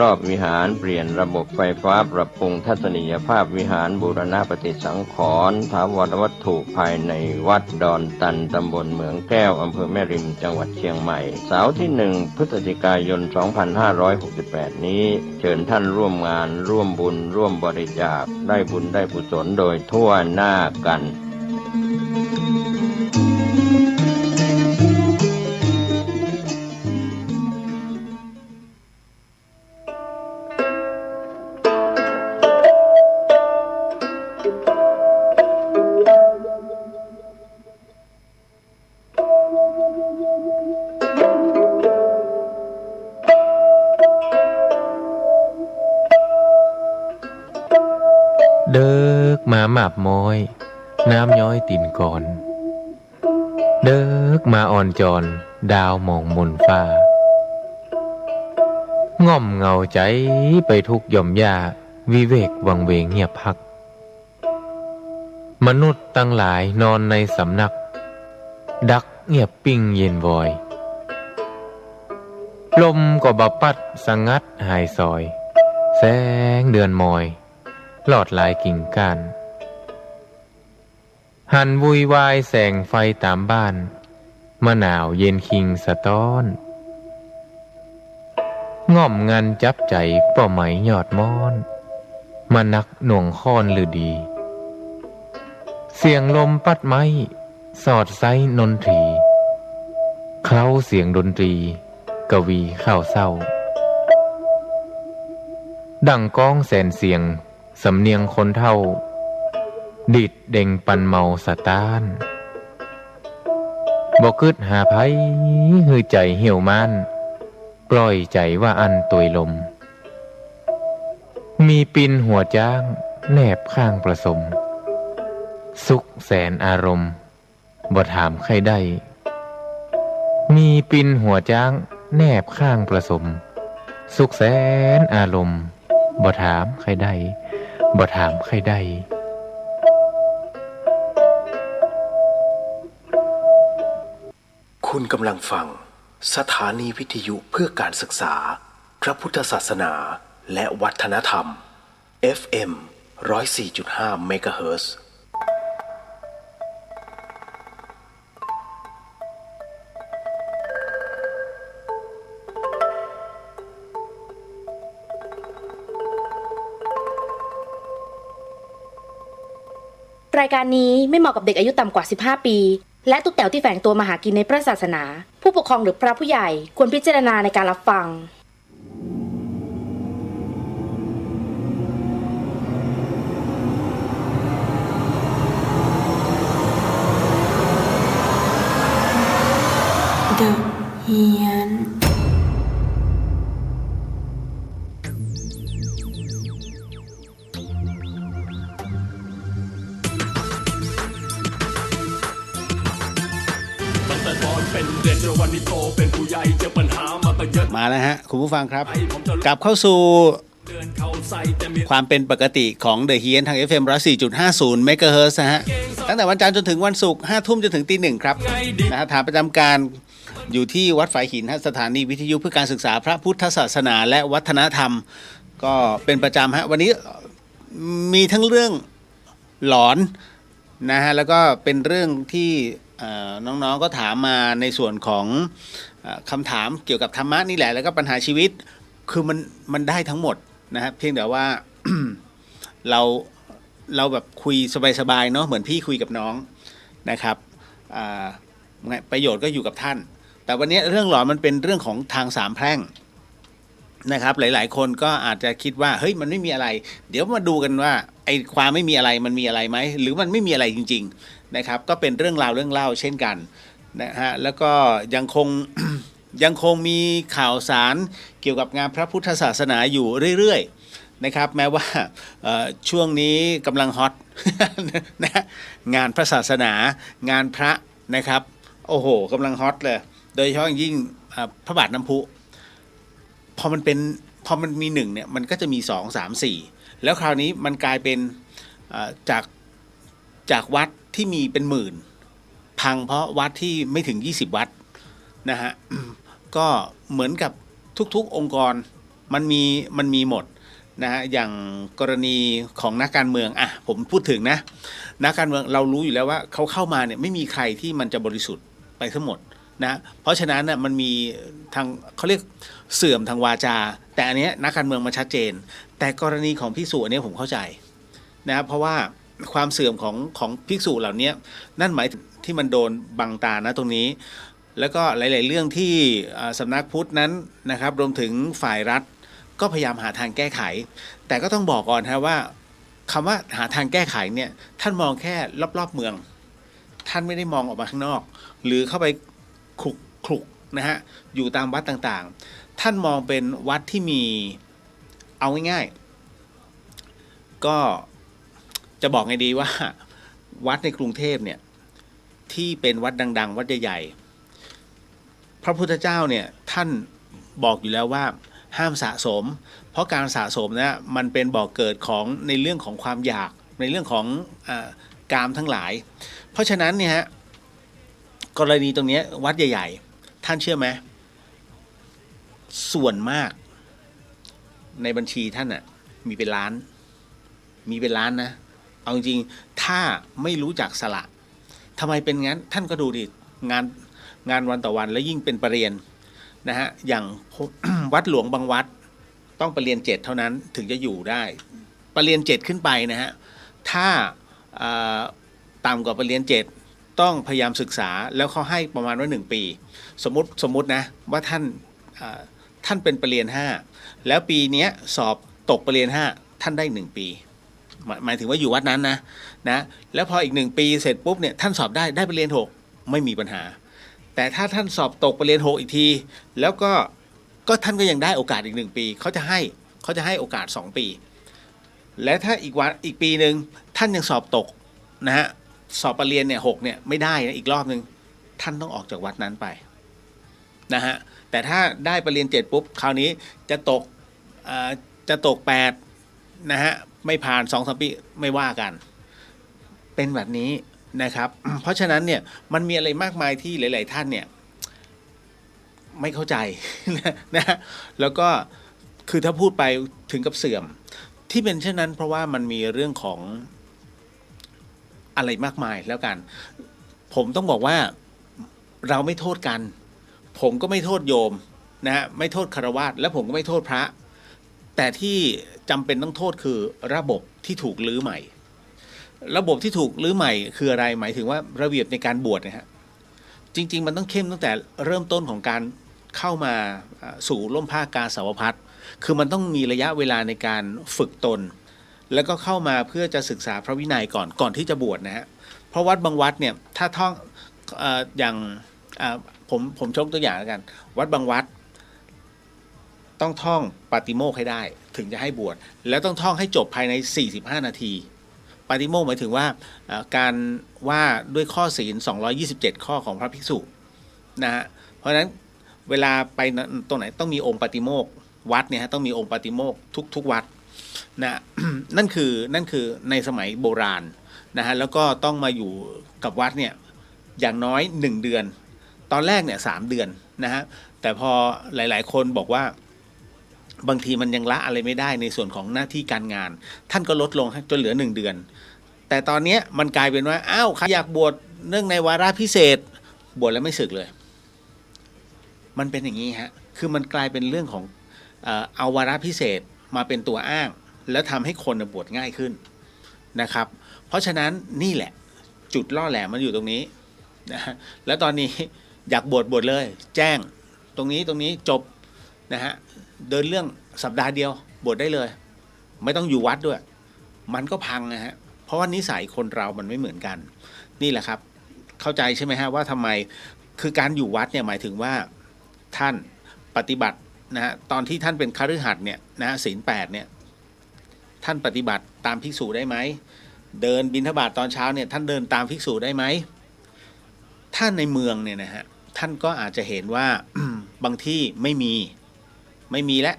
รอบวิหารเปลี่ยนระบบไฟฟ้าปรับปรุงทัศนียภาพวิหารบูรณะปฏิสังขรณ์ถาวรวัตถุภายในวัดดอนตันตำบลเหมืองแก้วอำเภอแม่ริมจังหวัดเชียงใหม่เสาร์ที่1 พฤศจิกายน 2568 นี้เชิญท่านร่วมงานร่วมบุญร่วมบริจาคได้บุญได้กุศลโดยทั่วหน้ากันเดิกมาหมาบม้อยน้ำย้อยตินก่อนเดิกมาอ่อนจอนดาวมองมนฟ้าง่อมเงาใจไปทุกย่อมยาวิเวกวังเวงเงียบพักมนุษย์ตั้งหลายนอนในสำนักดักเงียบปิ้งเย็นวอยลมก็บปัดสังัดหายซอยแสงเดือนมอยหลอดลายกิ่งก้านหันวุยวายแสงไฟตามบ้านมะนาวเย็นคิงสะต้อนง่อมงันจับใจป่อไหมหยอดม้อนมานักหน่วงค้อนหรือดีเสียงลมปัดไม้สอดไซนนทรีเคล้าเสียงดนตรีกวีข้าวเศร้าดังก้องแสนเสียงสำเนียงคนเท่าดิดเด่งปันเมาสะตานบ่กึดหาไผหือใจเหี่ยวมานปล่อยใจว่าอันตวยลมมีปินหัวจ้างแนบข้างประสมสุขแสนอารมณ์บ่ถามใครได้มีปินหัวจ้างแนบข้างประสมสุขแสนอารมณ์บ่ถามใครได้บ่ถามใครได้คุณกำลังฟังสถานีวิทยุเพื่อการศึกษาพระพุทธศาสนาและวัฒนธรรม FM 104.5 เมกะเฮิรตซ์รายการนี้ไม่เหมาะกับเด็กอายุต่ำกว่า 15 ปี และตุ๊กแต๋วที่แฝงตัวมาหากินในพระศาสนา ผู้ปกครองหรือพระผู้ใหญ่ควรพิจารณาในการรับฟัง The Hianมาแล้วฮะคุณผู้ฟังครับกลับเข้าสู่ความเป็นปกติของ The Hian ทาง FM 104.50 เมกะเฮิรตซ์ฮะตั้งแต่วันจันทร์จนถึงวันศุกร์ 5 ทุ่มจนถึงตี 1ครับนะฮะฐานประจำการอยู่ที่วัดฝายหินสถานีวิทยุเพื่อการศึกษาพระพุทธศาสนาและวัฒนธรรมก็เป็นประจำฮะวันนี้มีทั้งเรื่องหลอนนะฮะแล้วก็เป็นเรื่องที่น้องๆก็ถามมาในส่วนของคำถามเกี่ยวกับธรรมะนี่แหละแล้วก็ปัญหาชีวิตคือมันได้ทั้งหมดนะครับเพียงแต่ว่า เราแบบคุยสบายๆเนาะเหมือนพี่คุยกับน้องนะครับประโยชน์ก็อยู่กับท่านแต่วันนี้เรื่องหลอนมันเป็นเรื่องของทางสามแพร่งนะครับหลายๆคนก็อาจจะคิดว่าเฮ้ยมันไม่มีอะไรเดี๋ยวมาดูกันว่าไอ้ความไม่มีอะไรมันมีอะไรไหมหรือมันไม่มีอะไรจริงๆนะครับก็เป็นเรื่องราวเรื่องเล่าเช่นกันนะฮะแล้วก็ยังคงมีข่าวสารเกี่ยวกับงานพระพุทธศาสนาอยู่เรื่อยๆนะครับแม้ว่าช่วงนี้กำลังฮอต นะงานพระศาสนางานพระนะครับโอ้โหกำลังฮอตเลยโดยเฉพาะอย่างยิ่งพระบาทน้ำพุพอมันมีหนึ่งเนี่ยมันก็จะมี2 3 4แล้วคราวนี้มันกลายเป็นจากวัดที่มีเป็นหมื่นพังเพราะวัดที่ไม่ถึง20วัดนะฮะ ก็เหมือนกับทุกๆองค์กร มันมีหมดนะฮะอย่างกรณีของนักการเมืองอ่ะผมพูดถึงนะนักการเมืองเรารู้อยู่แล้วว่าเขาเข้ามาเนี่ยไม่มีใครที่มันจะบริสุทธิ์ไปทั้งหมดนะเพราะฉะนั้นน่ะมันมีทางเขาเรียกเสื่อมทางวาจาแต่อันเนี้ยนักการเมืองมันชัดเจนแต่กรณีของภิกษุอันเนี้ยผมเข้าใจนะเพราะว่าความเสื่อมของภิกษุเหล่านี้นั่นหมายถึงที่มันโดนบังตานะตรงนี้แล้วก็หลายๆเรื่องที่สำนักพุทธนั้นนะครับรวมถึงฝ่ายรัฐก็พยายามหาทางแก้ไขแต่ก็ต้องบอกก่อนว่าคำว่าหาทางแก้ไขเนี่ยท่านมองแค่รอบๆเมืองท่านไม่ได้มองออกมาข้างนอกหรือเข้าไปคลุกนะฮะอยู่ตามวัดต่างๆท่านมองเป็นวัดที่มีเอาง่ายๆก็จะบอกไงดีว่าวัดในกรุงเทพเนี่ยที่เป็นวัดดังๆวัดใหญ่ๆพระพุทธเจ้าเนี่ยท่านบอกอยู่แล้วว่าห้ามสะสมเพราะการสะสมนะมันเป็นบ่อกเกิดของในเรื่องของความอยากในเรื่องของกามทั้งหลายเพราะฉะนั้นเนี่ยฮะกรณีตรงนี้วัดใหญ่ๆท่านเชื่อไหมส่วนมากในบัญชีท่านน่ะมีเป็นล้านนะเอาจริงๆถ้าไม่รู้จักสละทำไมเป็นงั้นท่านก็ดูดิงานวันต่อวันแล้วยิ่งเป็นประเรียนนะฮะอย่าง วัดหลวงบางวัดต้องประเรียน7เท่านั้นถึงจะอยู่ได้ประเรียน7ขึ้นไปนะฮะถ้าต่ำกว่าประเรียน7ต้องพยายามศึกษาแล้วเขาให้ประมาณว่า1 ปีสมมตินะว่าท่านเป็นประเรียน5แล้วปีนี้สอบตกประเรียน5ท่านได้1 ปีหมายถึงว่าอยู่วัดนั้นนะแล้วพออีก1 ปีเสร็จปุ๊บเนี่ยท่านสอบได้ประเรียน6ไม่มีปัญหาแต่ถ้าท่านสอบตกประเรียน6อีกทีแล้วก็ท่านก็ยังได้โอกาสอีก1 ปีเขาจะให้โอกาส2 ปีและถ้าอีกปีหนึ่งท่านยังสอบตกนะฮะสอบประเรียนเนี่ย6เนี่ยไม่ได้นะอีกรอบนึงท่านต้องออกจากวัดนั้นไปนะฮะแต่ถ้าได้ประเรียน7ปุ๊บคราวนี้จะตก8นะฮะไม่ผ่าน 2-3 ปีไม่ว่ากันเป็นแบบนี้นะครับ เพราะฉะนั้นเนี่ยมันมีอะไรมากมายที่หลายๆท่านเนี่ยไม่เข้าใจ นะแล้วก็คือถ้าพูดไปถึงกับเสื่อมที่เป็นเช่นนั้นเพราะว่ามันมีเรื่องของอะไรมากมายแล้วกันผมต้องบอกว่าเราไม่โทษกันผมก็ไม่โทษโยมนะฮะไม่โทษคฤหัสถ์และผมก็ไม่โทษพระแต่ที่จำเป็นต้องโทษคือระบบที่ถูกลื้อใหม่ระบบที่ถูกลื้อใหม่คืออะไรหมายถึงว่าระเบียบในการบวชนะฮะจริงๆมันต้องเข้มตั้งแต่เริ่มต้นของการเข้ามาสู่ร่มผ้ากาสาวพัสคือมันต้องมีระยะเวลาในการฝึกตนแล้วก็เข้ามาเพื่อจะศึกษาพระวินัยก่อนที่จะบวชนะฮะเพราะวัดบางวัดเนี่ยถ้าท่องอย่างผมยกตัวอย่างแล้วกันวัดบางวัดต้องท่องปาติโมกข์ให้ได้ถึงจะให้บวชแล้วต้องท่องให้จบภายใน45 นาทีปาติโมกข์หมายถึงว่าการว่าด้วยข้อศีล227 ข้อของพระภิกษุนะฮะเพราะฉะนั้นเวลาไปตรงไหนต้องมีองค์ปาติโมกข์วัดเนี่ยต้องมีองค์ปาติโมกข์ทุกวัดนะ นั่นคือในสมัยโบราณนะฮะแล้วก็ต้องมาอยู่กับวัดเนี่ยอย่างน้อย1 เดือนตอนแรกเนี่ย3 เดือนนะฮะแต่พอหลายๆคนบอกว่าบางทีมันยังละอะไรไม่ได้ในส่วนของหน้าที่การงานท่านก็ลดลงจนเหลือ1 เดือนแต่ตอนนี้มันกลายเป็นว่าอ้าวใครอยากบวชเนื่องในวาระพิเศษบวชแล้วไม่สึกเลยมันเป็นอย่างนี้ฮะคือมันกลายเป็นเรื่องของเอาวาระพิเศษมาเป็นตัวอ้างแล้วทำให้คนบวชง่ายขึ้นนะครับเพราะฉะนั้นนี่แหละจุดล่อแหลมมันอยู่ตรงนี้นะแล้วตอนนี้อยากบวชเลยแจ้งตรงนี้จบนะฮะเดินเรื่องสัปดาห์เดียวบวชได้เลยไม่ต้องอยู่วัดด้วยมันก็พังนะฮะเพราะว่านิสัยคนเรามันไม่เหมือนกันนี่แหละครับเข้าใจใช่ไหมฮะว่าทำไมคือการอยู่วัดเนี่ยหมายถึงว่าท่านปฏิบัตินะฮะตอนที่ท่านเป็นคฤหัสถ์เนี่ยนะฮะศีล 8เนี่ยท่านปฏิบัติตามภิกษุได้ไหมเดินบิณฑบาตตอนเช้าเนี่ยท่านเดินตามภิกษุได้ไหมท่านในเมืองเนี่ยนะฮะท่านก็อาจจะเห็นว่า บางที่ไม่มีและ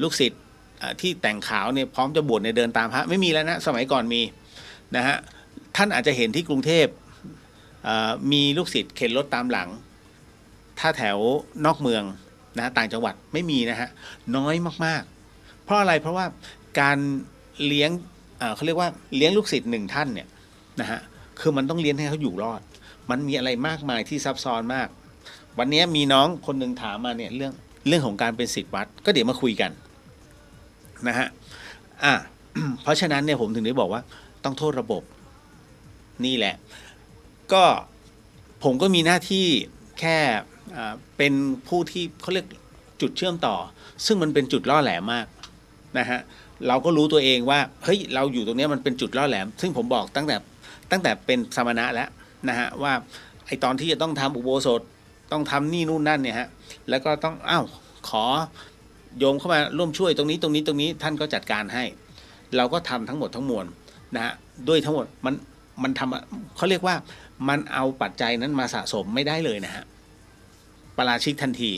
ลูกศิษย์ที่แต่งขาวเนี่ยพร้อมจะบวชในเดินตามพระไม่มีแล้วนะสมัยก่อนมีนะฮะท่านอาจจะเห็นที่กรุงเทพมีลูกศิษย์เข็นรถตามหลังถ้าแถวนอกเมืองนะต่างจังหวัดไม่มีนะฮะน้อยมาก เพราะอะไรเพราะว่าการเลี้ยงเขาเรียกว่าเลี้ยงลูกศิษย์หนึ่งท่านเนี่ยนะฮะคือมันต้องเลี้ยงให้เขาอยู่รอดมันมีอะไรมากมายที่ซับซ้อนมากวันนี้มีน้องคนหนึ่งถามมาเนี่ยเรื่องของการเป็นศิษย์วัดก็เดี๋ยวมาคุยกันนะฮะเพราะฉะนั้นเนี่ยผมถึงได้บอกว่าต้องโทษระบบนี่แหละก็ผมก็มีหน้าที่แค่เป็นผู้ที่เขาเรียกจุดเชื่อมต่อซึ่งมันเป็นจุดล่อแหลมมากนะฮะเราก็รู้ตัวเองว่าเฮ้ยเราอยู่ตรงนี้มันเป็นจุดล่อแหลมซึ่งผมบอกตั้งแต่เป็นสมณะแล้วนะฮะว่าไอตอนที่จะต้องทำอุโบสถต้องทำนี่นู่นนั่นเนี่ยฮะแล้วก็ต้องขอโยมเข้ามาร่วมช่วยตรงนี้ท่านก็จัดการให้เราก็ทำทั้งหมดทั้งมวลนะฮะด้วยทั้งหมดมันทำเขาเรียกว่ามันเอาปัจจัยนั้นมาสะสมไม่ได้เลยนะฮะปาราชิกทันที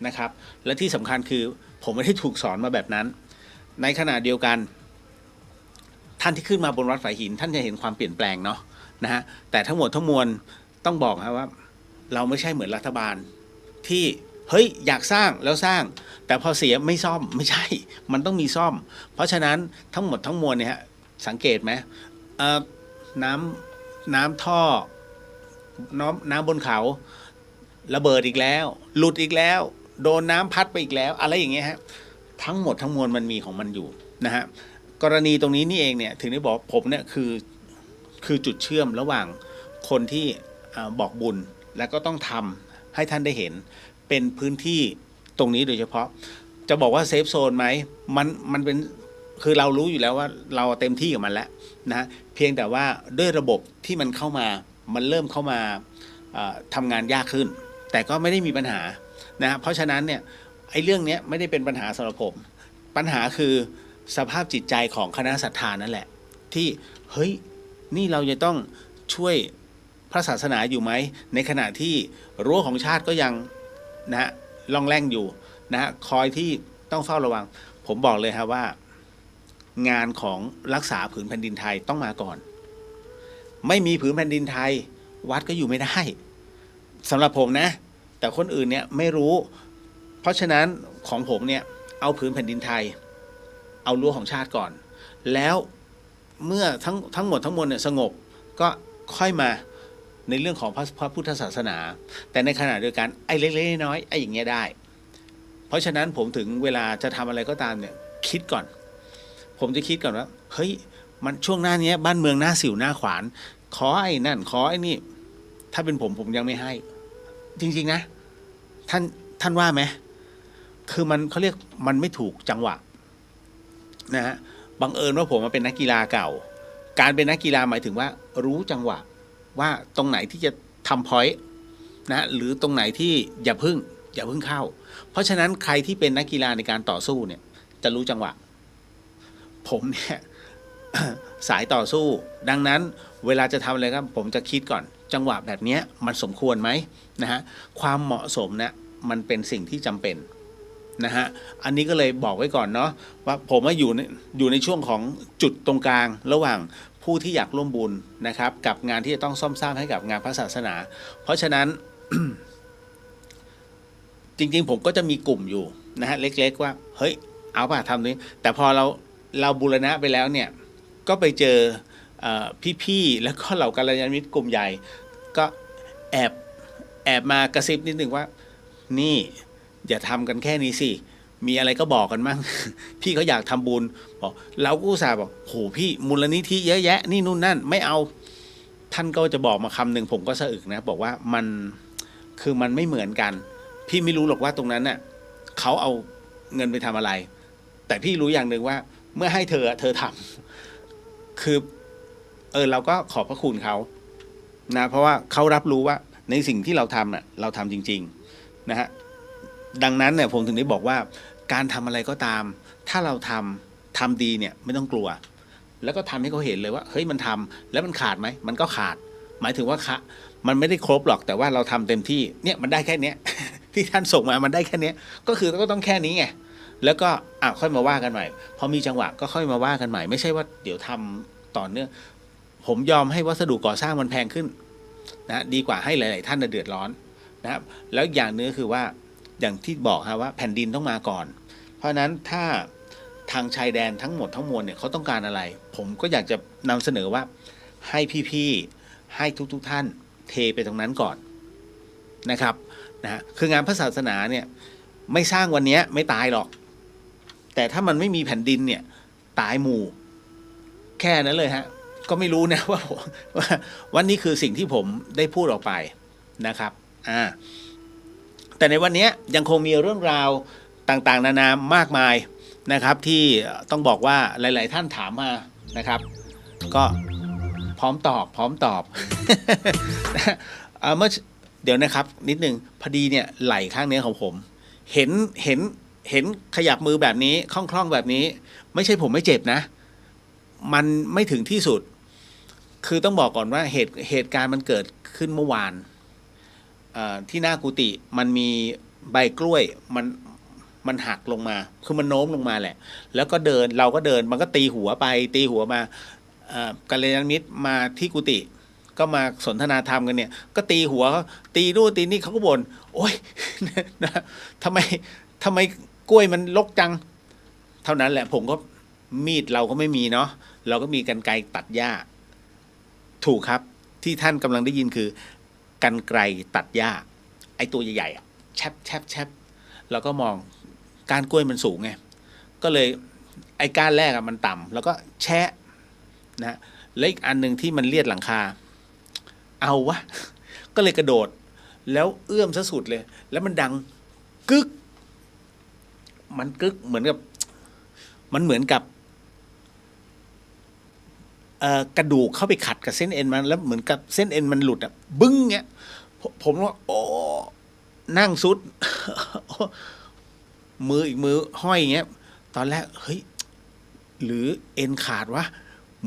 นะครับและที่สำคัญคือผมไม่ได้ถูกสอนมาแบบนั้นในขณะเดียวกันท่านที่ขึ้นมาบนวัดฝายหินท่านจะเห็นความเปลี่ยนแปลงเนาะนะฮะแต่ทั้งหมดทั้งมวลต้องบอกนะว่าเราไม่ใช่เหมือนรัฐบาลที่เฮ้ยอยากสร้างแล้วสร้างแต่พอเสียไม่ซ่อมไม่ใช่มันต้องมีซ่อมเพราะฉะนั้นทั้งหมดทั้งมวลเนี่ยฮะสังเกตไหมน้ำท่อน้ำบนเขาระเบิดอีกแล้วหลุดอีกแล้วโดนน้ำพัดไปอีกแล้วอะไรอย่างเงี้ยฮะทั้งหมดทั้งมวลมันมีของมันอยู่นะฮะกรณีตรงนี้นี่เองเนี่ยถึงได้บอกผมเนี่ยคือจุดเชื่อมระหว่างคนที่บอกบุญแล้วก็ต้องทำให้ท่านได้เห็นเป็นพื้นที่ตรงนี้โดยเฉพาะจะบอกว่าเซฟโซนไหมมันเป็นคือเรารู้อยู่แล้วว่าเราเต็มที่กับมันแล้วนะเพียงแต่ว่าด้วยระบบที่มันเข้ามามันเริ่มเข้ามาทำงานยากขึ้นแต่ก็ไม่ได้มีปัญหานะเพราะฉะนั้นเนี่ยไอ้เรื่องนี้ไม่ได้เป็นปัญหาสำหรับผมปัญหาคือสภาพจิตใจของคณะศรัทธานั่นแหละที่เฮ้ยนี่เราจะต้องช่วยพระศาสนาอยู่ไหมในขณะที่รั้วของชาติก็ยังนะล่องแล่งอยู่นะคอยที่ต้องเฝ้าระวังผมบอกเลยครับว่างานของรักษาผืนแผ่นดินไทยต้องมาก่อนไม่มีผืนแผ่นดินไทยวัดก็อยู่ไม่ได้สำหรับผมนะแต่คนอื่นเนี่ยไม่รู้เพราะฉะนั้นของผมเนี่ยเอาผืนแผ่นดินไทยเอารั้วของชาติก่อนแล้วเมื่อทั้งหมดทั้งมวลเนี่ยสงบก็ค่อยมาในเรื่องของพระพุทธศาสนาแต่ในขณะเดียวกันไอ้เล็กๆน้อยๆไอ้อย่างเงี้ยได้เพราะฉะนั้นผมถึงเวลาจะทำอะไรก็ตามเนี่ยคิดก่อนผมจะคิดก่อนว่าเฮ้ยมันช่วงหน้านี้บ้านเมืองหน้าสิวหน้าขวานขอไอ้นั่นขอไอ้นี่ถ้าเป็นผมยังไม่ให้จริงๆนะท่านว่าไหมคือมันเขาเรียกมันไม่ถูกจังหวะนะฮะบังเอิญว่าผมมาเป็นนักกีฬาเก่าการเป็นนักกีฬาหมายถึงว่ารู้จังหวะว่าตรงไหนที่จะทำพอยต์นะหรือตรงไหนที่อย่าพึ่งเข้าเพราะฉะนั้นใครที่เป็นนักกีฬาในการต่อสู้เนี่ยจะรู้จังหวะผมเนี่ย สายต่อสู้ดังนั้นเวลาจะทำอะไรครับผมจะคิดก่อนจังหวะแบบนี้มันสมควรไหมนะฮะความเหมาะสมเนี่ยมันเป็นสิ่งที่จำเป็นนะฮะอันนี้ก็เลยบอกไว้ก่อนเนาะว่าผมอยู่ในช่วงของจุดตรงกลางระหว่างผู้ที่อยากร่วมบุญนะครับกับงานที่จะต้องซ่อมสร้างให้กับงานพระศาสนาเพราะฉะนั้น จริงๆผมก็จะมีกลุ่มอยู่นะฮะเล็กๆว่าเฮ้ยเอาป่ะทำนี้แต่พอเราบูรณะไปแล้วเนี่ยก็ไปเจอพี่ๆแล้วก็เหล่ากัลยาณมิตรกลุ่มใหญ่ก็แอบมากระซิบนิดนึงว่านี่อย่าทำกันแค่นี้สิมีอะไรก็บอกกันมั่ง พี่เขาอยากทำบุญบอกเราก็อุตส่าห์บอกโหพี่มูลนิธิเยอะแยะนี่นู่นนั่นไม่เอาท่านก็จะบอกมาคำหนึ่งผมก็สะอึกนะบอกว่ามันไม่เหมือนกันพี่ไม่รู้หรอกว่าตรงนั้นน่ะเขาเอาเงินไปทำอะไรแต่พี่รู้อย่างหนึ่งว่าเมื่อให้เธอทำคือเราก็ขอบพระคุณเขานะเพราะว่าเขารับรู้ว่าในสิ่งที่เราทำน่ะเราทำจริงๆนะฮะดังนั้นเนี่ยผมถึงได้บอกว่าการทำอะไรก็ตามถ้าเราทำดีเนี่ยไม่ต้องกลัวแล้วก็ทำให้เขาเห็นเลยว่าเฮ้ยมันทำแล้วมันขาดไหมมันก็ขาดหมายถึงว่ามันไม่ได้ครบหรอกแต่ว่าเราทำเต็มที่เนี่ยมันได้แค่เนี้ย ที่ท่านส่งมามันได้แค่เนี้ยก็คือก็ต้องแค่นี้ไงแล้วก็ค่อยมาว่ากันใหม่พอมีจังหวะก็ค่อยมาว่ากันใหม่ไม่ใช่ว่าเดี๋ยวทำต่อเนื่องผมยอมให้วัสดุก่อสร้างมันแพงขึ้นนะดีกว่าให้หลายๆท่านเดือดร้อนนะครับแล้วอย่างนึงคือว่าอย่างที่บอกฮะว่าแผ่นดินต้องมาก่อนเพราะนั้นถ้า ทางชายแดนทั้งหมดทั้งมวลเนี่ยเขาต้องการอะไรผมก็อยากจะนำเสนอว่าให้พี่ๆให้ทุกท่านเทไปตรงนั้นก่อนนะครับนะคืองานพระศาสนาเนี่ยไม่สร้างวันนี้ไม่ตายหรอกแต่ถ้ามันไม่มีแผ่นดินเนี่ยตายหมู่แค่นั้นเลยฮะก็ไม่รู้นะว่าวันนี้คือสิ่งที่ผมได้พูดออกไปนะครับแต่ในวันนี้ยังคงมีเรื่องราวต่างๆนานามากมายนะครับที่ต้องบอกว่าหลายๆท่านถามมานะครับก็พร้อมตอบ เมื่อเดี๋ยวนะครับนิดนึงพอดีเนี่ยไหล่ข้างนี้ของผมเห็นขยับมือแบบนี้คล่องๆแบบนี้ไม่ใช่ผมไม่เจ็บนะมันไม่ถึงที่สุดคือต้องบอกก่อนว่าเหตุการณ์มันเกิดขึ้นเมื่อวานที่หน้ากุฏิมันมีใบกล้วยมันหักลงมาคือมันโน้มลงมาแหละแล้วก็เดินเราก็เดินมันก็ตีหัวไปตีหัวมากัลยาณมิตรมาที่กุฏิก็มาสนทนาธรรมกันเนี่ยก็ตีหัวเขาตีนู่นตีนี่เขาก็บ่นโอ๊ยนะทำไมกล้วยมันรกจังเท่านั้นแหละผมก็มีดเราก็ไม่มีเนาะเราก็มีกรรไกรตัดหญ้าถูกครับที่ท่านกำลังได้ยินคือกรรไกรตัดหญ้าไอ้ตัวใหญ่ๆแชบแล้วก็มองก้านกล้วยมันสูงไงก็เลยไอ้ก้านแรกมันต่ำแล้วก็แชะนะแล้วอีกอันหนึ่งที่มันเลียดหลังคาเอาวะก็เลยกระโดดแล้วเอื้อมซะสุดเลยแล้วมันดังกึกมันกึกเหมือนกับกระดูกเข้าไปขัดกับเส้นเอ็นมันแล้วเหมือนกับเส้นเอ็นมันหลุดบึ้งเงี้ยผมว่าโอ้นั่งซุด มืออีกมือห้อยอย่างเงี้ยตอนแรกเฮ้ยหรือเอ็นขาดวะ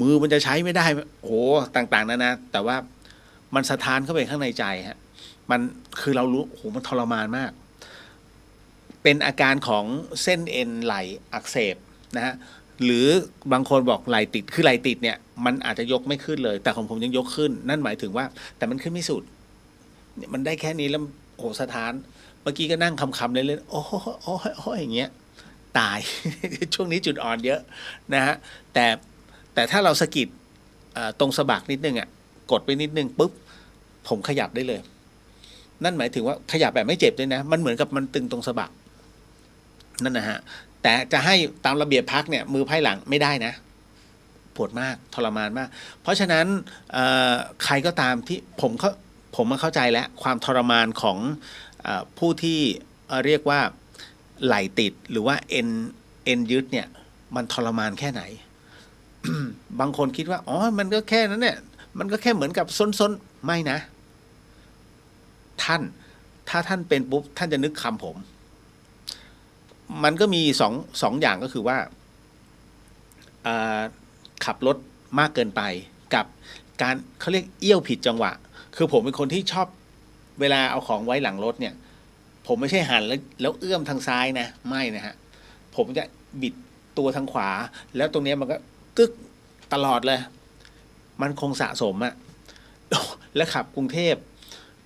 มือมันจะใช้ไม่ได้โอ้ต่างๆนะแต่ว่ามันสะท้านเข้าไปข้างในใจฮะมันคือเรารู้โอ้มันทรมานมากเป็นอาการของเส้นเอ็นไหล่อักเสบนะฮะหรือบางคนบอกไหล่ติดคือไหล่ติดเนี่ยมันอาจจะยกไม่ขึ้นเลยแต่ของผมยังยกขึ้นนั่นหมายถึงว่าแต่มันขึ้นไม่สุดเนี่ยมันได้แค่นี้แล้วโอ้สะท้านเมื่อกี้ก็นั่งคำๆเล่นๆโอ้อย่างเงี้ยตาย ช่วงนี้จุดอ่อนเยอะนะฮะแต่ถ้าเราสะกิดตรงสะบักนิดนึงกดไปนิดนึงปุ๊บผมขยับได้เลยนั่นหมายถึงว่าขยับแบบไม่เจ็บด้วยนะมันเหมือนกับมันตึงตรงสะบักนั่นนะฮะแต่จะให้ตามระเบียบพักเนี่ยมือไพ่หลังไม่ได้นะปวดมากทรมานมากเพราะฉะนั้นใครก็ตามที่ผมมาเข้าใจแล้วความทรมานของผู้ที่เรียกว่าไหลติดหรือว่าเอ็นยึดเนี่ยมันทรมานแค่ไหน บางคนคิดว่าอ๋อมันก็แค่นั้นเนี่ยมันก็แค่เหมือนกับซ้นๆไม่นะถ้าท่านเป็นปุ๊บท่านจะนึกคำผมมันก็มีสองอย่างก็คือว่าขับรถมากเกินไปกับการเขาเรียกเอี้ยวผิดจังหวะคือผมเป็นคนที่ชอบเวลาเอาของไว้หลังรถเนี่ยผมไม่ใช่หันแล้วเอื้อมทางซ้ายนะไม่นะฮะผมจะบิดตัวทางขวาแล้วตรงนี้มันก็กึกตลอดเลยมันคงสะสมแล้วขับกรุงเทพ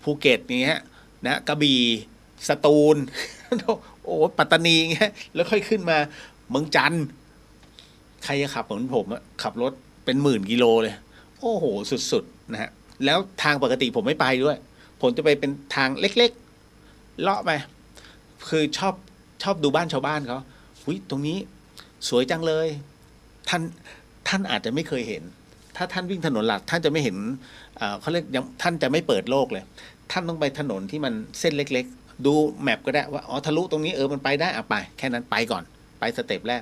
ภูเก็ตเนี้ยนะกระบี่สตูล โอ้ปัตตานีเงี้ยแล้วค่อยขึ้นมาเมืองจันทร์ใครจะขับเหมือนผมขับรถเป็น10,000 กิโลเลยโอ้โหสุดๆนะฮะแล้วทางปกติผมไม่ไปด้วยผมจะไปเป็นทางเล็กๆเลาะไปคือชอบดูบ้านชาวบ้านเขาตรงนี้สวยจังเลยท่านอาจจะไม่เคยเห็นถ้าท่านวิ่งถนนหลักท่านจะไม่เห็นเขาเรียกยังท่านจะไม่เปิดโลกเลยท่านต้องไปถนนที่มันเส้นเล็กๆดูแมปก็ได้ว่าอ๋อทะลุตรงนี้มันไปได้ไปแค่นั้นไปก่อนไปสเต็ปแรก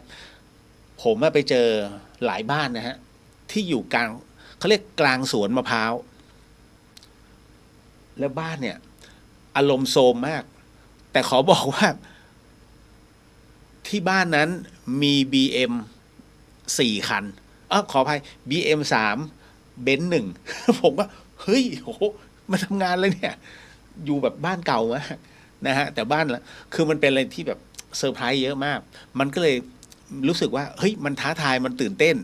ผมไปเจอหลายบ้านนะฮะที่อยู่กลางเขาเรียกกลางสวนมะพร้าวแล้วบ้านเนี่ยอารมณ์โทรมมากแต่ขอบอกว่าที่บ้านนั้นมี BM 4 คันขออภัย BM 3 เบนซ์1 ผมก็เฮ้ยโหมาทำงานเลยเนี่ยอยู่แบบบ้านเก่ามากนะฮะแต่บ้านละคือมันเป็นอะไรที่แบบเซอร์ไพรส์เยอะมากมันก็เลยรู้สึกว่าเฮ้ยมันท้าทายมันตื่นเต้น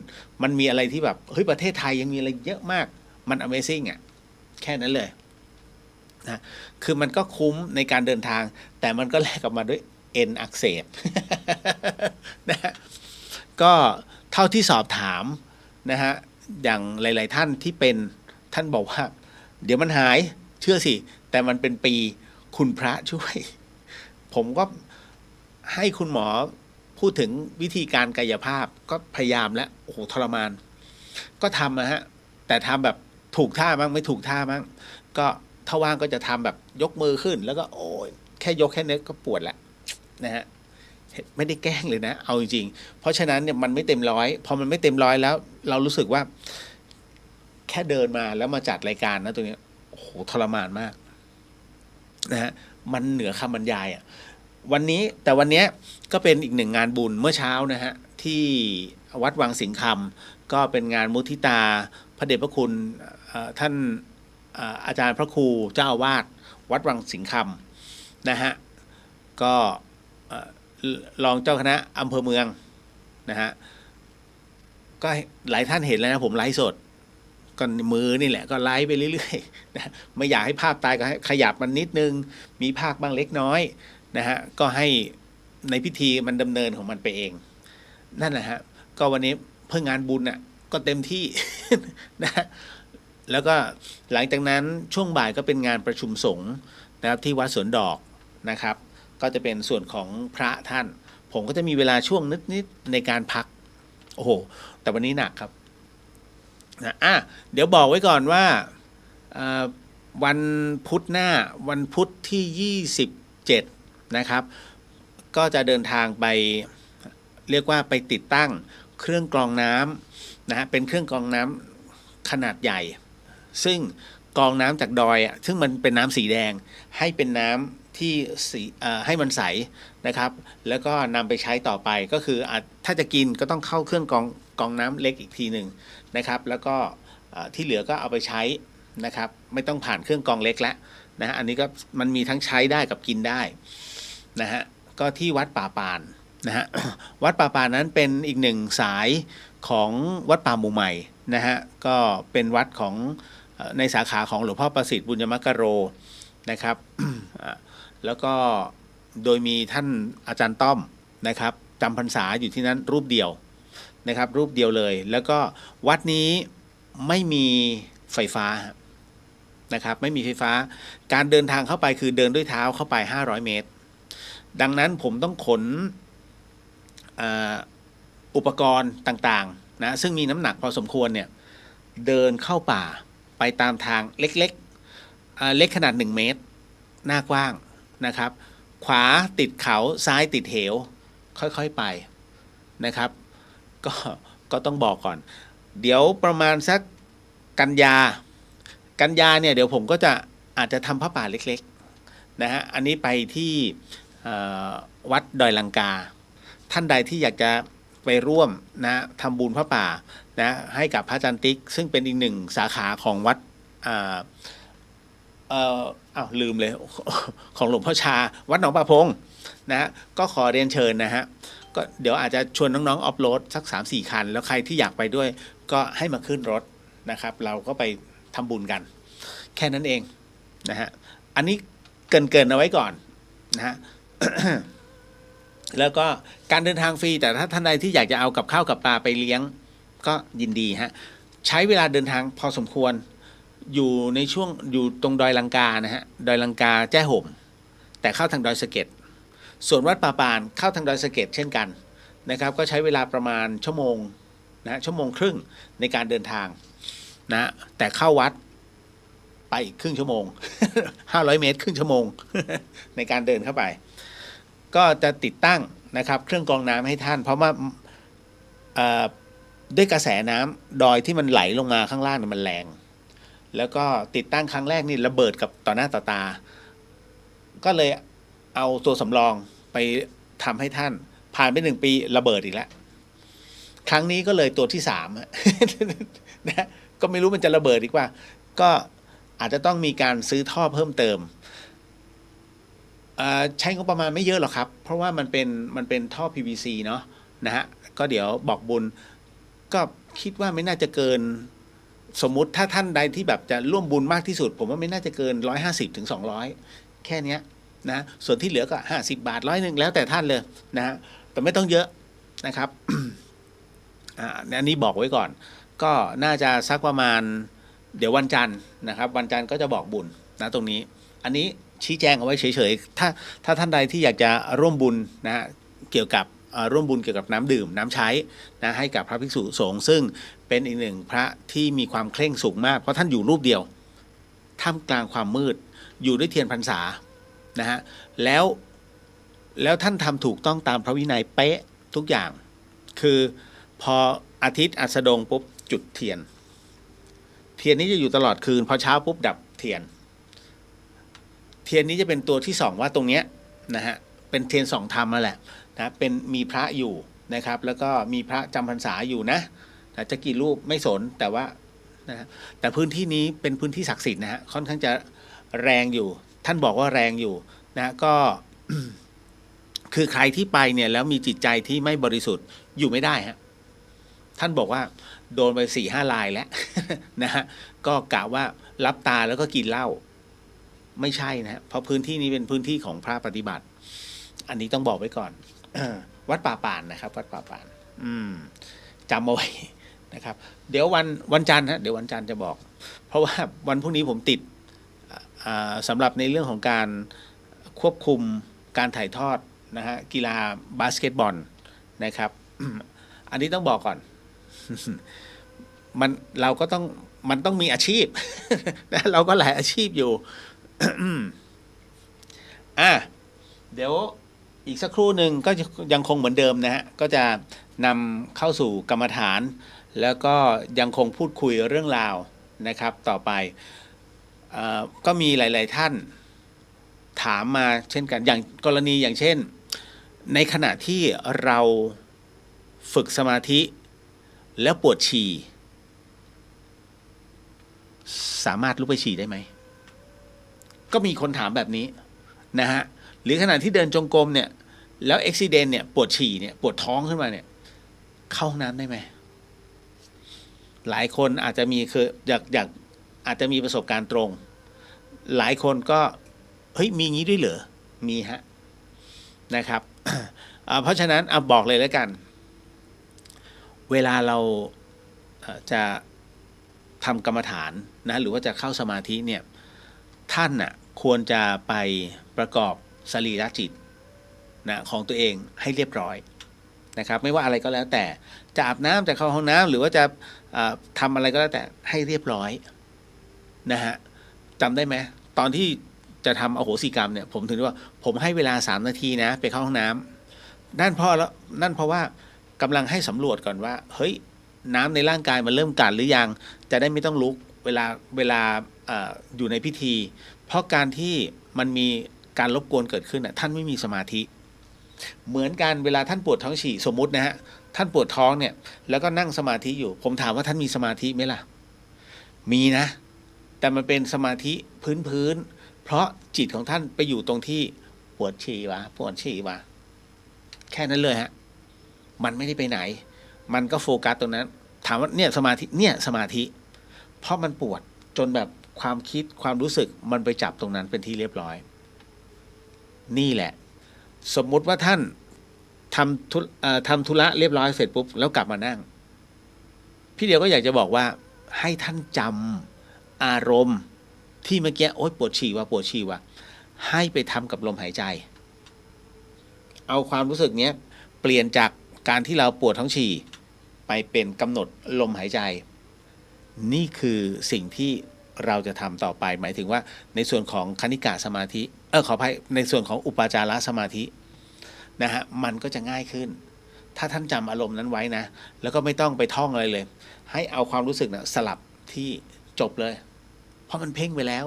มันมีอะไรที่แบบเฮ้ยประเทศไทยยังมีอะไรเยอะมากมัน Amazing แค่นั้นเลยนะคือมันก็คุ้มในการเดินทางแต่มันก็แลกกลับมาด้วยเอ็นอักเสบนะ ก็เท่าที่สอบถามนะฮะอย่างหลายๆท่านที่เป็นท่านบอกว่าเดี๋ยวมันหายเชื่อสิแต่มันเป็นปีคุณพระช่วย ผมก็ให้คุณหมอพูดถึงวิธีการกายภาพก็พยายามแล้วโอ้โหทรมานก็ทำนะฮะแต่ทำแบบถูกท่าบ้างไม่ถูกท่าบ้างก็ถ้าว่างก็จะทำแบบยกมือขึ้นแล้วก็โอ้ยแค่ยกแค่นี้ก็ปวดแล้วนะฮะไม่ได้แกล้งเลยนะเอาจริงๆเพราะฉะนั้นเนี่ยมันไม่เต็มร้อยพอมันไม่เต็มร้อยแล้วเรารู้สึกว่าแค่เดินมาแล้วมาจัดรายการนะตัวเนี้ยโอ้โหทรมานมากนะฮะมันเหนือคำบรรยายอ่ะวันนี้ก็เป็นอีกหนึ่งงานบุญเมื่อเช้านะฮะที่วัดวังสิงห์คำก็เป็นงานมุทิตาพระเดชพระคุณท่านอาจารย์พระครูเจ้าอาวาสวัดวังสิงห์คำนะฮะก็รองเจ้าคณะอำเภอเมืองนะฮะก็หลายท่านเห็นแล้วนะผมไลฟ์สดก็มือนี่แหละก็ไลฟ์ไปเรื่อยๆนะไม่อยากให้ภาพตายก็ให้ขยับมันนิดนึงมีภาคบ้างเล็กน้อยนะฮะก็ให้ในพิธีมันดำเนินของมันไปเองนั่นแหละฮะก็วันนี้เพื่องานบุญน่ะก็เต็มที่ นะแล้วก็หลังจากนั้นช่วงบ่ายก็เป็นงานประชุมสงฆ์นะครับที่วัดสวนดอกนะครับก็จะเป็นส่วนของพระท่านผมก็จะมีเวลาช่วงนิดๆในการพักโอ้โหแต่วันนี้หนักครับนะเดี๋ยวบอกไว้ก่อนว่าวันพุธหน้าวันพุธที่27นะครับก็จะเดินทางไปเรียกว่าไปติดตั้งเครื่องกรองน้ำนะฮะเป็นเครื่องกรองน้ำขนาดใหญ่ซึ่งกรองน้ำจากดอยอ่ะซึ่งมันเป็นน้ำสีแดงให้เป็นน้ำที่สีให้มันใสนะครับแล้วก็นำไปใช้ต่อไปก็คือถ้าจะกินก็ต้องเข้าเครื่องกรองน้ำเล็กอีกทีหนึ่งนะครับแล้วก็ที่เหลือก็เอาไปใช้นะครับไม่ต้องผ่านเครื่องกรองเล็กแล้วนะฮะอันนี้ก็มันมีทั้งใช้ได้กับกินได้นะฮะก็ที่วัดป่าปานนะฮะ วัดป่าปานนั้นเป็นอีกหนึ่งสายของวัดป่าหมู่ใหม่นะฮะก็เป็นวัดของในสาขาของหลวงพ่อประสิทธิ์บุญยมัคคโรนะครับ แล้วก็โดยมีท่านอาจารย์ต้อมนะครับจำพรรษาอยู่ที่นั้นรูปเดียวนะครับรูปเดียวเลยแล้วก็วัดนี้ไม่มีไฟฟ้านะครับไม่มีไฟฟ้าการเดินทางเข้าไปคือเดินด้วยเท้าเข้าไป500เมตรดังนั้นผมต้องขนอุปกรณ์ต่างๆนะซึ่งมีน้ำหนักพอสมควรเนี่ยเดินเข้าป่าไปตามทางเล็กๆเล็กขนาด1เมตรหน้ากว้างนะครับขวาติดเขาซ้ายติดเหวค่อยๆไปนะครับก็ต้องบอกก่อนเดี๋ยวประมาณสักกันยาเนี่ยเดี๋ยวผมก็จะอาจจะทำผ้าป่าเล็กๆนะฮะอันนี้ไปที่วัดดอยลังกาท่านใดที่อยากจะไปร่วมนะทำบุญผ้าป่านะให้กับพระอาจารย์ติ๊กซึ่งเป็นอีกหนึ่งสาขาของวัดลืมเลยของหลวงพ่อชาวัดหนองป่าพงนะฮะก็ขอเรียนเชิญนะฮะก็เดี๋ยวอาจจะชวนน้องๆออฟโรดสัก 3-4 คันแล้วใครที่อยากไปด้วยก็ให้มาขึ้นรถนะครับเราก็ไปทำบุญกันแค่นั้นเองนะฮะอันนี้เกินเอาไว้ก่อนนะฮะ แล้วก็การเดินทางฟรีแต่ถ้าท่านใดที่อยากจะเอากับข้าวกับปลาไปเลี้ยงก็ยินดีฮะใช้เวลาเดินทางพอสมควรอยู่ในช่วงอยู่ตรงดอยลังกานะฮะดอยลังกาแจ้ห่มแต่เข้าทางดอยสะเก็ดส่วนวัดป่าปานเข้าทางดอยสะเก็ดเช่นกันนะครับก็ใช้เวลาประมาณชั่วโมงนะชั่วโมงครึ่งในการเดินทางนะแต่เข้าวัดไปอีกครึ่งชั่วโมง 500 เมตรครึ่งชั่วโมง ในการเดินเข้าไปก็จะติดตั้งนะครับเครื่องกรองน้ำให้ท่านเพราะว่าด้วยกระแสน้ำดอยที่มันไหลลงมาข้างล่างเนี่ยมันแรงแล้วก็ติดตั้งครั้งแรกนี่ระเบิดกับต่อหน้าต่อตาก็เลยเอาตัวสำรองไปทำให้ท่านผ่านไป1 ปีระเบิดอีกแล้วครั้งนี้ก็เลยตัวที่3 นะก็ไม่รู้มันจะระเบิดอีกว่าก็อาจจะต้องมีการซื้อท่อเพิ่มเติมใช้งบประมาณไม่เยอะหรอกครับเพราะว่ามันเป็นท่อ PVC เนาะนะฮะก็เดี๋ยวบอกบุญก็คิดว่าไม่น่าจะเกินสมมุติถ้าท่านใดที่แบบจะร่วมบุญมากที่สุดผมว่าไม่น่าจะเกิน150 ถึง 200แค่นี้นะส่วนที่เหลือก็50 บาท100แล้วแต่ท่านเลยนะฮะแต่ไม่ต้องเยอะนะครับ อันนี้บอกไว้ก่อน ก็น่าจะสักประมาณเดี๋ยววันจันทร์นะครับ วันจันทร์ก็จะบอกบุญนะตรงนี้ อันนี้ชี้แจงเอาไว้เฉยๆถ้าท่านใดที่อยากจะร่วมบุญนะฮะเกี่ยวกับร่วมบุญเกี่ยวกับน้ำดื่มน้ำใช้นะให้กับพระภิกษุสงฆ์ซึ่งเป็นอีกหนึ่งพระที่มีความเคร่งสูงมากเพราะท่านอยู่รูปเดียวท่ามกลางความมืดอยู่ด้วยเทียนพรรษานะฮะแล้วท่านทำถูกต้องตามพระวินัยเป๊ะทุกอย่างคือพออาทิตย์อัสดงปุ๊บจุดเทียนนี้จะอยู่ตลอดคืนพอเช้าปุ๊บดับเทียนนี้จะเป็นตัวที่ส่องว่าตรงเนี้ยนะฮะเป็นเทียนส่องธรรมนั่นแหละนะเป็นมีพระอยู่นะครับแล้วก็มีพระจำพรรษาอยู่นะจะกี่รูปไม่สนแต่ว่านะแต่พื้นที่นี้เป็นพื้นที่ศักดิ์สิทธิ์นะฮะค่อนข้างจะแรงอยู่ท่านบอกว่าแรงอยู่นะก็ คือใครที่ไปเนี่ยแล้วมีจิตใจที่ไม่บริสุทธิ์อยู่ไม่ได้ฮะท่านบอกว่าโดนไป4-5 รายแล้ว นะฮะก็กะว่ารับตาแล้วก็กินเหล้าไม่ใช่นะฮะเพราะพื้นที่นี้เป็นพื้นที่ของพระปฏิบัติอันนี้ต้องบอกไว้ก่อน วัดป่าป่านนะครับวัดป่าป่านจำเอาไว้นะครับเดี๋ยววันจันทร์ฮะเดี๋ยววันจันทร์จะบอกเพราะว่าวันพรุ่งนี้ผมติดสำหรับในเรื่องของการควบคุมการถ่ายทอดนะฮะกีฬาบาสเกตบอลนะครับ อันนี้ต้องบอกก่อน เราก็ต้องมันต้องมีอาชีพ นะเราก็หลายอาชีพอยู่ เดี๋ยวอีกสักครู่หนึ่งก็ยังคงเหมือนเดิมนะฮะก็จะนำเข้าสู่กรรมฐานแล้วก็ยังคงพูดคุยเรื่องราวนะครับต่อไปก็มีหลายๆท่านถามมาเช่นกันอย่างกรณีอย่างเช่นในขณะที่เราฝึกสมาธิแล้วปวดฉี่สามารถลุกไปฉี่ได้ไหมก็มีคนถามแบบนี้นะฮะหรือขณะที่เดินจงกรมเนี่ยแล้วอุบัติเหตุเนี่ยปวดฉี่เนี่ยปวดท้องขึ้นมาเนี่ยเข้าห้องน้ำได้ไหมหลายคนอาจจะมีอยากอาจจะมีประสบการณ์ตรงหลายคนก็เฮ้ยมีงี้ด้วยเหรอมีฮะนะครับ เพราะฉะนั้นบอกเลยแล้วกันเวลาเราจะทำกรรมฐานนะหรือว่าจะเข้าสมาธิเนี่ยท่านน่ะควรจะไปประกอบสรีระจิตนะของตัวเองให้เรียบร้อยนะครับไม่ว่าอะไรก็แล้วแต่จะอาบน้ำจะเข้าห้องน้ำหรือว่าจะทำอะไรก็แล้วแต่ให้เรียบร้อยนะฮะจำได้ไหมตอนที่จะทำอโหสิกรรมเนี่ยผมถึงได้ว่าผมให้เวลา3 นาทีนะไปเข้าห้องน้ำนั่นเพราะว่ากำลังให้สำรวจก่อนว่าเฮ้ยน้ำในร่างกายมันเริ่มกันหรือยังจะได้ไม่ต้องลุกเวลาอยู่ในพิธีเพราะการที่มันมีการรบกวนเกิดขึ้นท่านไม่มีสมาธิเหมือนกันเวลาท่านปวดท้องฉี่สมมุตินะฮะท่านปวดท้องเนี่ยแล้วก็นั่งสมาธิอยู่ผมถามว่าท่านมีสมาธิไหมล่ะมีนะแต่มันเป็นสมาธิพื้นเพราะจิตของท่านไปอยู่ตรงที่ปวดฉี่วะแค่นั้นเลยฮะมันไม่ได้ไปไหนมันก็โฟกัสตรงนั้นถามว่าเนี่ยสมาธิเพราะมันปวดจนแบบความคิดความรู้สึกมันไปจับตรงนั้นเป็นที่เรียบร้อยนี่แหละสมมุติว่าท่านทำธุระเรียบร้อยเสร็จปุ๊บแล้วกลับมานั่งพี่เดียวก็อยากจะบอกว่าให้ท่านจำอารมณ์ที่เมื่อกี้โอ๊ยปวดฉี่ว่ะให้ไปทำกับลมหายใจเอาความรู้สึกเนี้ยเปลี่ยนจากการที่เราปวดท้องฉี่ไปเป็นกำหนดลมหายใจนี่คือสิ่งที่เราจะทำต่อไปหมายถึงว่าในส่วนของคณิกะสมาธิขออภัยในส่วนของอุปาจารสมาธินะฮะมันก็จะง่ายขึ้นถ้าท่านจำอารมณ์นั้นไว้นะแล้วก็ไม่ต้องไปท่องอะไรเลยให้เอาความรู้สึกนะสลับที่จบเลยเพราะมันเพ่งไปแล้ว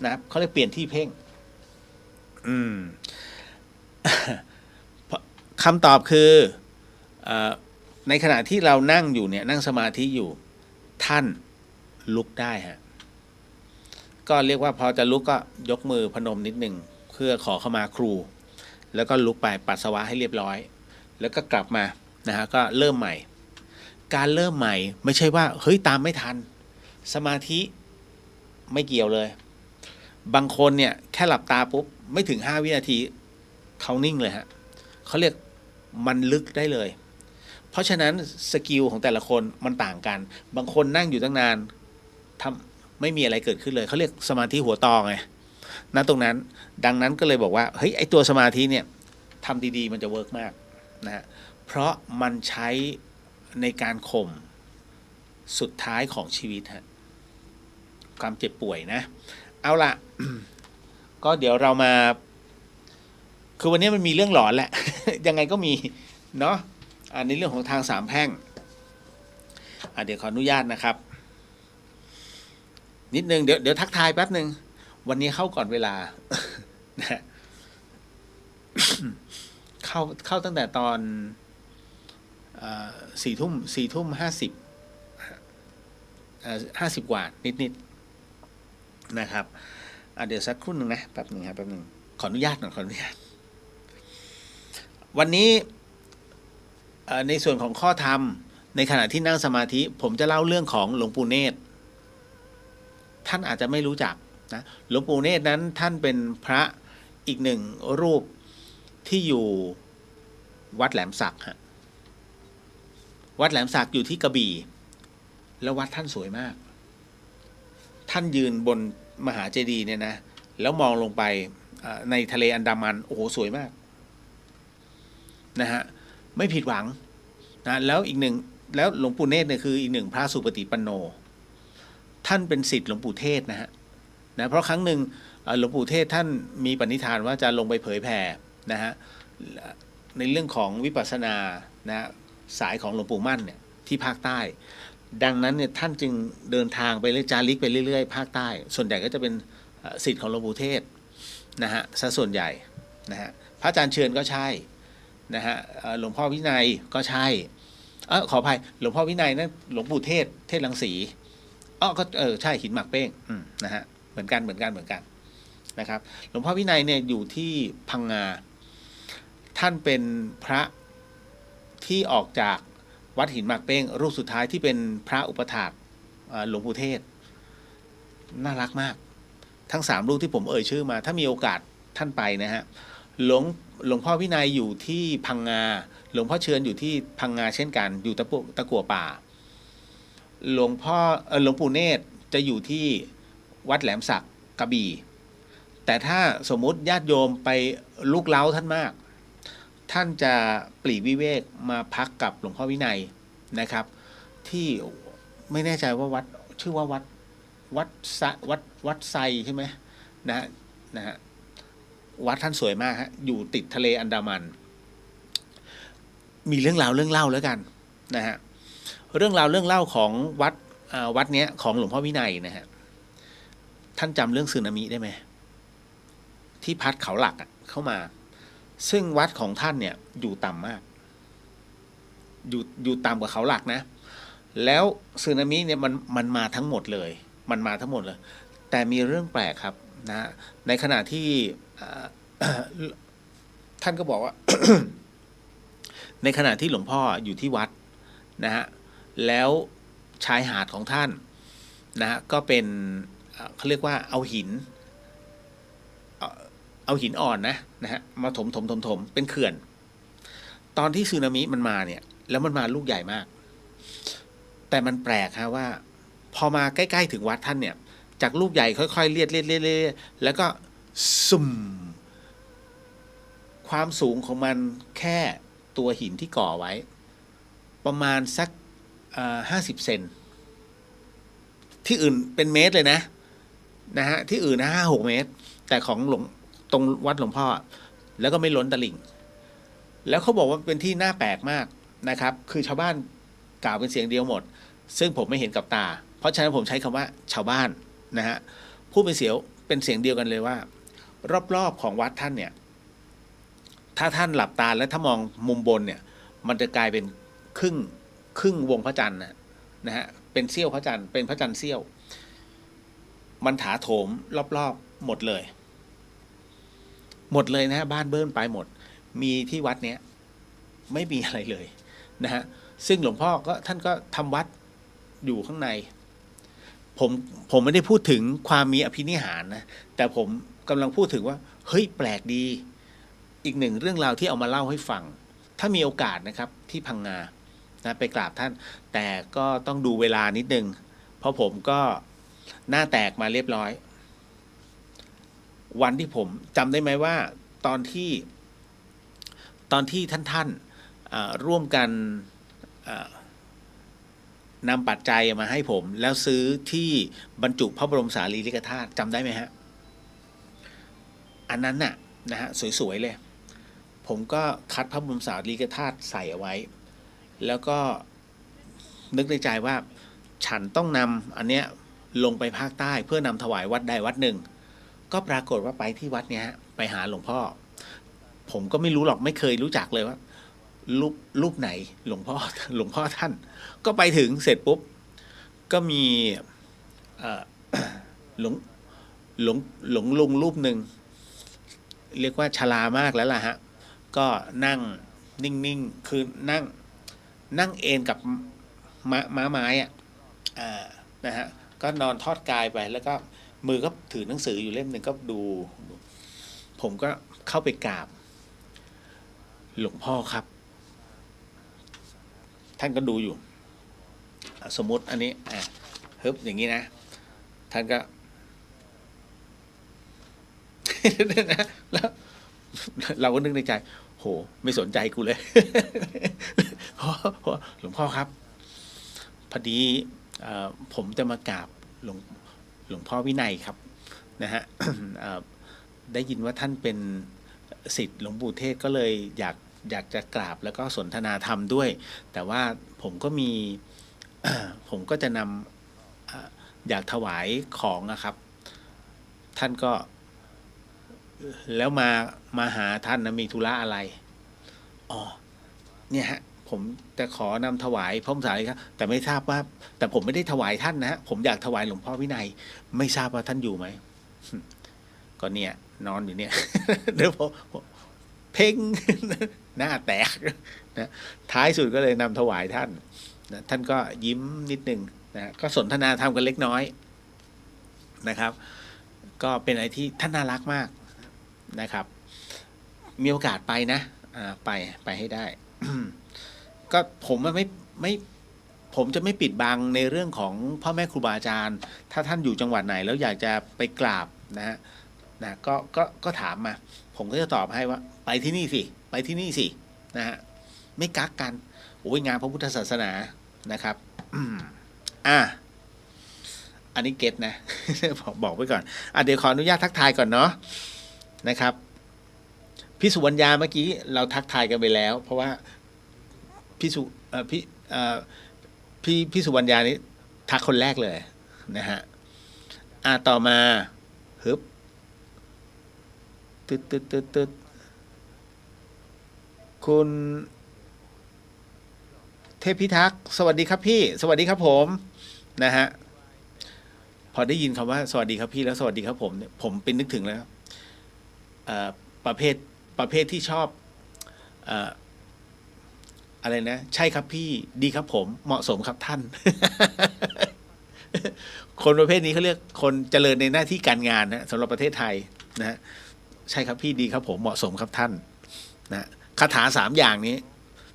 นะครับเขาเลยเปลี่ยนที่เพ่ง คำตอบคือในขณะที่เรานั่งอยู่เนี่ยนั่งสมาธิอยู่ท่านลุกได้ฮะก็เรียกว่าพอจะลุกก็ยกมือพนมนิดหนึ่งเพื่อขอเข้ามาครูแล้วก็ลุกไปปัสสาวะให้เรียบร้อยแล้วก็กลับมานะฮะก็เริ่มใหม่การเริ่มใหม่ไม่ใช่ว่าเฮ้ยตามไม่ทันสมาธิไม่เกี่ยวเลยบางคนเนี่ยแค่หลับตาปุ๊บไม่ถึง5 วินาทีเขานิ่งเลยฮะเขาเรียกมันลึกได้เลย เพราะฉะนั้นสกิลของแต่ละคนมันต่างกันบางคนนั่งอยู่ตั้งนานทำไม่มีอะไรเกิดขึ้นเลยเขาเรียกสมาธิหัวตอไงณตรงนั้นดังนั้นก็เลยบอกว่าเฮ้ยไอตัวสมาธิเนี่ยทำดีๆมันจะเวิร์กมากนะฮะเพราะมันใช้ในการข่มสุดท้ายของชีวิตฮะความเจ็บป่วยนะเอาล่ะ ก็เดี๋ยวเรามาคือวันนี้มันมีเรื่องหลอนแหละ ยังไงก็มีเนาะในเรื่องของทางสามแพร่งเดี๋ยวขออนุญาตนะครับนิดนึงเดี๋ยวทักทายแป๊บหนึ่งวันนี้เข้าก่อนเวลา นะ เข้าตั้งแต่ตอน4 ทุ่ม 50 กว่านิดนะครับเดี๋ยวสักครู่หนึ่งนะแป๊บหนึ่งขออนุญาตหน่อยวันนี้ในส่วนของข้อธรรมในขณะที่นั่งสมาธิผมจะเล่าเรื่องของหลวงปู่เนตรท่านอาจจะไม่รู้จักนะหลวงปู่เนตรนั้นท่านเป็นพระอีกหนึ่งรูปที่อยู่วัดแหลมสักฮะวัดแหลมสักอยู่ที่กระบี่แล้ววัดท่านสวยมากท่านยืนบนมหาเจดีย์เนี่ยนะแล้วมองลงไปในทะเลอันดามันโอ้โหสวยมากนะฮะไม่ผิดหวังนะแล้วอีกหนึ่งแล้วหลวงปู่เนตรเนี่ยคืออีกหนึ่งพระสุปฏิปันโนท่านเป็นศิษย์หลวงปู่เทศนะฮะนะเพราะครั้งหนึ่งหลวงปู่เทศท่านมีปณิธานว่าจะลงไปเผยแผ่นะฮะในเรื่องของวิปัสสนานะสายของหลวงปู่มั่นเนี่ยที่ภาคใต้ดังนั้นเนี่ยท่านจึงเดินทางไปเรื่อยจาริกไปเรื่อยๆภาคใต้ส่วนใหญ่ก็จะเป็นศิษย์ของหลวงปู่เทศนะฮะซะส่วนใหญ่นะฮะพระอาจารย์เชิญก็ใช่นะฮะหลวงพ่อวินัยก็ใช่ขออภัยหลวงพ่อวินัยนั่นหลวงปู่เทศรังสีก็ใช่หินหมากเป้งนะฮะเหมือนกันนะครับหลวงพ่อวินัยเนี่ยอยู่ที่พังงาท่านเป็นพระที่ออกจากวัดหินหมากเป้งรูปสุดท้ายที่เป็นพระอุปถากหลวงปู่เทศน่ารักมากทั้ง3รูปที่ผมเอ่ยชื่อมาถ้ามีโอกาสท่านไปนะฮะหลวงพ่อวินัยอยู่ที่พังงาหลวงพ่อเชิญอยู่ที่พังงาเช่นกันอยู่ตะกั่วป่าหลวงปู่เนตรจะอยู่ที่วัดแหลมสักกระบี่แต่ถ้าสมมุติญาติโยมไปลุกเล้าท่านมากท่านจะปลีกวิเวกมาพักกับหลวงพ่อวินัยนะครับที่ไม่แน่ใจว่าวัดชื่อว่าวัดไซใช่ไหมนะฮะวัดท่านสวยมากฮะอยู่ติดทะเลอันดามันมีเรื่องเล่าแล้วกันนะฮะเรื่องเล่าของวัดเนี้ยของหลวงพ่อวินัยนะฮะท่านจำเรื่องสึนามิได้ไหมที่พัดเขาหลักเข้ามาซึ่งวัดของท่านเนี่ยอยู่ต่ำมากอยู่ต่ำกว่าเขาหลักนะแล้วสึนามิเนี่ยมันมาทั้งหมดเลยแต่มีเรื่องแปลกครับนะในขณะที่ท่านก็บอกว่า ในขณะที่หลวงพ่ออยู่ที่วัดนะฮะแล้วชายหาดของท่านนะฮะก็เป็นเขาเรียกว่าเอาหินอ่อนนะฮะมาถมเป็นเขื่อนตอนที่สึนามิมันมาเนี่ยแล้วมันมาลูกใหญ่มากแต่มันแปลกฮะว่าพอมาใกล้ๆถึงวัดท่านเนี่ยจากลูกใหญ่ค่อยๆเลียดแล้วก็ซุ่มความสูงของมันแค่ตัวหินที่ก่อไว้ประมาณสัก50 เซนที่อื่นเป็นเมตรเลยนะฮะที่อื่น5-6 เมตรแต่ของตรงวัดหลวงพ่อแล้วก็ไม่ล้นตลิ่งแล้วเขาบอกว่าเป็นที่น่าแปลกมากนะครับคือชาวบ้านกล่าวเป็นเสียงเดียวหมดซึ่งผมไม่เห็นกับตาเพราะฉะนั้นผมใช้คำว่าชาวบ้านนะฮะพูดเป็นเสียงเดียวกันเลยว่ารอบๆของวัดท่านเนี่ยถ้าท่านหลับตาแล้วถ้ามองมุมบนเนี่ยมันจะกลายเป็นครึ่งวงพระจันทร์นะฮะเป็นเสี้ยวพระจันทร์เป็นพระจันทร์เสี้ยวมันถาโถมรอบๆหมดเลยนะฮะบ้านเบิ้ลไปหมดมีที่วัดเนี้ยไม่มีอะไรเลยนะฮะซึ่งหลวงพ่อก็ท่านก็ทำวัดอยู่ข้างในผมไม่ได้พูดถึงความมีอภินิหารนะแต่ผมกำลังพูดถึงว่าเฮ้ยแปลกดีอีกหนึ่งเรื่องราวที่เอามาเล่าให้ฟังถ้ามีโอกาสนะครับที่พังงา นะไปกราบท่าน แต่ก็ต้องดูเวลานิดนึงเพราะผมก็หน้าแตกมาเรียบร้อย วันที่ผมจำได้ไหมว่าตอนที่ท่านร่วมกันนำปัจจัยมาให้ผมแล้วซื้อที่บรรจุพระบรมสารีริกธาตุจำได้ไหมฮะอันนั้นน่ะนะฮะสวยๆเลยผมก็คัดพระบรมสารีริกธาตุใส่เอาไว้แล้วก็นึกในใจว่าฉันต้องนำอันเนี้ยลงไปภาคใต้เพื่อนำถวายวัดใดวัดหนึ่งก็ปรากฏว่าไปที่วัดเนี้ยไปหาหลวงพ่อผมก็ไม่รู้หรอกไม่เคยรู้จักเลยว่ารูปไหนหลวงพ่อท่านก็ไปถึงเสร็จปุ๊บก็มีหลวงลุงรูปหนึ่งเรียกว่าชรามากแล้วล่ะฮะก็นั่งนิ่งๆคือนั่งเอนกับม้าไม้อ่ะนะฮะก็นอนทอดกายไปแล้วก็มือก็ถือหนังสืออยู่เล่มหนึ่งก็ดูผมก็เข้าไปกราบหลวงพ่อครับท่านก็ดูอยู่สมมติอันนี้ฮึบอย่างนี้นะท่านก็ แล้วเราก็นึกในใจโหไม่สนใจกูเลย หลวงพ่อครับพอดีผมจะมากราบหลวงพ่อวินัยครับนะฮะ ได้ยินว่าท่านเป็นศิษย์หลวงปู่เทศก็เลยอยากจะกราบแล้วก็สนทนาธรรมด้วยแต่ว่าผมก็มี ผมก็จะนำอยากถวายของนะครับท่านก็แล้วมาหาท่านนะมีธุระอะไรอ๋อเนี่ยฮะผมจะขอนำถวายพระบรมสารีริกธาตุแต่ไม่ทราบว่าแต่ผมไม่ได้ถวายท่านนะฮะผมอยากถวายหลวงพ่อวินัยไม่ทราบว่าท่านอยู่ไหม ก็เนี่ยนอนอยู่เนี่ย เดี๋ยวผมเพ่ง หน้าแตกนะท้ายสุดก็เลยนำถวายท่านนะท่านก็ยิ้มนิดนึงนะก็สนทนาธรรมกันเล็กน้อยนะครับ ก็เป็นอะไรที่ท่านน่ารักมากนะครับมีโอกาสไปนะไปให้ได้ ก็ผมไม่ผมจะไม่ปิดบังในเรื่องของพ่อแม่ครูบาอาจารย์ถ้าท่านอยู่จังหวัดไหนแล้วอยากจะไปกราบนะก็ถามมาผมก็จะตอบให้ว่าไปที่นี่สิไปที่นี่สินะฮะไม่กักกันโอ้ยงานพระพุทธศาสนานะครับอันนี้เก็ตนะ บอกไว้ก่อนเดี๋ยวขออนุญาตทักทายก่อนเนาะนะครับพี่สุวรรณยาเมื่อกี้เราทักทายกันไปแล้วเพราะว่าพี่สุวรรณยานี้ทักคนแรกเลยนะฮะต่อมาฮึบตึ๊ดคุณเทพพิทักษ์สวัสดีครับพี่สวัสดีครับผมนะฮะพอได้ยินคำว่าสวัสดีครับพี่แล้วสวัสดีครับผมเนี่ยผมเป็นนึกถึงแล้วประเภทที่ชอบอะไรนะใช่ครับพี่ดีครับผมเหมาะสมครับท่าน คนประเภทนี้เขาเรียกคนเจริญในหน้าที่การงานนะสำหรับประเทศไทยนะใช่ครับพี่ดีครับผมเหมาะสมครับท่านนะคาถา3อย่างนี้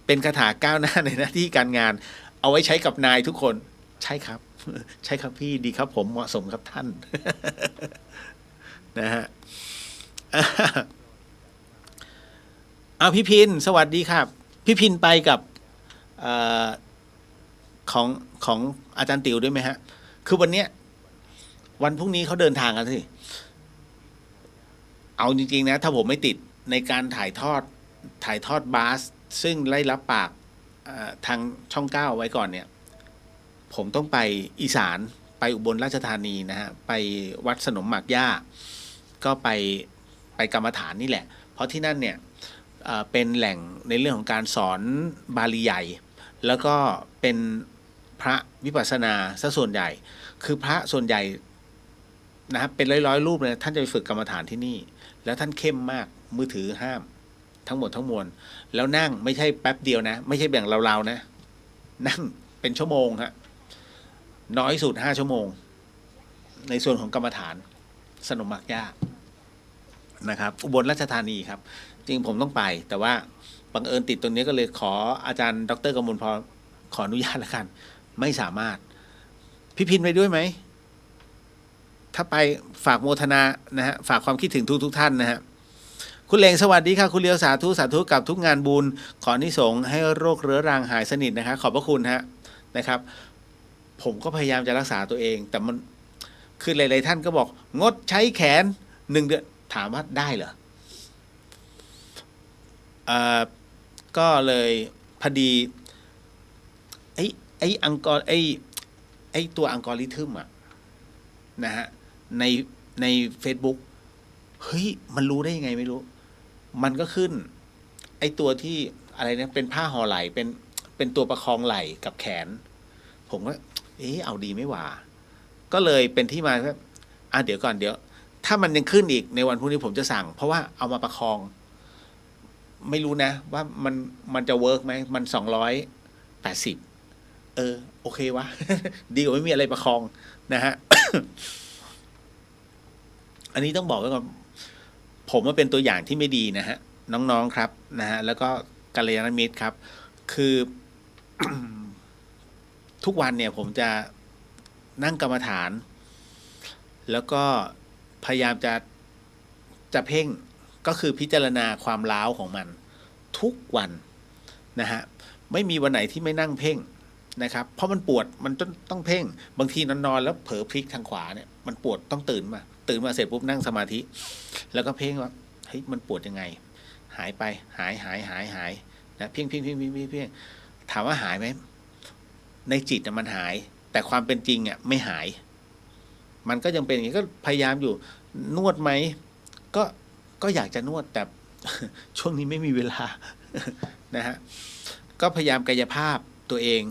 เป็นคาถาก้าวหน้าในหน้าที่การงานเอาไว้ใช้กับนายทุกคนใช่ครับใช่ครับพี่ดีครับผมเหมาะสมครับท่าน นะฮะ พี่พินสวัสดีครับพี่พินไปกับของอาจารย์ติ๋วด้วยไหมฮะคือวันพรุ่งนี้เขาเดินทางกันสิเอาจริงๆนะถ้าผมไม่ติดในการถ่ายทอดบาสซึ่งได้รับปากทางช่อง9ไว้ก่อนเนี่ยผมต้องไปอีสานไปอุบลราชธานีนะฮะไปวัดสนมหมากย่าก็ไปกรรมฐานนี่แหละเพราะที่นั่นเนี่ยเป็นแหล่งในเรื่องของการสอนบาลีใหญ่แล้วก็เป็นพระวิปัสสนาซะส่วนใหญ่คือพระส่วนใหญ่นะครับเป็นร้อยรูปเลยท่านจะไปฝึกกรรมฐานที่นี่แล้วท่านเข้มมากมือถือห้ามทั้งหมดทั้งมวลแล้วนั่งไม่ใช่แป๊บเดียวนะไม่ใช่แบ่งเราๆนะนั่งเป็นชั่วโมงฮะน้อยสุด5 ชั่วโมงในส่วนของกรรมฐานสนมหมากย่านะครับอุบลราชธานีครับจริงผมต้องไปแต่ว่าบังเอิญติดตรงนี้ก็เลยขออาจารย์ดร.กมลพร ขออนุญาตแล้วกัน ไม่สามารถพี่พินไปด้วยไหมถ้าไปฝากโมทนานะฮะฝากความคิดถึงทุกท่านนะฮะคุณเลงสวัสดีค่ะคุณเลียวสาธุกับทุกงานบุญขออานิสงส์ให้โรคเรื้อรังหายสนิทนะคะขอบพระคุณฮะนะครับผมก็พยายามจะรักษาตัวเองแต่มันคือหลายๆท่านก็บอกงดใช้แขน1 เดือนถามว่าได้เหรอก็เลยพอดีไอ้อังกอร์ไอ้ตัวอังกอริทึมอะนะฮะใน Facebook เฮ้ยมันรู้ได้ยังไงไม่รู้มันก็ขึ้นไอ้ตัวที่อะไรนะเป็นผ้าห่อไหล่เป็นตัวประคองไหล่กับแขนผมก็เอาดีไม่หว่าก็เลยเป็นที่มาว่าเดี๋ยวก่อนถ้ามันยังขึ้นอีกในวันพรุ่งนี้ผมจะสั่งเพราะว่าเอามาประคองไม่รู้นะว่ามันจะเวิร์กไหมมัน280โอเควะ ดีกว่าไม่มีอะไรประคองนะฮะ อันนี้ต้องบอกไว้ก่อนผมว่าเป็นตัวอย่างที่ไม่ดีนะฮะน้องๆครับนะฮะแล้วก็กัลยาณมิตรครับคือ ทุกวันเนี่ยผมจะนั่งกรรมฐานแล้วก็พยายามจะเพ่งก็คือพิจารณาความร้าวของมันทุกวันนะฮะไม่มีวันไหนที่ไม่นั่งเพ่งนะครับเพราะมันปวดมันต้องเพ่งบางทีนอนแล้วเผลอพลิกทางขวาเนี่ยมันปวดต้องตื่นมาเสร็จปุ๊บนั่งสมาธิแล้วก็เพ่งว่าเฮ้ยมันปวดยังไงหายไปหายนะเพ่งถามว่าหายไหมในจิตมันหายแต่ความเป็นจริงอ่ะไม่หายมันก็ยังเป็นอย่างนี้ก็พยายามอยู่นวดไหมก็อยากจะนวดแต่ ช่วงนี้ไม่มีเวลา นะฮะก็พยายามกายภาพตัวเอง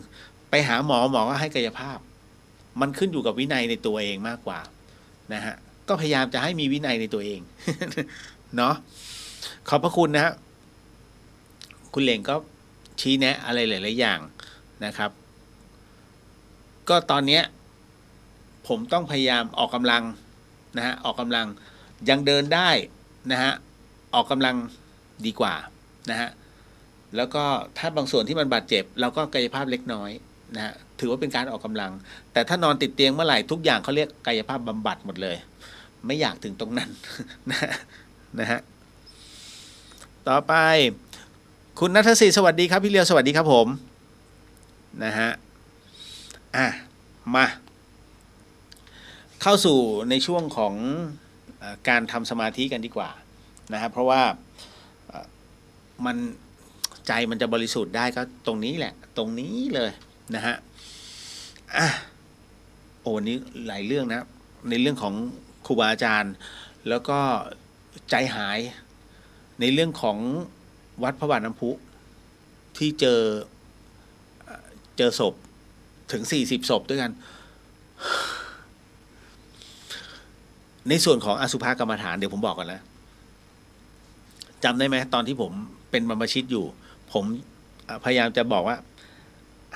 ไปหาหมอก็ให้กายภาพมันขึ้นอยู่กับวินัยในตัวเองมากกว่านะฮะก็พยายามจะให้มีวินัยในตัวเอง เนาะขอบพระคุณนะฮะคุณเหล่งก็ชี้แนะอะไรหลายๆอย่างนะครับก็ตอนเนี้ยผมต้องพยายามออกกำลังนะฮะออกกำลังยังเดินได้นะฮะออกกำลังดีกว่านะฮะแล้วก็ถ้าบางส่วนที่มันบาดเจ็บเราก็กายภาพเล็กน้อยนะฮะถือว่าเป็นการออกกำลังแต่ถ้านอนติดเตียงเมื่อไหร่ทุกอย่างเขาเรียกกายภาพบำบัดหมดเลยไม่อยากถึงตรงนั้น นะฮะต่อไปคุณณัฐศิษย์สวัสดีครับพี่เลียวสวัสดีครับผมนะฮะมาเข้าสู่ในช่วงของการทำสมาธิกันดีกว่านะครับเพราะว่ามันใจมันจะบริสุทธิ์ได้ก็ตรงนี้แหละตรงนี้เลยนะฮะวันนี้หลายเรื่องนะในเรื่องของครูบาอาจารย์แล้วก็ใจหายในเรื่องของวัดพระบาทน้ำพุที่เจอศพถึง40 ศพด้วยกันในส่วนของอสุภกรรมฐานเดี๋ยวผมบอกก่อนนะจำได้ไหมตอนที่ผมเป็นบรรพชิตอยู่ผมพยายามจะบอกว่า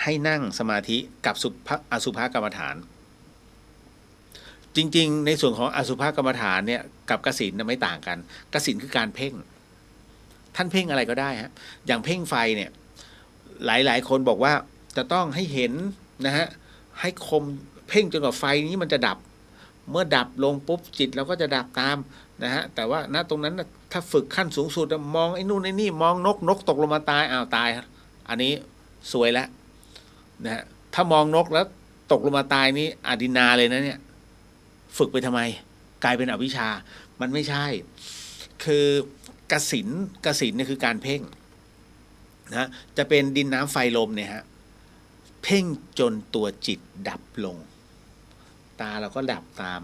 ให้นั่งสมาธิกับอสุภกรรมฐานจริงๆในส่วนของอสุภกรรมฐานเนี่ยกับกสิณไม่ต่างกันกสิณคือการเพ่งท่านเพ่งอะไรก็ได้ฮะอย่างเพ่งไฟเนี่ยหลายๆคนบอกว่าจะต้องให้เห็นนะฮะให้คมเพ่งจนกว่าไฟนี้มันจะดับเมื่อดับลงปุ๊บจิตเราก็จะดับตามนะฮะแต่ว่าณตรงนั้นถ้าฝึกขั้นสูงสุดมองไอ้นู่นไอ้นี่มองนกตกลงมาตายตายอันนี้สวยแล้วนะฮะถ้ามองนกแล้วตกลงมาตายนี้อดินาเลยนะเนี่ยฝึกไปทำไมกลายเป็นอวิชชามันไม่ใช่คือกสิณเนี่ยคือการเพ่งนะจะเป็นดินน้ำไฟลมเนี่ยฮะเพ่งจนตัวจิตดับลงตาเราก็ดับตาม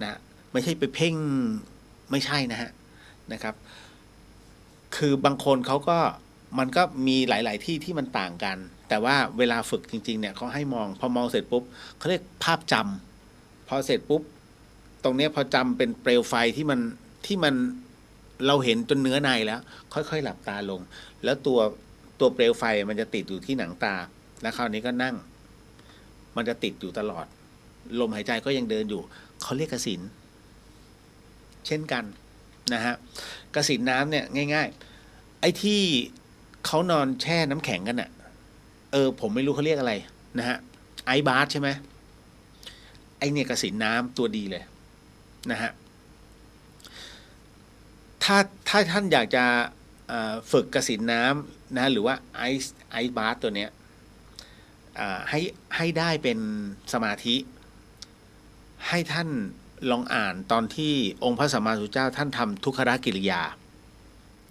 นะไม่ใช่ไปเพ่งไม่ใช่นะครับคือบางคนเขาก็มันก็มีหลายๆที่ที่มันต่างกันแต่ว่าเวลาฝึกจริงๆเนี่ยเขาให้มองพอมองเสร็จปุ๊บเขาเรียกภาพจำพอเสร็จปุ๊บตรงนี้พอจำเป็นเปลวไฟที่มันเราเห็นจนเนื้อในแล้วค่อยๆหลับตาลงแล้วตัวเปลวไฟมันจะติดอยู่ที่หนังตาแล้วคราวนี้ก็นั่งมันจะติดอยู่ตลอดลมหายใจก็ยังเดินอยู่เขาเรียกกสิณเช่นกันนะฮะกสิณน้ำเนี่ยง่ายๆไอ้ที่เขานอนแช่น้ำแข็งกันน่ะ ผมไม่รู้เขาเรียกอะไรนะฮะไอบาร์ใช่ไหมไอเนี่ยกสินน้ำตัวดีเลยนะฮะถ้าท่านอยากจะฝึกกสินน้ำนะหรือว่าไอบาร์ตัวเนี้ยให้ได้เป็นสมาธิให้ท่านลองอ่านตอนที่องค์พระสัมมาสัมพุทธเจ้าท่านทำทุกขกิริยา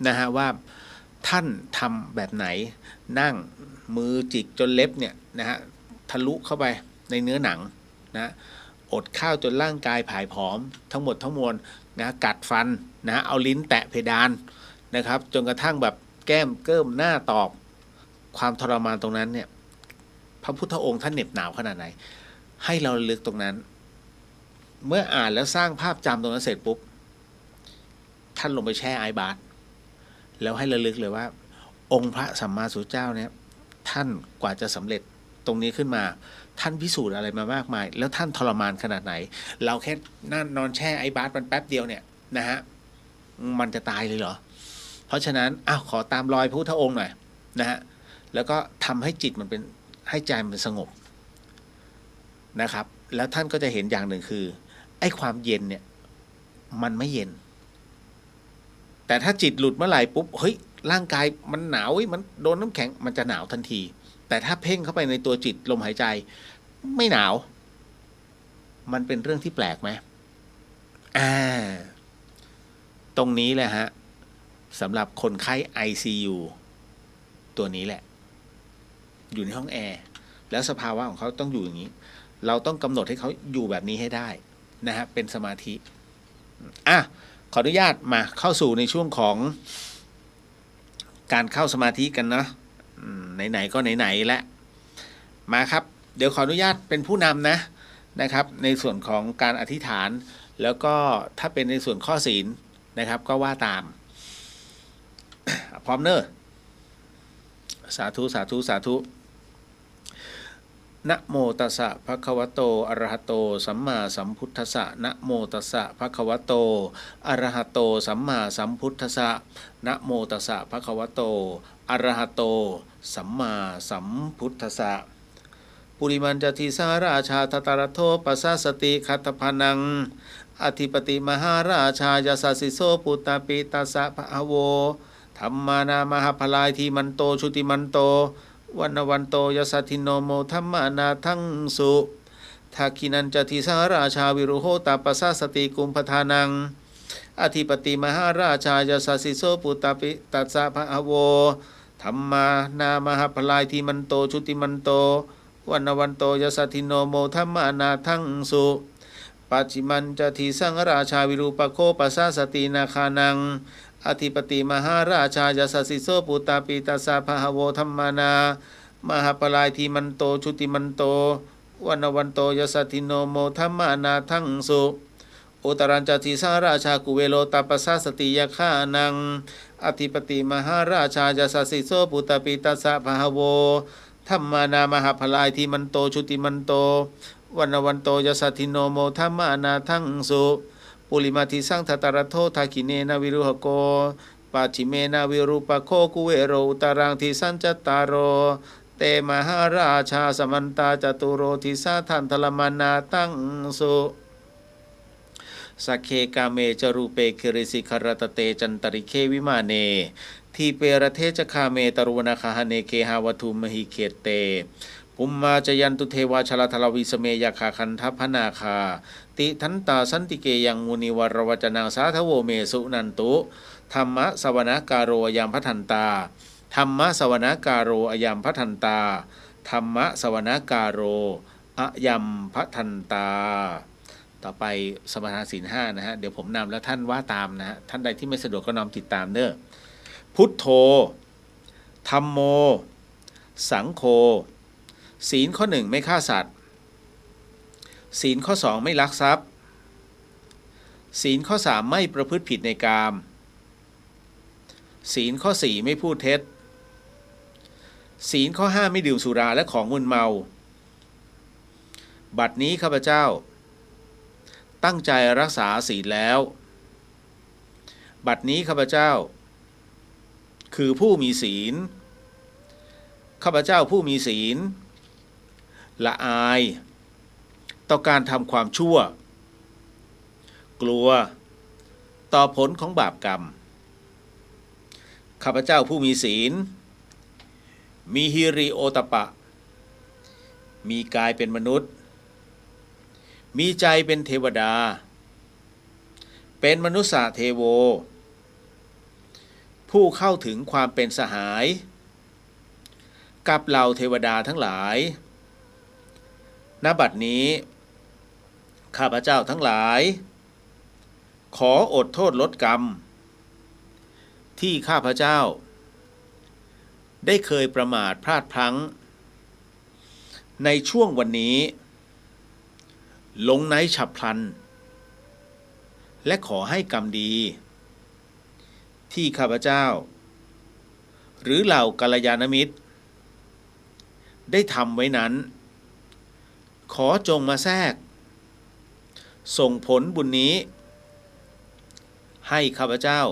นะฮะว่าท่านทำแบบไหนนั่งมือจิกจนเล็บเนี่ยนะฮะทะลุเข้าไปในเนื้อหนังนะอดข้าวจนร่างกายผายผอมทั้งหมดทั้งมวลนะกัดฟันนะเอาลิ้นแตะเพดานนะครับจนกระทั่งแบบแก้มเกิ้มหน้าตอบความทรมานตรงนั้นเนี่ยพระพุทธองค์ท่านเหน็บหนาวขนาดไหนให้เราระลึกตรงนั้นเมื่ออ่านแล้วสร้างภาพจำตรงนั้นเสร็จปุ๊บท่านลงไปแช่ไอบาร์แล้วให้ระลึกเลยว่าองค์พระสัมมาสัมพุทธเจ้าเนี่ยท่านกว่าจะสำเร็จตรงนี้ขึ้นมาท่านพิสูจน์อะไรมามากมายแล้วท่านทรมานขนาดไหนเราแค่นั่งนอนแช่ไอบาร์มันแป๊บเดียวเนี่ยนะฮะมันจะตายเลยเหรอเพราะฉะนั้นขอตามรอยพระพุทธองค์หน่อยนะฮะแล้วก็ทำให้จิตมันเป็นให้ใจมันสงบนะครับแล้วท่านก็จะเห็นอย่างหนึ่งคือไอ้ความเย็นเนี่ยมันไม่เย็นแต่ถ้าจิตหลุดเมื่อไหร่ปุ๊บเฮ้ยร่างกายมันหนาวมันโดนน้ำแข็งมันจะหนาวทันทีแต่ถ้าเพ่งเข้าไปในตัวจิตลมหายใจไม่หนาวมันเป็นเรื่องที่แปลกไหมตรงนี้แหละฮะสำหรับคนไข้ ICU ตัวนี้แหละอยู่ในห้องแอร์แล้วสภาวะของเขาต้องอยู่อย่างนี้เราต้องกำหนดให้เขาอยู่แบบนี้ให้ได้นะฮะเป็นสมาธิขออนุญาตมาเข้าสู่ในช่วงของการเข้าสมาธิกันนะไหนๆก็ไหนๆแล้วมาครับเดี๋ยวขออนุญาตเป็นผู้นำนะครับในส่วนของการอธิษฐานแล้วก็ถ้าเป็นในส่วนข้อศีลนะครับก็ว่าตาม พร้อมเนอะสาธุสาธุสาธุนะโมตัสสะภะคะวะโตอะระหะโตสัมมาสัมพุทธัสสะนะโมตัสสะภะคะวะโตอะระหะโตสัมมาสัมพุทธัสสะนะโมตัสสะภะคะวะโตอะระหะโตสัมมาสัมพุทธัสสะปุริมันจติสาราชาทตารโทปัสสสติคัตถพานังอธิปติมหาราชายาสสิโสปุตตปิตัสสะภะโวธัมมานามหาพลายทีมันโตชุติมันโตวันวันโตยสัทธิโนโมธัมมานาทังสุทักขินันจติสาราชาวิรุโหตาปัสสสติกุมภทานังอธิปติมหาราชายาสสิโสปุตตปิตัสสะภะโวธัมมานามหาพลายทีมันโตชุติมันโตวันวันโตยสัทธิโนโมธัมมานาทังสุปัจฉิมันจติสังราชาวิรูปโคปัสสสตินาคานังอธิปติมหาราชายาสสิโสปุตตปิตัสสะภะโวธัมมานามหาปลายทีมันโตชุติมันโตวันวันโตยสัทธิโนโมธัมมานาทังสุอุตรัญจติสาราชากุเวโลตปัสสสติยคานังอธิปติมหาราชายาสสิโสปุตตปิตัสสะภะโวธัมมานามหาปลายทีมันโตชุติมันโตวันวันโตยสัทธิโนโมธัมมานาทังสุปุริมาทิสังทตารโททาคิเนนะวิรุหโกปัจฉิเมนะวิรูปโคกุเวโรอุตรังทิสัญจตารโรเตมหาราชาสมันตาจตุโรทิสาทันทลมานาตังสุสักเคกาเมจรูเปคิริสิคารตเตจันตริเควิมาเนทีเปรเทจคาเมตรุวนาคาเนเคหาวัตุมหิเคเตภุมมาจยันตุเทวาชลทลวิสเมยคาคันทัพพนาคาติทันตาสันติเกยังมุนิวรวจนังสาทโวเมสุนันตุธรรมะสวนาการโรยามพัทันตาธรรมะสวนาการโรอยามพัทันตาธรรมะสวนาการโรอยามพัทันตาต่อไปสมทานศีล5นะฮะเดี๋ยวผมนำแล้วท่านว่าตามนะฮะท่านใดที่ไม่สะดวกก็น้อมติดตามเด้อพุทโธธัมโมสังโฆศีลข้อ1ไม่ฆ่าสัตว์ศีลข้อ2ไม่ลักทรัพย์ศีลข้อ3ไม่ประพฤติผิดในกามศีลข้อ4ไม่พูดเท็จศีลข้อ5ไม่ดื่มสุราและของมึนเมาบัดนี้ข้าพเจ้าตั้งใจรักษาศีลแล้วบัดนี้ข้าพเจ้าคือผู้มีศีล ข้าพเจ้าผู้มีศีลละอายต่อการทำความชั่วกลัวต่อผลของบาปกรรมข้าพเจ้าผู้มีศีลมีฮิริโอตปะมีกายเป็นมนุษย์มีใจเป็นเทวดาเป็นมนุษย์เทโวผู้เข้าถึงความเป็นสหายกับเหล่าเทวดาทั้งหลายณบัดนี้ข้าพเจ้าทั้งหลายขออดโทษลดกรรมที่ข้าพเจ้าได้เคยประมาทพลาดพลั้งในช่วงวันนี้ลงในฉับพลันและขอให้กรรมดีที่ข้าพเจ้าหรือเหล่ากัลยาณมิตรได้ทำไว้นั้นขอจงมาแทรกส่งผลบุญนี้ให้ข้าพเจ้า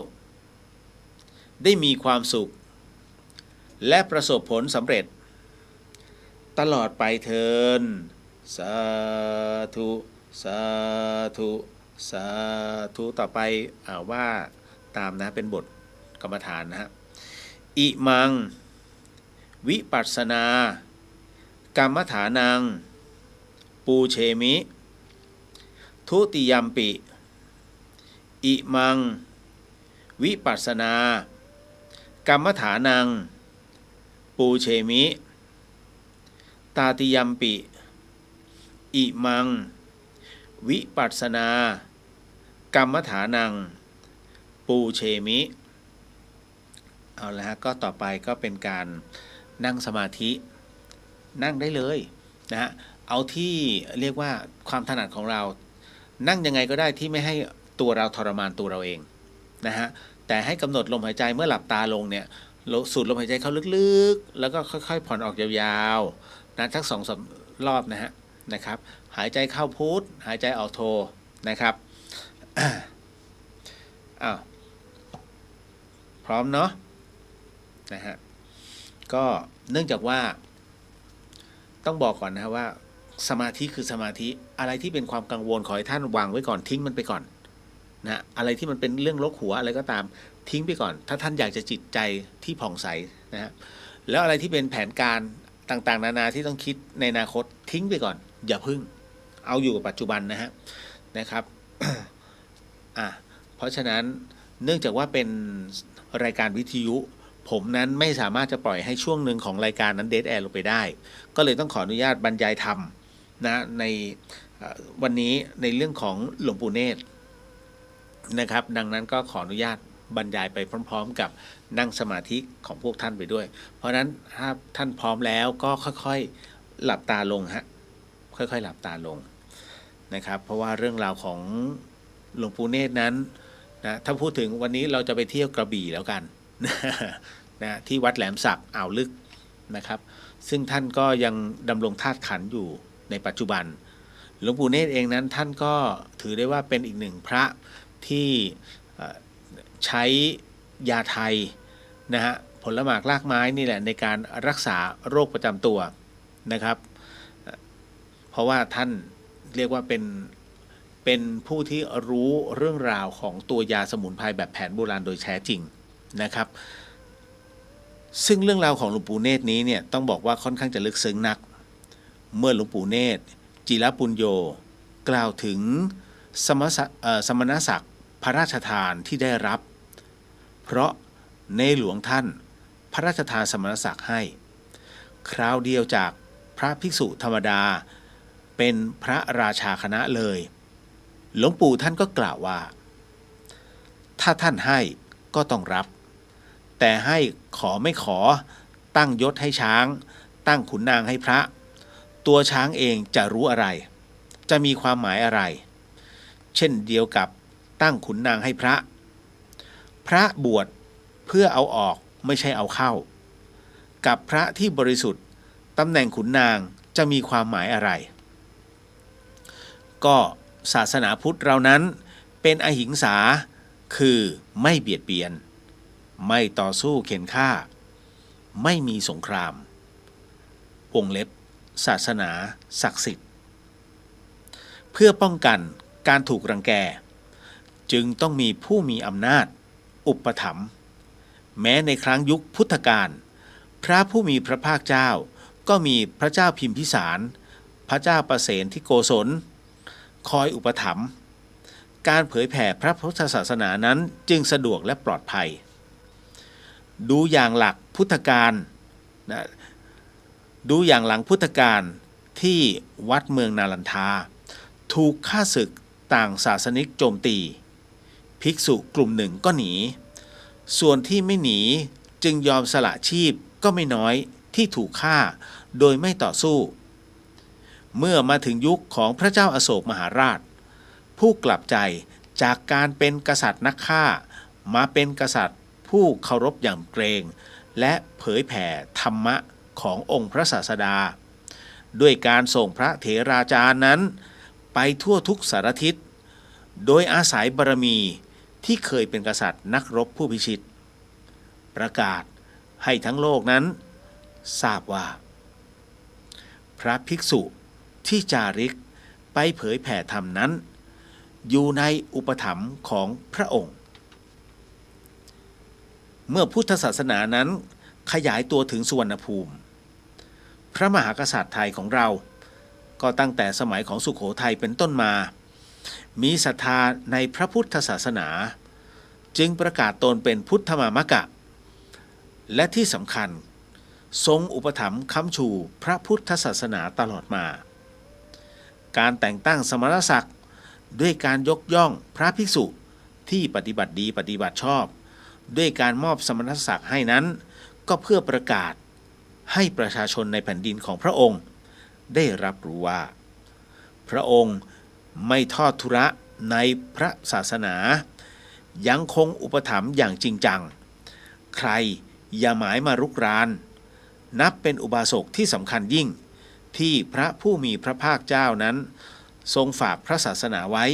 ได้มีความสุขและประสบผลสำเร็จตลอดไปเทินสาธุสาธุสาธุต่อไปว่าตามนะเป็นบทกรรมฐานนะฮะอิมังวิปัสสนากรรมฐานังปูเชมิทุติยัมปิอิมังวิปัสสนากรรมฐานังปูเชมิตาติยัมปิอิมังวิปัสสนากรรมฐานังปูเชมิเอาละฮะก็ต่อไปก็เป็นการนั่งสมาธินั่งได้เลยนะฮะเอาที่เรียกว่าความถนัดของเรานั่งยังไงก็ได้ที่ไม่ให้ตัวเราทรมานตัวเราเองนะฮะแต่ให้กำหนดลมหายใจเมื่อหลับตาลงเนี่ยสูดลมหายใจเข้าลึกๆแล้วก็ค่อยๆผ่อนออกยาวๆนะสัก2-3 รอบนะครับหายใจเข้าพุทหายใจออกโทนะครับอ้าวพร้อมเนาะนะฮะก็เนื่องจากว่าต้องบอกก่อนนะว่าสมาธิคือสมาธิอะไรที่เป็นความกังวลขอให้ท่านวางไว้ก่อนทิ้งมันไปก่อนนะอะไรที่มันเป็นเรื่องลกหัวอะไรก็ตามทิ้งไปก่อนถ้าท่านอยากจะจิตใจที่ผ่องใสนะฮะแล้วอะไรที่เป็นแผนการต่างๆนานาที่ต้องคิดในอนาคตทิ้งไปก่อนอย่าพึ่งเอาอยู่กับปัจจุบันนะครับ เพราะฉะนั้นเนื่องจากว่าเป็นรายการวิทยุผมนั้นไม่สามารถจะปล่อยให้ช่วงหนึ่งของรายการนั้นเดดแอร์ลงไปได้ก็เลยต้องขออนุญาตบรรยายธรรมนะในวันนี้ในเรื่องของหลวงปู่เนตรนะครับดังนั้นก็ขออนุญาตบรรยายไปพร้อมๆกับนั่งสมาธิของพวกท่านไปด้วยเพราะฉะนั้นถ้าท่านพร้อมแล้วก็ค่อยๆหลับตาลงค่อยๆหลับตาลงนะครับเพราะว่าเรื่องราวของหลวงปู่เนตรนั้นนะถ้าพูดถึงวันนี้เราจะไปเที่ยวกระบี่แล้วกันนะที่วัดแหลมสักอ่าวลึกนะครับซึ่งท่านก็ยังดำรงธาตุขันธ์อยู่ในปัจจุบันหลวงปู่เนตรเองนั้นท่านก็ถือได้ว่าเป็นอีกหนึ่งพระที่ใช้ยาไทยนะฮะผลหมากรากไม้นี่แหละในการรักษาโรคประจำตัวนะครับเพราะว่าท่านเรียกว่าเป็นผู้ที่รู้เรื่องราวของตัวยาสมุนไพรแบบแผนโบราณโดยแท้จริงนะครับซึ่งเรื่องราวของหลวงปู่เนตรนี้เนี่ยต้องบอกว่าค่อนข้างจะลึกซึ้งนักเมื่อหลวงปู่เนตรจิรปุญโญกล่าวถึงสมณศักดิ์พระราชทานที่ได้รับเพราะในหลวงท่านพระราชทานสมณศักดิ์ให้คราวเดียวจากพระภิกษุธรรมดาเป็นพระราชาคณะเลยหลวงปู่ท่านก็กล่าวว่าถ้าท่านให้ก็ต้องรับแต่ให้ขอไม่ขอตั้งยศให้ช้างตั้งขุนนางให้พระตัวช้างเองจะรู้อะไรจะมีความหมายอะไรเช่นเดียวกับตั้งขุนนางให้พระบวชเพื่อเอาออกไม่ใช่เอาเข้ากับพระที่บริสุทธิ์ตำแหน่งขุนนางจะมีความหมายอะไรก็ศาสนาพุทธเรานั้นเป็นอหิงสาคือไม่เบียดเบียนไม่ต่อสู้เข็นฆ่าไม่มีสงคราม วงเล็บศาสนาศักดิ์สิทธิ์เพื่อป้องกันการถูกรังแกจึงต้องมีผู้มีอำนาจอุปถัมภ์แม้ในครั้งยุคพุทธกาลพระผู้มีพระภาคเจ้าก็มีพระเจ้าพิมพิสารพระเจ้าประเสนที่โกศลคอยอุปถัมภ์การเผยแผ่พระพุทธศาสนานั้นจึงสะดวกและปลอดภัยดูอย่างหลังพุทธกาลที่วัดเมืองนาลันทาถูกข้าศึกต่างศาสนิกโจมตีภิกษุกลุ่มหนึ่งก็หนีส่วนที่ไม่หนีจึงยอมสละชีพก็ไม่น้อยที่ถูกฆ่าโดยไม่ต่อสู้เมื่อมาถึงยุคของพระเจ้าอโศกมหาราชผู้กลับใจจากการเป็นกษัตริย์นักฆ่ามาเป็นกษัตริย์ผู้เคารพอย่างเกรงและเผยแผ่ธรรมะขององค์พระศาสดาด้วยการส่งพระเถราจารย์นั้นไปทั่วทุกสารทิศโดยอาศัยบารมีที่เคยเป็นกษัตริย์นักรบผู้พิชิตประกาศให้ทั้งโลกนั้นทราบว่าพระภิกษุที่จาริกไปเผยแผ่ธรรมนั้นอยู่ในอุปถัมภ์ของพระองค์เมื่อพุทธศาสนานั้นขยายตัวถึงสุวรรณภูมิพระมหากษัตริย์ไทยของเราก็ตั้งแต่สมัยของสุโขทัยเป็นต้นมามีศรัทธาในพระพุทธศาสนาจึงประกาศตนเป็นพุทธมามกะและที่สำคัญทรงอุปถัมภ์ค้ำชูพระพุทธศาสนาตลอดมาการแต่งตั้งสมณศักดิ์ด้วยการยกย่องพระภิกษุที่ปฏิบัติดีปฏิบัติชอบด้วยการมอบสมณศักดิ์ให้นั้นก็เพื่อประกาศให้ประชาชนในแผ่นดินของพระองค์ได้รับรู้ว่าพระองค์ไม่ทอดทุระในพระศาสนายังคงอุปถัมภ์อย่างจริงจังใครอย่าหมายมารุกรานนับเป็นอุบาสกที่สำคัญยิ่งที่พระผู้มีพระภาคเจ้านั้นทรงฝากพระศาสนาไว้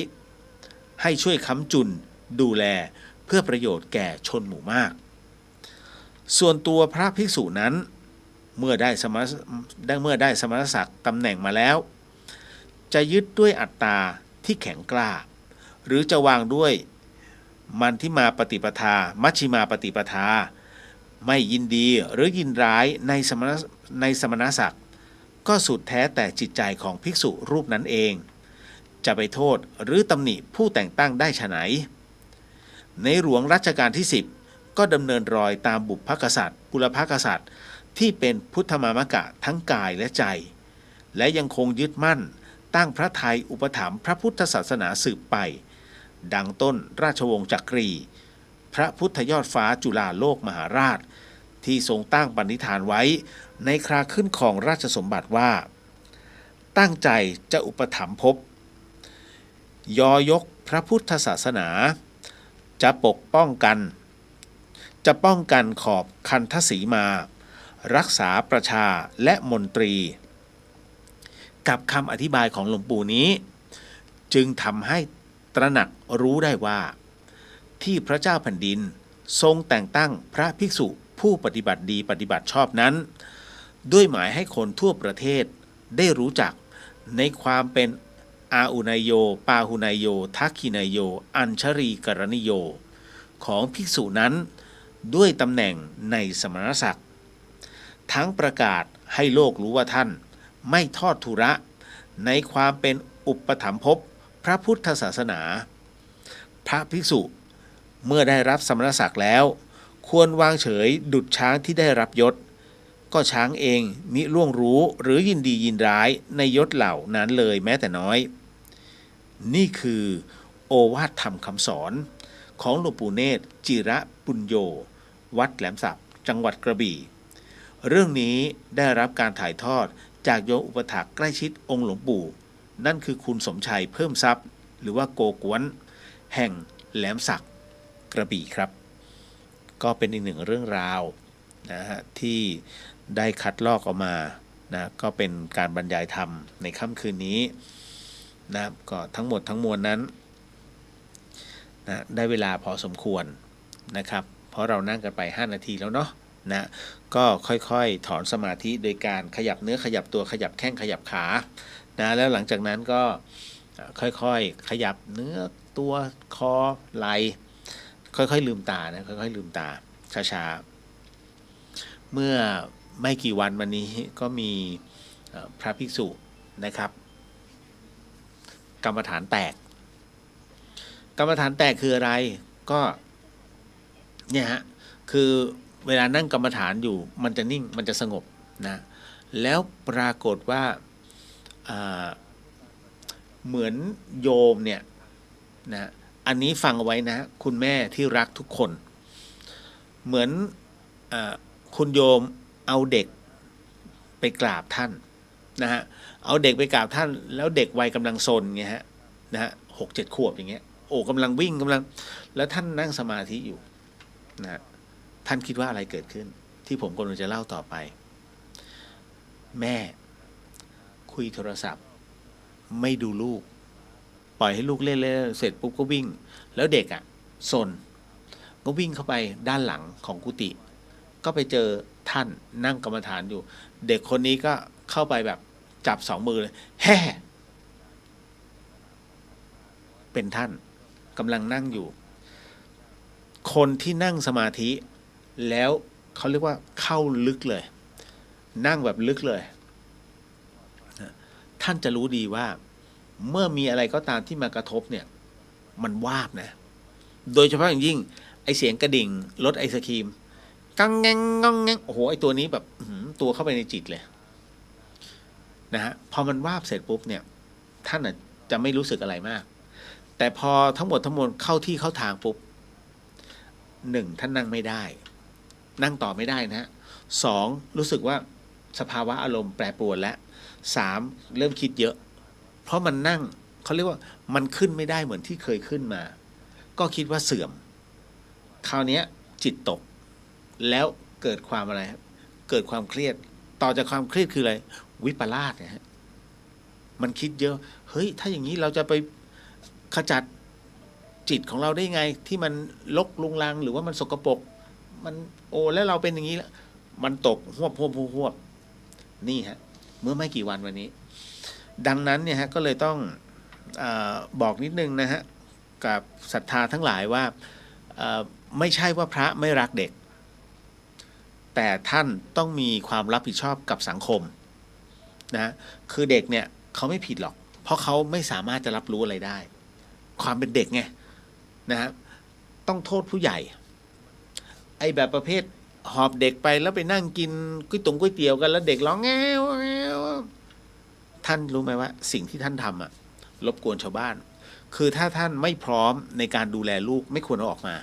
ให้ช่วยค้ำจุนดูแลเพื่อประโยชน์แก่ชนหมู่มากส่วนตัวพระภิกษุนั้นเมื่อได้สมณศักดิ์ตำแหน่งมาแล้วจะยึดด้วยอัตตาที่แข็งกล้าหรือจะวางด้วยมันทิมาปฏิปทามัชฌิมาปฏิปทาไม่ยินดีหรือยินร้ายในสมณศักดิ์ก็สุดแท้แต่จิตใจของภิกษุรูปนั้นเองจะไปโทษหรือตำหนิผู้แต่งตั้งได้ฉะไหนในหลวงรัชกาลที่10ก็ดำเนินรอยตามบุพกษัตริย์บุรพกษัตริย์ที่เป็นพุทธมามกะทั้งกายและใจและยังคงยึดมั่นตั้งพระทัยอุปถัมภ์พระพุทธศาสนาสืบไปดังต้นราชวงศ์จักรีพระพุทธยอดฟ้าจุฬาโลกมหาราชที่ทรงตั้งปณิธานไว้ในคราขึ้นของราชสมบัติว่าตั้งใจจะอุปถัมภ์ภพยอยกพระพุทธศาสนาจะป้องกันขอบคันธสีมารักษาประชาและมนตรีกับคำอธิบายของหลวงปู่นี้จึงทำให้ตระหนักรู้ได้ว่าที่พระเจ้าแผ่นดินทรงแต่งตั้งพระภิกษุผู้ปฏิบัติดีปฏิบัติชอบนั้นด้วยหมายให้คนทั่วประเทศได้รู้จักในความเป็นอาอุนายโยปาหุนายโยทักขินายโยอัญชรีกรณิโยของภิกษุนั้นด้วยตำแหน่งในสมณศักดิ์ทั้งประกาศให้โลกรู้ว่าท่านไม่ทอดทุระในความเป็นอุปถัมภพพระพุทธศาสนาพระภิกษุเมื่อได้รับสมณศักดิ์แล้วควรวางเฉยดุจช้างที่ได้รับยศก็ช้างเองมิล่วงรู้หรือยินดียินร้ายในยศเหล่านั้นเลยแม้แต่น้อยนี่คือโอวาทธรรมคำสอนของหลวงปู่เนตรจิระปุญโญวัดแหลมสับจังหวัดกระบี่เรื่องนี้ได้รับการถ่ายทอดจากโยมอุปถากใกล้ชิดองค์หลวงปู่นั่นคือคุณสมชัยเพิ่มทรัพย์หรือว่าโกกวนแห่งแหลมสักกระบี่ครับก็เป็นอีกหนึ่งเรื่องราวนะฮะที่ได้คัดลอกออกมานะก็เป็นการบรรยายธรรมในค่ำคืนนี้นะก็ทั้งหมดทั้งมวลนั้นนะได้เวลาพอสมควรนะครับเพราะเรานั่งกันไป5นาทีแล้วเนาะ นะก็ค่อยๆถอนสมาธิโดยการขยับเนื้อขยับตัวขยับแข้งขยับขานะแล้วหลังจากนั้นก็ค่อยๆขยับเนื้อตัวคอไหล่ค่อยๆลืมตานะค่อยๆลืมตาช้าๆเมื่อไม่กี่วันมานี้ก็มีพระภิกษุนะครับกรรมฐานแตกคืออะไรก็เนี่ยฮะคือเวลานั่งกรรมฐานอยู่มันจะนิ่งมันจะสงบนะแล้วปรากฏว่าเหมือนโยมเนี่ยนะอันนี้ฟังเอาไว้นะคุณแม่ที่รักทุกคนเหมือนคุณโยมเอาเด็กไปกราบท่านนะฮะเอาเด็กไปกราบท่านแล้วเด็กวัยกำลังซนเงี้ยฮะนะฮะ6-7 ขวบอย่างเงี้ยโอ้กำลังวิ่งกำลังแล้วท่านนั่งสมาธิอยู่นะท่านคิดว่าอะไรเกิดขึ้นที่ผมกำลังจะเล่าต่อไปแม่คุยโทรศัพท์ไม่ดูลูกปล่อยให้ลูกเล่นเสร็จปุ๊บก็วิ่งแล้วเด็กอ่ะซนก็วิ่งเข้าไปด้านหลังของกุฏิก็ไปเจอท่านนั่งกรรมฐานอยู่เด็กคนนี้ก็เข้าไปแบบจับ2 มือเลยแฮ่เป็นท่านกำลังนั่งอยู่คนที่นั่งสมาธิแล้วเขาเรียกว่าเข้าลึกเลยนั่งแบบลึกเลยท่านจะรู้ดีว่าเมื่อมีอะไรก็ตามที่มากระทบเนี่ยมันวาบนะโดยเฉพาะอย่างยิ่งไอเสียงกระดิ่งรถไอศครีมกังแงงงงแงงโอ้โหไอตัวนี้แบบตัวเข้าไปในจิตเลยนะฮะพอมันวาบเสร็จปุ๊บเนี่ยท่านจะไม่รู้สึกอะไรมากแต่พอทั้งหมดทั้งมวลเข้าที่เข้าทางปุ๊บ1ท่านนั่งไม่ได้นั่งต่อไม่ได้นะฮะ2รู้สึกว่าสภาวะอารมณ์แปรปรวนและ3เริ่มคิดเยอะเพราะมันนั่งเขาเรียกว่ามันขึ้นไม่ได้เหมือนที่เคยขึ้นมาก็คิดว่าเสื่อมคราวนี้จิตตกแล้วเกิดความอะไรครับเกิดความเครียดต่อจากความเครียดคืออะไรวิปลาสเนี่ยฮะมันคิดเยอะเฮ้ยถ้าอย่างนี้เราจะไปขจัดจิตของเราได้ไงที่มันลกลุงลังหรือว่ามันสกปรกมันแล้วเราเป็นอย่างนี้แล้วมันตกหวบนี่ฮะเมื่อไม่กี่วันวันนี้ดังนั้นเนี่ยฮะก็เลยต้องบอกนิดนึงนะฮะกับศรัทธาทั้งหลายว่าไม่ใช่ว่าพระไม่รักเด็กแต่ท่านต้องมีความรับผิดชอบกับสังคมนะคือเด็กเนี่ยเขาไม่ผิดหรอกเพราะเขาไม่สามารถจะรับรู้อะไรได้ความเป็นเด็กไงนะฮะต้องโทษผู้ใหญ่ไอ้แบบประเภทหอบเด็กไปแล้วไปนั่งกินก๋วยเตี๋ยวกันแล้วเด็กร้องแง่วท่านรู้ไหมว่าสิ่งที่ท่านทำรบกวนชาวบ้านคือถ้าท่านไม่พร้อมในการดูแลลูกไม่ควรเอาออกมา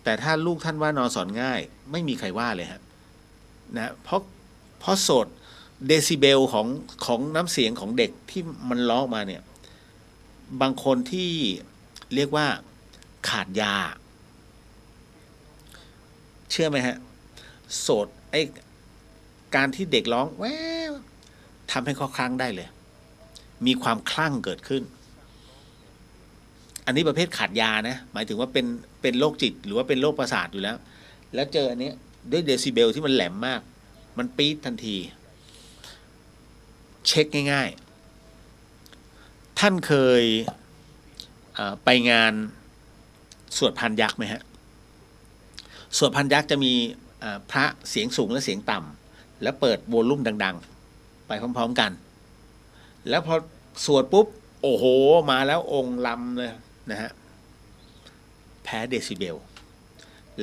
แต่ถ้าลูกท่านว่านอนสอนง่ายไม่มีใครว่าเลยครับนะเพราะโสดเดซิเบลของน้ำเสียงของเด็กที่มันร้องมาเนี่ยบางคนที่เรียกว่าขาดยาเชื่อไหมฮะโสดการที่เด็กร้องแววทำให้เขาคลั่งได้เลยมีความคลั่งเกิดขึ้นอันนี้ประเภทขาดยานะหมายถึงว่าเป็นโรคจิตหรือว่าเป็นโรคประสาทอยู่แล้วเจออันนี้ด้วยเดซิเบลที่มันแหลมมากมันปี๊ดทันทีเช็คง่ายๆท่านเคยไปงานสวดพันยักษ์ไหมฮะสวดพันยักษ์จะมีพระเสียงสูงและเสียงต่ำแล้วเปิดโวลูมดังๆไปพร้อมๆกันแล้วพอสวดปุ๊บโอ้โหมาแล้วองค์ลำเลยนะฮะแพ้เดซิเบล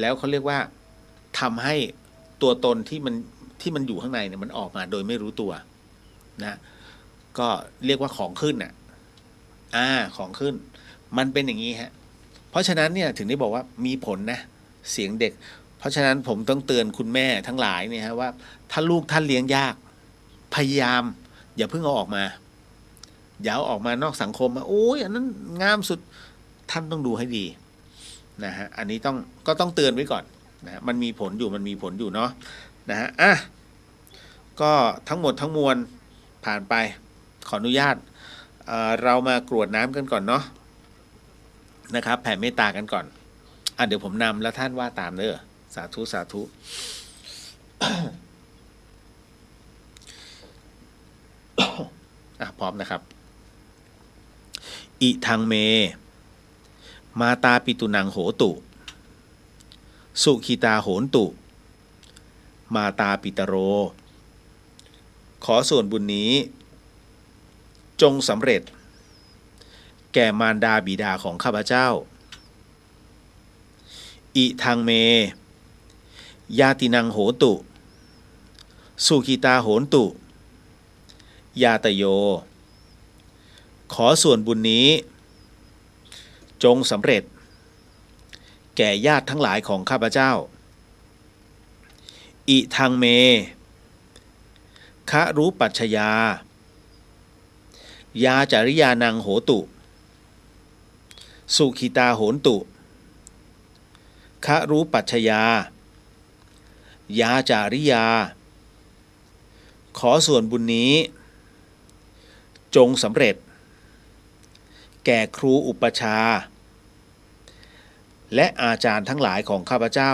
แล้วเขาเรียกว่าทำให้ตัวตนที่มันอยู่ข้างในเนี่ยมันออกมาโดยไม่รู้ตัวนะก็เรียกว่าของขึ้นของขึ้นมันเป็นอย่างนี้ฮะเพราะฉะนั้นเนี่ยถึงได้บอกว่ามีผลนะเสียงเด็กเพราะฉะนั้นผมต้องเตือนคุณแม่ทั้งหลายเนี่ยฮะว่าถ้าลูกท่านเลี้ยงยากพยายามอย่าเพิ่งเอาออกมาอย่าเอาออกมานอกสังคมโอ้ยอันนั้นงามสุดท่านต้องดูให้ดีนะฮะอันนี้ก็ต้องเตือนไว้ก่อนนะมันมีผลอยู่เนาะนะฮะก็ทั้งหมดทั้งมวลผ่านไปขออนุญาตเรามากรวดน้ำกันก่อนเนาะนะครับแผ่เมตตากันก่อนเดี๋ยวผมนำแล้วท่านว่าตามเด้อ สาธุสาธุ พร้อมนะครับ อิทังเม มาตาปิตุนังโหตุ สุขิตาโหนตุ มาตาปิตโร ขอส่วนบุญนี้ จงสำเร็จ แก่มารดาบิดาของข้าพเจ้า อิทังเม ยาตินังโหตุ สุขิตาโหนตุ ยาตโย ขอส่วนบุญนี้ จงสำเร็จ แก่ญาติทั้งหลายของข้าพเจ้า อิทังเม คะรูปัชยา ยาจาริยานังโหตุ สุขิตาโหนตุ คะรูปัชยา ยาจาริยา ขอส่วนบุญนี้ จงสำเร็จ แก่ครูอุปชาและอาจารย์ทั้งหลายของข้าพเจ้า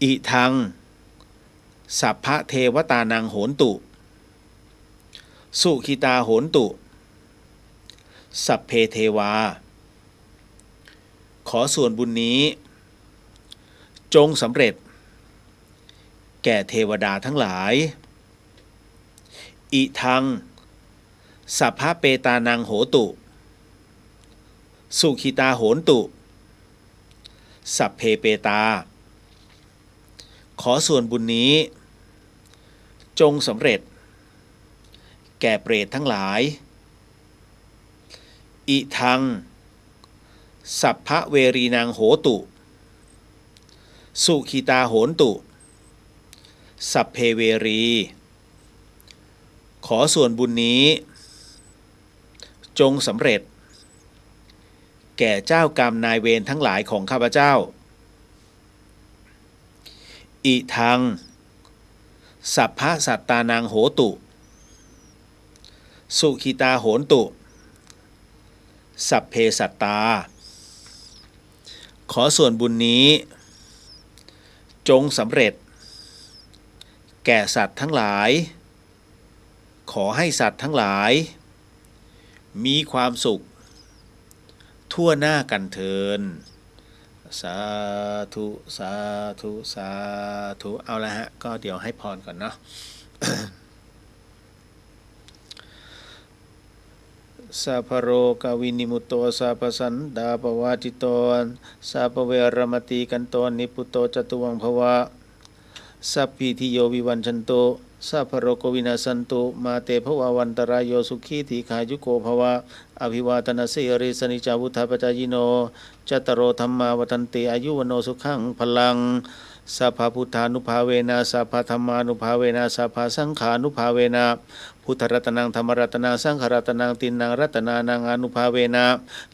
อิทัง สัพพะเทวตานังโหนตุ สุขิตาโหนตุ สัพเพเทวา ขอส่วนบุญนี้ จงสำเร็จ แก่เทวดาทั้งหลาย อิทัง สัพพะเปตานังโหตุ สุขิตาโหนตุ สัพเพเปตา ขอส่วนบุญนี้ จงสำเร็จ แก่เปรตทั้งหลาย อิทัง สัพพะเวรีนังโหตุ สุขิตาโหนตุ สัพเพเวรี ขอส่วนบุญนี้ จงสำเร็จ แก่เจ้ากรรมนายเวรทั้งหลายของข้าพเจ้า อิทัง สัพพะสัตตานังโหตุ สุขิตาโหนตุ สัพเพสัตตา ขอส่วนบุญนี้ จงสำเร็จ แก่สัตว์ทั้งหลาย ขอให้สัตว์ทั้งหลาย มีความสุข ทั่วหน้ากันเทินสาธุสาธุสาธุเอาละฮะก็เดี๋ยวให้พรก่อนเนาะ สัพพโรกวินิมุตโตสัพพสันดาปวาจิโตสัพพเวรมติกันโตนิพุตโตจตุวังภวะสัพพิธิโยวิวันชันโตสัพพโรโกวินาสันตุมาเตภววันตรายโยสุขีทีขายุโกภวะอภิวาทนาสิริสนิจาวุธาปจายโนจตโรธรรมาวัฏติอายุวโนสุขังพลังสัพพพุทธานุภาเวนะสัพพธรรมานุภาเวนะสัพพสังฆานุภาเวนะพุทธรัตนังธรรมรัตนังสังฆรัตนังตินังรัตนานังอนุภาเวนะ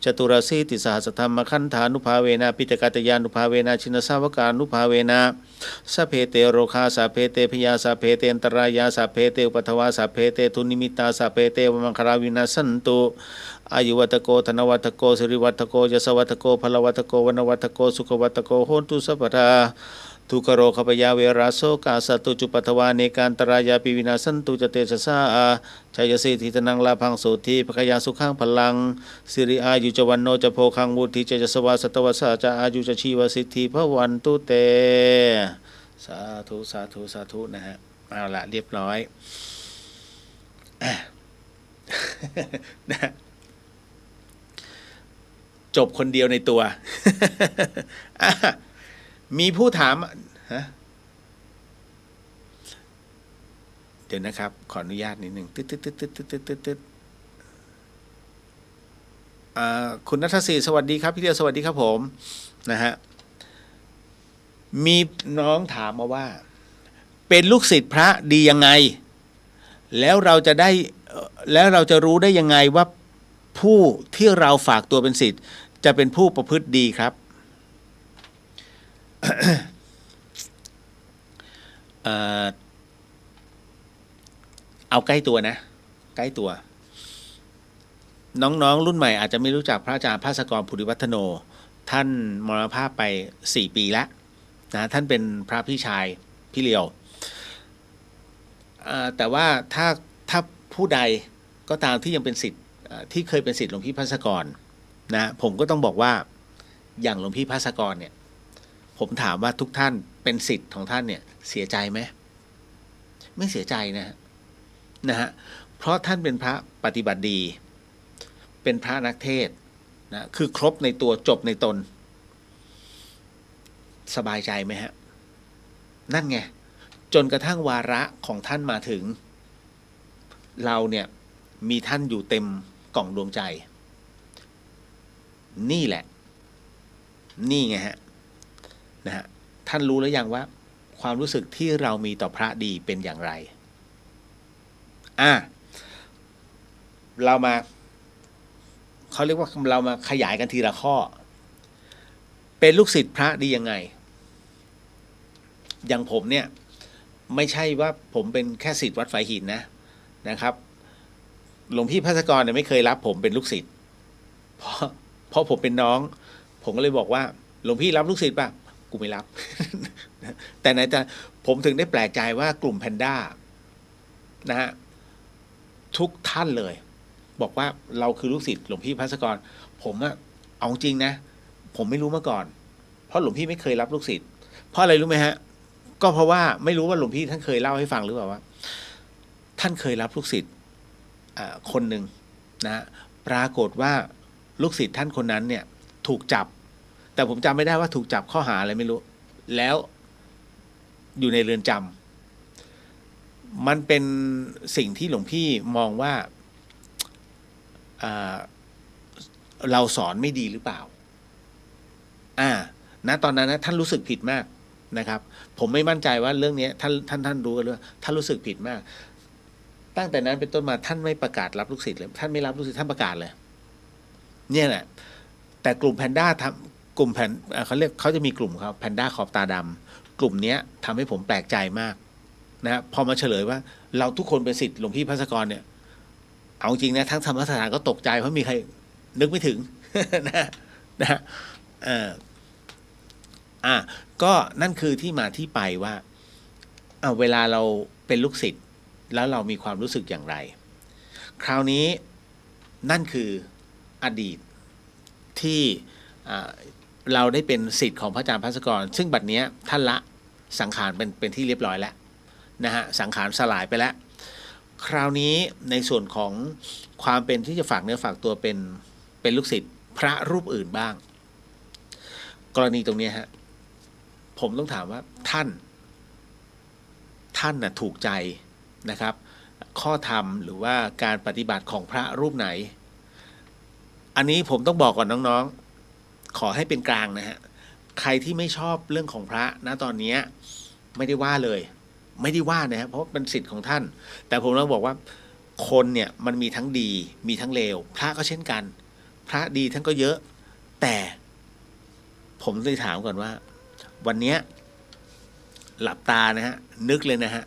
จตุรสีติสหัสธรรมขันธานุภาเวนะปิตกตยานุภาเวนะชินสาวกานุภาเวนะสัพเพเตโรคาสัพเพเตพยาสัพเพเตอันตรายาสัพเพเตอุปัฏฐวาสัพเพเตทุนิมิตาสัพเพเตวมังคลาวินาสันตุอายุวัตโกธนวัตโกสิริวัตโกยศวัตโกพลวัตโกวนวัตโกสุขวัตโกโหนตุสัพพทาทุกโรขปยาเวราโสกาสตุจุปัฏฐวาเนการตรายาปิวินาสันตุจเตชะสาชัยสิทธิตนังลาพังโสธีภคยาสุขังพลังสิริอายุจวันโนจะโพคังวุฒิเจจสวาสตวสาจะอายุจะชีวสิทธิพวันตุเตสาธุสาธุสาธุนะฮะเอาละเรียบร้อยนะจบคนเดียวในตัว มีผู้ถามฮะเดี๋ยวนะครับขออนุญาตนิดหนึ่งตึ๊ดคุณณัฐศรีสวัสดีครับพี่เดียวสวัสดีครับผมนะฮะมีน้องถามมาว่าเป็นลูกศิษย์พระดียังไงแล้วเราจะรู้ได้ยังไงว่าผู้ที่เราฝากตัวเป็นศิษย์จะเป็นผู้ประพฤติดีครับ เอาใกล้ตัวนะใกล้ตัวน้องๆรุ่นใหม่อาจจะไม่รู้จักพระอาจารย์ภาสกร ภูริวัฒโน ท่านมรณภาพไป4 ปีแล้วนะท่านเป็นพระพี่ชายพี่เลียวแต่ว่าถ้าผู้ใดก็ตามที่ยังเป็นศิษย์ที่เคยเป็นศิษย์หลวงพี่ภัสกรนะผมก็ต้องบอกว่าอย่างหลวงพี่ภัสกรเนี่ยผมถามว่าทุกท่านเป็นศิษย์ของท่านเนี่ยเสียใจไหมไม่เสียใจนะฮะเพราะท่านเป็นพระปฏิบัติดีเป็นพระนักเทศน์นะคือครบในตัวจบในตนสบายใจไหมฮะนั่นไงจนกระทั่งวาระของท่านมาถึงเราเนี่ยมีท่านอยู่เต็มกล่องดวงใจนี่แหละนี่ไงฮะนะฮะท่านรู้แล้วยังว่าความรู้สึกที่เรามีต่อพระดีเป็นอย่างไรเรามาเขาเรียกว่าเรามาขยายกันทีละข้อเป็นลูกศิษย์พระดียังไงอย่างผมเนี่ยไม่ใช่ว่าผมเป็นแค่ศิษย์วัดฝายหินนะครับหลวงพี่ภัสกรเนี่ยไม่เคยรับผมเป็นลูกศิษย์เพราะผมเป็นน้องผมก็เลยบอกว่าหลวงพี่รับลูกศิษย์ป่ะกูไม่รับ แต่ไหนแต่ผมถึงได้แปลกใจว่ากลุ่มแพนด้านะฮะทุกท่านเลยบอกว่าเราคือลูกศิษย์หลวงพี่ภัสกรผมอะเอาจริงนะผมไม่รู้มาก่อนเพราะหลวงพี่ไม่เคยรับลูกศิษย์เพราะอะไรรู้ไหมฮะก็เพราะว่าไม่รู้ว่าหลวงพี่ท่านเคยเล่าให้ฟังหรือเปล่าว่าท่านเคยรับลูกศิษย์คนหนึ่งนะปรากฏว่าลูกศิษย์ท่านคนนั้นเนี่ยถูกจับแต่ผมจำไม่ได้ว่าถูกจับข้อหาอะไรไม่รู้แล้วอยู่ในเรือนจำมันเป็นสิ่งที่หลวงพี่มองว่าเราสอนไม่ดีหรือเปล่านะตอนนั้นนะท่านรู้สึกผิดมากนะครับผมไม่มั่นใจว่าเรื่องนี้ท่านรู้กันหรือท่านรู้สึกผิดมากตั้งแต่นั้นเป็นต้นมาท่านไม่ประกาศรับลูกศิษย์เลยท่านไม่รับลูกศิษย์ท่านประกาศเลยเนี่ยแหละแต่กลุ่มแพนด้ากลุ่มเขาจะมีกลุ่มเขาแพนด้าขอบตาดำกลุ่มนี้ทำให้ผมแปลกใจมากนะพอมาเฉลยว่าเราทุกคนเป็นศิษย์หลวงพี่ภัสกรเนี่ยเอาจริงนะทั้งธรรมสถานก็ตกใจเพราะมีใครนึกไม่ถึง นะก็นั่นคือที่มาที่ไปว่าเวลาเราเป็นลูกศิษย์แล้วเรามีความรู้สึกอย่างไรคราวนี้นั่นคืออดีตที่เราได้เป็นศิษย์ของพระอาจารย์ภัสกรซึ่งบัดนี้ท่านละสังขารเป็นที่เรียบร้อยแล้วนะฮะสังขารสลายไปแล้วคราวนี้ในส่วนของความเป็นที่จะฝากเนื้อฝากตัวเป็นลูกศิษย์พระรูปอื่นบ้างกรณีตรงนี้ฮะผมต้องถามว่าท่านน่ะถูกใจนะครับข้อธรรมหรือว่าการปฏิบัติของพระรูปไหนอันนี้ผมต้องบอกก่อนน้องๆขอให้เป็นกลางนะฮะใครที่ไม่ชอบเรื่องของพระนะตอนนี้ไม่ได้ว่าเลยไม่ได้ว่านะฮะเพราะเป็นสิทธิ์ของท่านแต่ผมต้องบอกว่าคนเนี่ยมันมีทั้งดีมีทั้งเลวพระก็เช่นกันพระดีท่านก็เยอะแต่ผมเลยถามก่อนว่าวันนี้หลับตานะฮะนึกเลยนะฮะ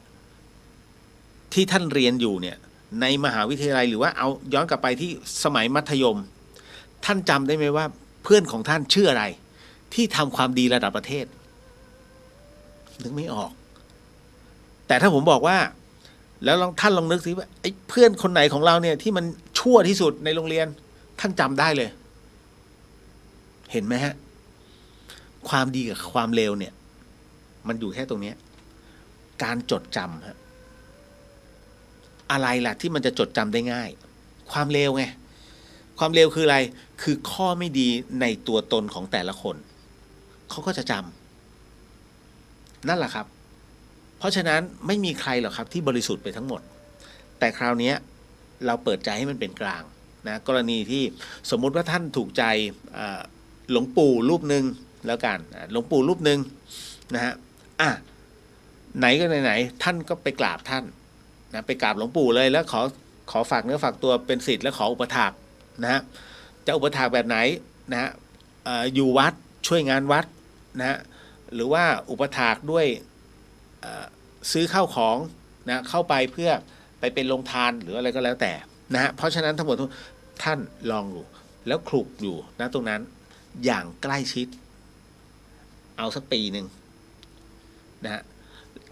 ที่ท่านเรียนอยู่เนี่ยในมหาวิทยาลัยหรือว่าเอาย้อนกลับไปที่สมัยมัธยมท่านจำได้ไหมว่าเพื่อนของท่านชื่ออะไรที่ทำความดีระดับประเทศนึกไม่ออกแต่ถ้าผมบอกว่าแล้วท่านลองนึกสิว่าไอ้เพื่อนคนไหนของเราเนี่ยที่มันชั่วที่สุดในโรงเรียนท่านจำได้เลยเห็นไหมฮะความดีกับความเลวเนี่ยมันอยู่แค่ตรงนี้การจดจำฮะอะไรล่ะที่มันจะจดจำได้ง่ายความเลวไงความเลวคืออะไรคือข้อไม่ดีในตัวตนของแต่ละคนเขาก็จะจำนั่นแหละครับเพราะฉะนั้นไม่มีใครหรอกครับที่บริสุทธิ์ไปทั้งหมดแต่คราวนี้เราเปิดใจให้มันเป็นกลางนะกรณีที่สมมุติว่าท่านถูกใจหลวงปู่รูปหนึ่งแล้วกันหลวงปู่รูปหนึ่งนะฮะไหนก็ไหนท่านก็ไปกราบท่านนะไปกราบหลวงปู่เลยแล้วขอฝากเนื้อฝากตัวเป็นศิษย์และขออุปถากนะฮะจะอุปถากแบบไหนนะฮะอยู่วัดช่วยงานวัดนะฮะหรือว่าอุปถากด้วยซื้อข้าวของนะเข้าไปเพื่อไปเป็นโรงทานหรืออะไรก็แล้วแต่นะฮะเพราะฉะนั้นทั้งหมดท่านลองดูแล้วคลุกอยู่นะตรงนั้น อย่างใกล้ชิดเอาสักปีหนึ่งนะฮะ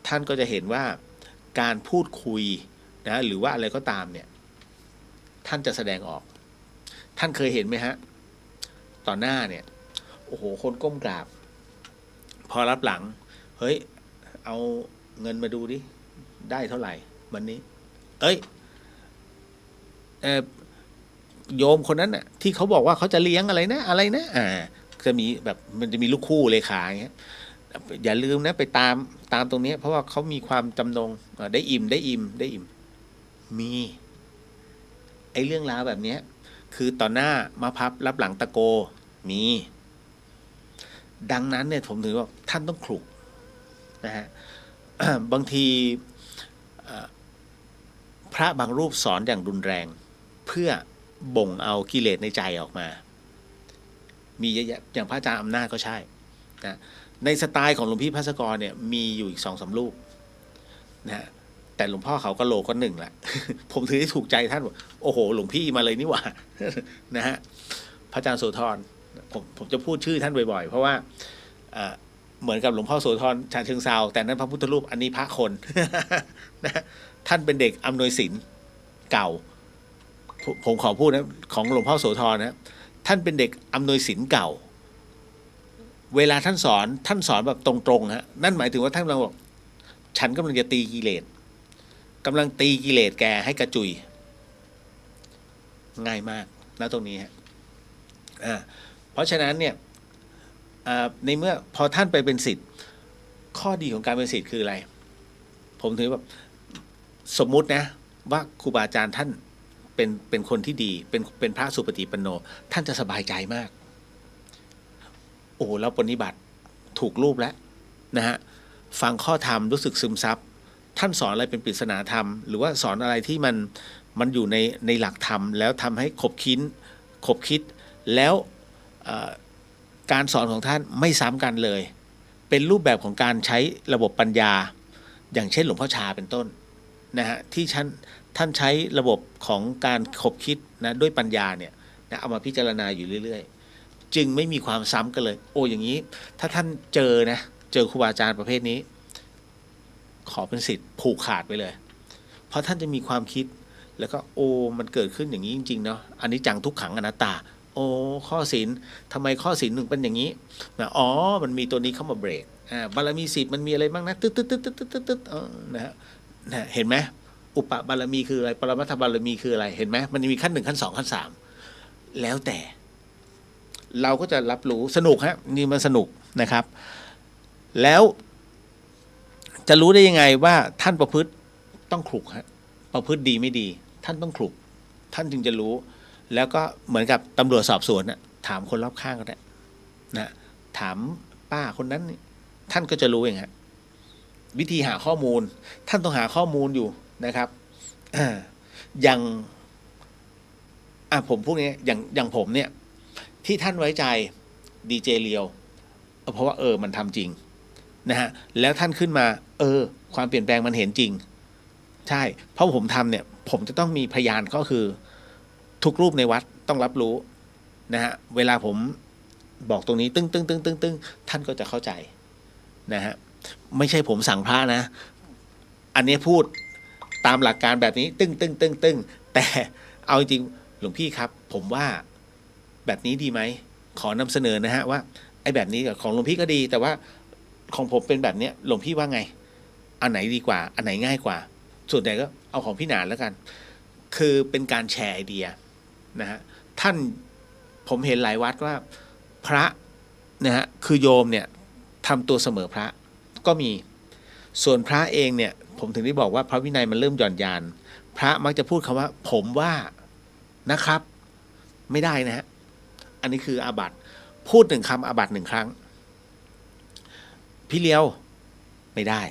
ท่านก็จะเห็นว่าการพูดคุยนะหรือว่าอะไรก็ตามเนี่ยท่านจะแสดงออกท่านเคยเห็นไหมฮะต่อหน้าเนี่ยโอ้โหคนก้มกราบพอรับหลังเฮ้ยเอาเงินมาดูดิได้เท่าไหร่วันนี้เอ้ยโยมคนนั้นน่ะที่เขาบอกว่าเขาจะเลี้ยงอะไรนะจะมีแบบมันจะมีลูกคู่เลขาอย่างเงี้ยอย่าลืมนะไปตามตรงนี้เพราะว่าเขามีความจำนงได้อิ่มมีไอ้เรื่องราวแบบเนี้ยคือต่อหน้ามาพับรับหลังตะโกมีดังนั้นเนี่ยผมถือว่าท่านต้องขลุกนะฮะ บางทีพระบางรูปสอนอย่างรุนแรงเพื่อบ่งเอากิเลสในใจออกมามีเยอะแยะอย่างพระอาจารย์อำนาจก็ใช่นะในสไตล์ของหลวงพี่ภัสกรเนี่ยมีอยู่อีก2-3 รูปนะแต่หลวงพ่อเขาก็โลก็1แหละ ผมถือได้ถูกใจท่านว่าโอ้โหหลวงพี่มาเลยนี่หว่า นะฮะพระอาจารย์โสธรผมจะพูดชื่อท่านบ่อยๆเพราะว่าเหมือนกับหลวงพ่อโสธรฉะเชิงเทราแต่นั้นพระพุทธรูปอันนี้พระคน นะท่านเป็นเด็กอำนวยศิลป์เก่าผมขอพูดนะของหลวงพ่อโสธรนะท่านเป็นเด็กอำนวยศิลป์เก่าเวลาท่านสอนแบบตรงๆฮะนั่นหมายถึงว่าท่านกำลังบอกฉันกำลังจะตีกิเลสกำลังตีกิเลสแกให้กระจุยง่ายมากนะตรงนี้ฮะเพราะฉะนั้นเนี่ยในเมื่อพอท่านไปเป็นศิษย์ข้อดีของการเป็นศิษย์คืออะไรผมถือแบบสมมุตินะว่าครูบาอาจารย์ท่านเป็นคนที่ดีเป็นพระสุปฏิปันโนท่านจะสบายใจมากโอ้เราปฏิบัติถูกรูปแล้วนะฮะฟังข้อธรรมรู้สึกซึมซับท่านสอนอะไรเป็นปริศนาธรรมหรือว่าสอนอะไรที่มันอยู่ในหลักธรรมแล้วทำให้ขบคิดแล้วการสอนของท่านไม่ซ้ำกันเลยเป็นรูปแบบของการใช้ระบบปัญญาอย่างเช่นหลวงพ่อชาเป็นต้นนะฮะที่ท่านใช้ระบบของการขบคิดนะด้วยปัญญาเนี่ยนะเอามาพิจารณาอยู่เรื่อยๆจึงไม่มีความซ้ำกันเลยโอ้อย่างนี้ถ้าท่านเจอครูบาอาจารย์ประเภทนี้ขอเป็นศิษย์ผูกขาดไปเลยเพราะท่านจะมีความคิดแล้วก็โอ้มันเกิดขึ้นอย่างนี้จริงๆเนาะอันนี้จังทุกขังอนัตตาโอ้ข้อศีลทำไมข้อศีลหนึ่งเป็นอย่างนี้นะอ๋อมันมีตัวนี้เข้ามาเบรกบารมี10มันมีอะไรบ้างนะตึ๊ดนะฮะเห็นไหมอุปบารมีคืออะไรปรมัตถบารมีคืออะไรเห็นไหมมันมีขั้น1ขั้น2ขั้น3แล้วแต่เราก็จะรับรู้สนุกฮะนี่มันสนุกนะครับแล้วจะรู้ได้ยังไงว่าท่านประพฤติต้องขลุกฮะประพฤติดีไม่ดีท่านต้องขลุกท่านจึงจะรู้แล้วก็เหมือนกับตำรวจสอบสวนนะถามคนรอบข้างก็ได้นะถามป้าคนนั้นท่านก็จะรู้เองฮะวิธีหาข้อมูลท่านต้องหาข้อมูลอยู่นะครับอย่างผมพูดงี้อย่างผมเนี่ยที่ท่านไว้ใจดีเจเลียวเพราะว่ามันทำจริงนะฮะแล้วท่านขึ้นมาความเปลี่ยนแปลงมันเห็นจริงใช่เพราะผมทำเนี่ยผมจะต้องมีพยานก็คือทุกรูปในวัดต้องรับรู้นะฮะเวลาผมบอกตรงนี้ตึ้งท่านก็จะเข้าใจนะฮะไม่ใช่ผมสั่งพระนะอันนี้พูดตามหลักการแบบนี้ตึ้งแต่เอาจริงหลวงพี่ครับผมว่าแบบนี้ดีไหมขอนำเสนอนะฮะว่าไอ้แบบนี้ของหลวงพี่ก็ดีแต่ว่าของผมเป็นแบบนี้หลวงพี่ว่าไงอันไหนดีกว่าอันไหนง่ายกว่าส่วนใหญ่ก็เอาของพี่หนานแล้วกันคือเป็นการแชร์ไอเดียนะฮะท่านผมเห็นหลายวัดว่าพระนะฮะคือโยมเนี่ยทำตัวเสมอพระก็มีส่วนพระเองเนี่ยผมถึงได้บอกว่าพระวินัยมันเริ่มหย่อนยานพระมักจะพูดคำว่าผมว่านะครับไม่ได้นะฮะอันนี้คืออาบัติพูด1 คำอาบัติ1 ครั้งพี่เลี้ยวไม่ได้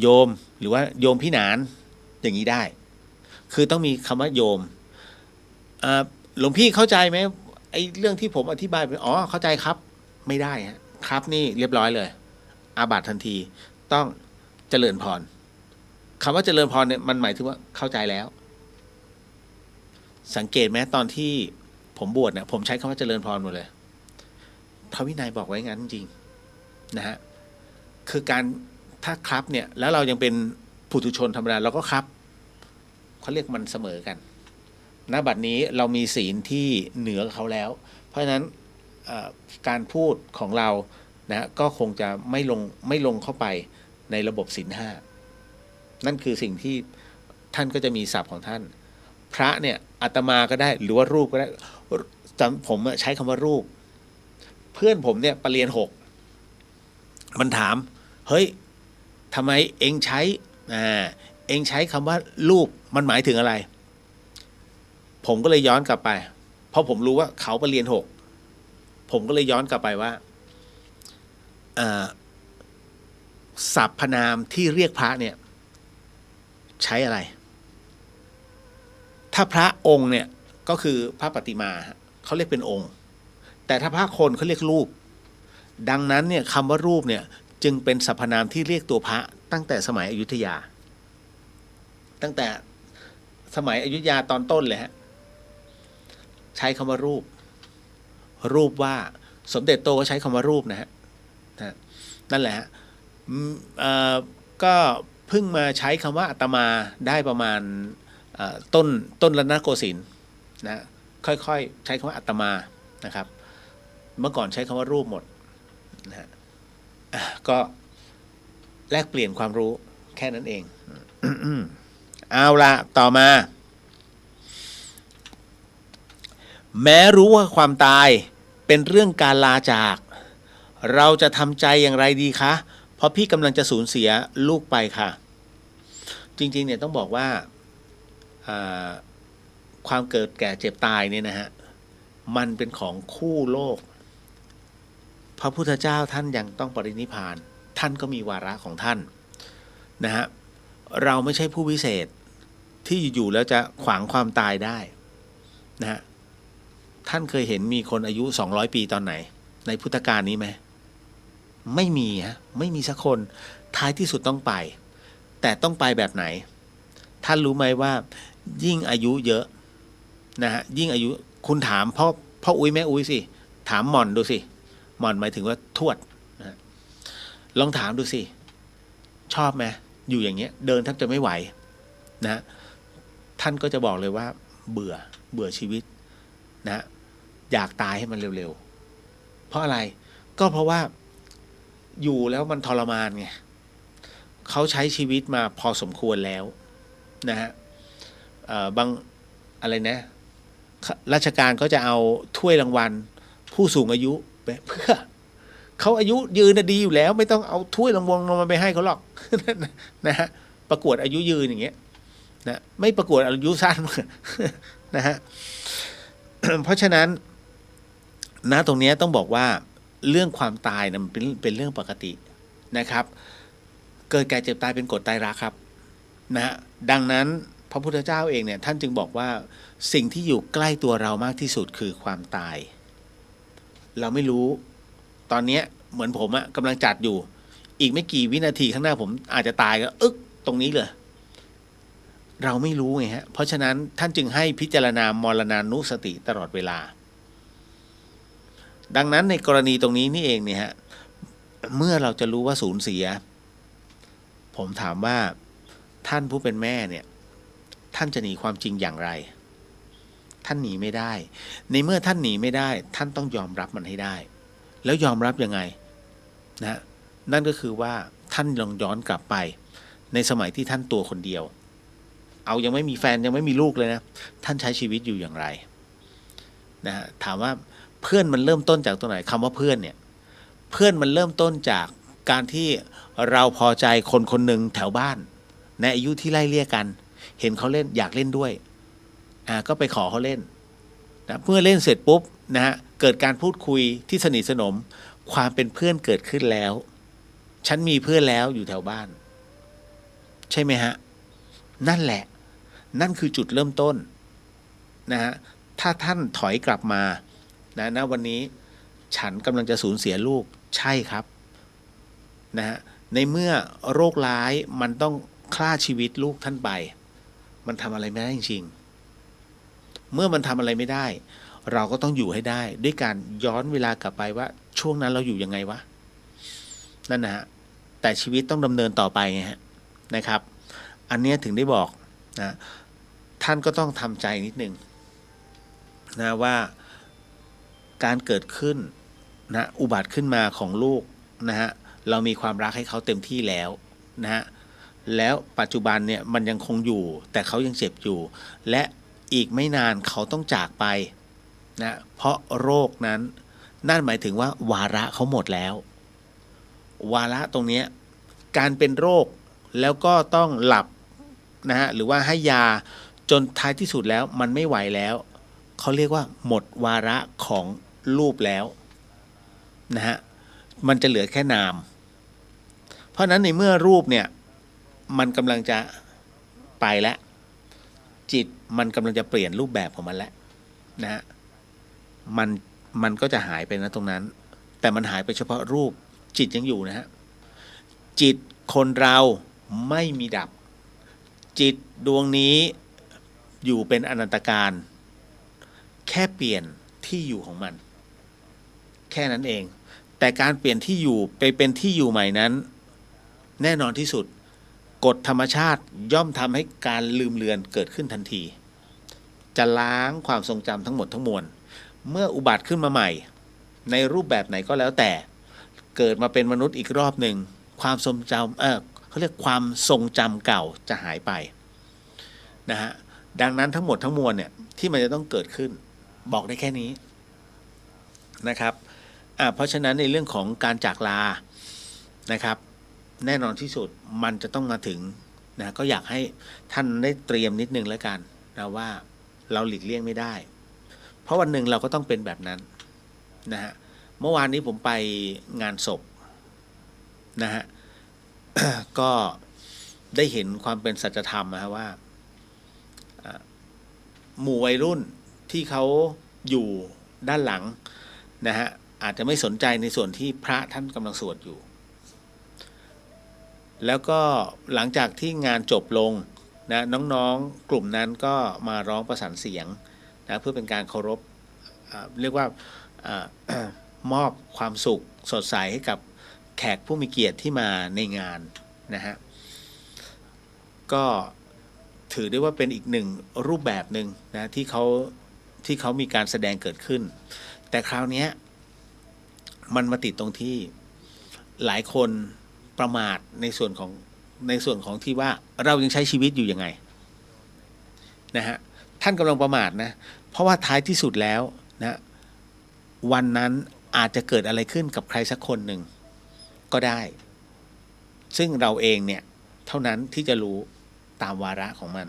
โยมหรือว่าโยมพี่หนานอย่างนี้ได้คือต้องมีคำว่าโยมหลวงพี่เข้าใจไหมไอ้เรื่องที่ผมอธิบายไปเข้าใจครับไม่ได้ฮะครับนี่เรียบร้อยเลยอาบัติทันทีต้องเจริญพรคำว่าเจริญพรเนี่ยมันหมายถึงว่าเข้าใจแล้วสังเกตไหมตอนที่ ผมบวชเนี่ยผมใช้คำว่าเจริญพรหมดเลยพระวินัยบอกไว้งั้นจริงนะฮะคือการถ้าครับเนี่ยแล้วเรายังเป็นปุถุชนธรรมดาเราก็ครับเขาเรียกมันเสมอกันณบัดนี้เรามีศีลที่เหนือเขาแล้ว เพราะฉะนั้นการพูดของเรานะก็คงจะไม่ลงเข้าไปในระบบศีลห้านั่นคือสิ่งที่ท่านก็จะมีศัพท์ของท่านพระเนี่ยอาตมาก็ได้หรือว่ารูปก็ได้ผมใช้คำว่ารูปเพื่อนผมเนี่ยปรริญญา6มันถามเฮ้ยทำไมเองใช้คำว่ารูปมันหมายถึงอะไรผมก็เลยย้อนกลับไปเพราะผมรู้ว่าเขาปรริญญา6ผมก็เลยย้อนกลับไปว่าสรรพนามที่เรียกพระเนี่ยใช้อะไรถ้าพระองค์เนี่ยก็คือพระปฏิมาเขาเรียกเป็นองค์แต่ถ้าพระคนเขาเรียกรูปดังนั้นเนี่ยคำว่ารูปเนี่ยจึงเป็นสรรพนามที่เรียกตัวพระตั้งแต่สมัยอยุธยาตั้งแต่สมัยอยุธยาตอนต้นเลยฮะใช้คำว่ารูปว่าสมเด็จโตก็ใช้คำว่ารูปนะฮะนั่นแหละฮะก็เพิ่งมาใช้คำว่าอาตมาได้ประมาณต้นรัตนโกสินทร์นะค่อยๆใช้คำว่าอาตมานะครับเมื่อก่อนใช้คำว่ารูปหมดนะฮะก็แลกเปลี่ยนความรู้แค่นั้นเอง เอาละต่อมาแม้รู้ว่าความตายเป็นเรื่องการลาจากเราจะทำใจอย่างไรดีคะเพราะพี่กำลังจะสูญเสียลูกไปค่ะจริงๆเนี่ยต้องบอกว่าความเกิดแก่เจ็บตายเนี่ยนะฮะมันเป็นของคู่โลกพระพุทธเจ้าท่านยังต้องปรินิพพานท่านก็มีวาระของท่านนะฮะเราไม่ใช่ผู้วิเศษที่อยู่แล้วจะขวางความตายได้นะฮะท่านเคยเห็นมีคนอายุ200 ปีตอนไหนในพุทธกาลนี้ไหมไม่มีฮะไม่มีสักคนท้ายที่สุดต้องไปแต่ต้องไปแบบไหนท่านรู้ไหมว่ายิ่งอายุเยอะนะฮะยิ่งอายุคุณถามพ่ออุ้ยแม่อุ้ยสิถามหม่อนดูสิหม่อนหมายถึงว่าทวดนะลองถามดูสิชอบไหมอยู่อย่างเงี้ยเดินแทบจะไม่ไหวนะท่านก็จะบอกเลยว่าเบื่อชีวิตนะอยากตายให้มันเร็วๆเพราะอะไรก็เพราะว่าอยู่แล้วมันทรมานไงเขาใช้ชีวิตมาพอสมควรแล้วนะฮะบางอะไรนะราชการก็จะเอาถ้วยรางวัลผู้สูงอายุเพื่อเขาอายุยืนดีอยู่แล้วไม่ต้องเอาถ้วยรางวัลลงมาไปให้เขาหรอก นะฮะประกวดอายุยืนอย่างเงี้ยนะไม่ประกวดอายุสั้น นะฮะ เพราะฉะนั้นณตรงนี้ต้องบอกว่าเรื่องความตายนะมันเป็นเรื่องปกตินะครับเกิดแก่เจ็บตายเป็นกฎไตรลักษณ์ครับนะฮะดังนั้นพระพุทธเจ้าเองเนี่ยท่านจึงบอกว่าสิ่งที่อยู่ใกล้ตัวเรามากที่สุดคือความตายเราไม่รู้ตอนนี้เหมือนผมอะกำลังจัดอยู่อีกไม่กี่วินาทีข้างหน้าผมอาจจะตายก็ตรงนี้เลยเราไม่รู้ไงฮะเพราะฉะนั้นท่านจึงให้พิจารณามรณานุสติตลอดเวลาดังนั้นในกรณีตรงนี้นี่เองเนี่ยฮะเมื่อเราจะรู้ว่าสูญเสียผมถามว่าท่านผู้เป็นแม่เนี่ยท่านจะหนีความจริงอย่างไรท่านหนีไม่ได้ในเมื่อท่านหนีไม่ได้ท่านต้องยอมรับมันให้ได้แล้วยอมรับยังไงนะนั่นก็คือว่าท่านลองย้อนกลับไปในสมัยที่ท่านตัวคนเดียวเอายังไม่มีแฟนยังไม่มีลูกเลยนะท่านใช้ชีวิตอยู่อย่างไรนะฮะถามว่าเพื่อนมันเริ่มต้นจากตรงไหนคำว่าเพื่อนเนี่ยเพื่อนมันเริ่มต้นจากการที่เราพอใจคนคนหนึ่งแถวบ้านในอายุที่ไล่เลี่ยกันเห็นเขาเล่นอยากเล่นด้วยก็ไปขอเขาเล่นนะเมื่อเล่นเสร็จปุ๊บนะฮะเกิดการพูดคุยที่สนิทสนมความเป็นเพื่อนเกิดขึ้นแล้วฉันมีเพื่อนแล้วอยู่แถวบ้านใช่ไหมฮะนั่นแหละนั่นคือจุดเริ่มต้นนะฮะถ้าท่านถอยกลับมานะวันนี้ฉันกำลังจะสูญเสียลูกใช่ครับนะฮะในเมื่อโรคร้ายมันต้องฆ่าชีวิตลูกท่านไปมันทำอะไรไม่ได้จริงๆเมื่อมันทำอะไรไม่ได้ เราก็ต้องอยู่ให้ได้ด้วยการย้อนเวลากลับไปว่าช่วงนั้นเราอยู่ยังไงวะนั่นนะฮะแต่ชีวิตต้องดำเนินต่อไปไงฮะนะครับ อันเนี้ยถึงได้บอกนะท่านก็ต้องทำใจนิดนึงนะว่าการเกิดขึ้นนะอุบัติขึ้นมาของลูกนะฮะเรามีความรักให้เขาเต็มที่แล้วนะฮะแล้วปัจจุบันเนี่ยมันยังคงอยู่แต่เขายังเจ็บอยู่และอีกไม่นานเขาต้องจากไปนะเพราะโรคนั้นนั่นหมายถึงว่าวาระเขาหมดแล้ววาระตรงนี้การเป็นโรคแล้วก็ต้องหลับนะฮะหรือว่าให้ยาจนท้ายที่สุดแล้วมันไม่ไหวแล้วเขาเรียกว่าหมดวาระของรูปแล้วนะฮะมันจะเหลือแค่นามเพราะนั้นในเมื่อรูปเนี่ยมันกำลังจะไปแล้วจิตมันกำลังจะเปลี่ยนรูปแบบของมันแล้วนะฮะมันก็จะหายไปนะตรงนั้นแต่มันหายไปเฉพาะรูปจิตยังอยู่นะฮะจิตคนเราไม่มีดับจิตดวงนี้อยู่เป็นอนันตการแค่เปลี่ยนที่อยู่ของมันแค่นั้นเองแต่การเปลี่ยนที่อยู่ไปเป็นที่อยู่ใหม่นั้นแน่นอนที่สุดกฎธรรมชาติย่อมทำให้การลืมเลือนเกิดขึ้นทันทีจะล้างความทรงจำทั้งหมดทั้งมวลเมื่ออุบัติขึ้นมาใหม่ในรูปแบบไหนก็แล้วแต่เกิดมาเป็นมนุษย์อีกรอบหนึ่งความทรงจำเขาเรียกความทรงจำเก่าจะหายไปนะฮะดังนั้นทั้งหมดทั้งมวลเนี่ยที่มันจะต้องเกิดขึ้นบอกได้แค่นี้นะครับเพราะฉะนั้นในเรื่องของการจากลานะครับแน่นอนที่สุดมันจะต้องมาถึงนะก็อยากให้ท่านได้เตรียมนิดนึงแล้วกันนะว่าเราหลีกเลี่ยงไม่ได้เพราะวันหนึ่งเราก็ต้องเป็นแบบนั้นนะฮะเมื่อวานนี้ผมไปงานศพนะฮะ ก็ได้เห็นความเป็นสัจธรรมนะว่าหมู่วัยรุ่นที่เขาอยู่ด้านหลังนะฮะอาจจะไม่สนใจในส่วนที่พระท่านกำลังสวดอยู่แล้วก็หลังจากที่งานจบลงนะน้องๆกลุ่มนั้นก็มาร้องประสานเสียงนะเพื่อเป็นการเคารพเรียกว่ามอบความสุขสดใสให้กับแขกผู้มีเกียรติที่มาในงานนะฮะก็ถือได้ว่าเป็นอีกหนึ่งรูปแบบหนึ่งนะที่เขามีการแสดงเกิดขึ้นแต่คราวนี้มันมาติดตรงที่หลายคนประมาทในส่วนของที่ว่าเรายังใช้ชีวิตอยู่ยังไงนะฮะท่านกำลังประมาทนะเพราะว่าท้ายที่สุดแล้วนะวันนั้นอาจจะเกิดอะไรขึ้นกับใครสักคนหนึ่งก็ได้ซึ่งเราเองเนี่ยเท่านั้นที่จะรู้ตามวาระของมัน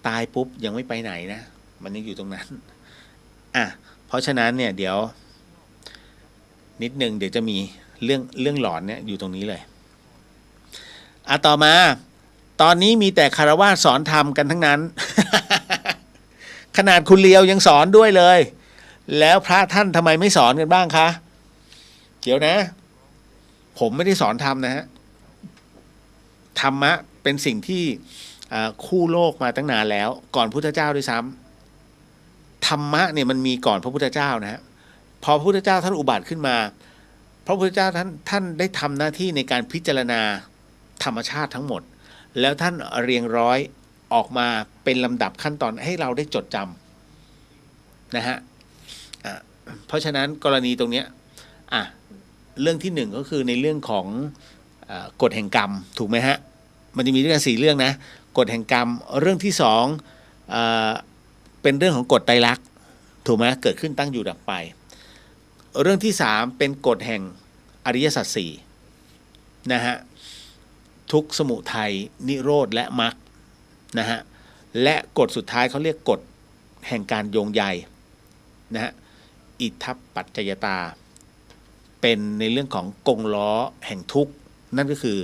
ตายปุ๊บยังไม่ไปไหนนะมันยังอยู่ตรงนั้นเพราะฉะนั้นเนี่ยเดี๋ยวนิดนึงเดี๋ยวจะมีเรื่องหลอนเนี่ยอยู่ตรงนี้เลยต่อมาตอนนี้มีแต่คฤหัสถ์สอนธรรมกันทั้งนั้น ขนาดคุณเลียวยังสอนด้วยเลยแล้วพระท่านทำไมไม่สอนกันบ้างคะเดี๋ยวนะผมไม่ได้สอนธรรมนะฮะธรรมะเป็นสิ่งที่คู่โลกมาตั้งนานแล้วก่อนพุทธเจ้าด้วยซ้ำธรรมะเนี่ยมันมีก่อนพระพุทธเจ้านะฮะพอพระพุทธเจ้าท่านอุบัติขึ้นมาพระพุทธเจ้าท่านได้ทำหน้าที่ในการพิจารณาธรรมชาติทั้งหมดแล้วท่านเรียงร้อยออกมาเป็นลำดับขั้นตอนให้เราได้จดจำนะฮะเพราะฉะนั้นกรณีตรงนี้เรื่องที่หนึ่งก็คือในเรื่องของกฎแห่งกรรมถูกไหมฮะมันจะมีด้วยกัน4เรื่องนะกฎแห่งกรรมเรื่องที่2เป็นเรื่องของกฎไตรลักษณ์ถูกไหมเกิดขึ้นตั้งอยู่ดับไปเรื่องที่3เป็นกฎแห่งอริยสัจ4นะฮะทุกข์สมุทัยนิโรธและมรรคนะฮะและกฎสุดท้ายเขาเรียกกฎแห่งการโยงใยนะฮะอิทัปปัจจยตาเป็นในเรื่องของกงล้อแห่งทุกข์นั่นก็คือ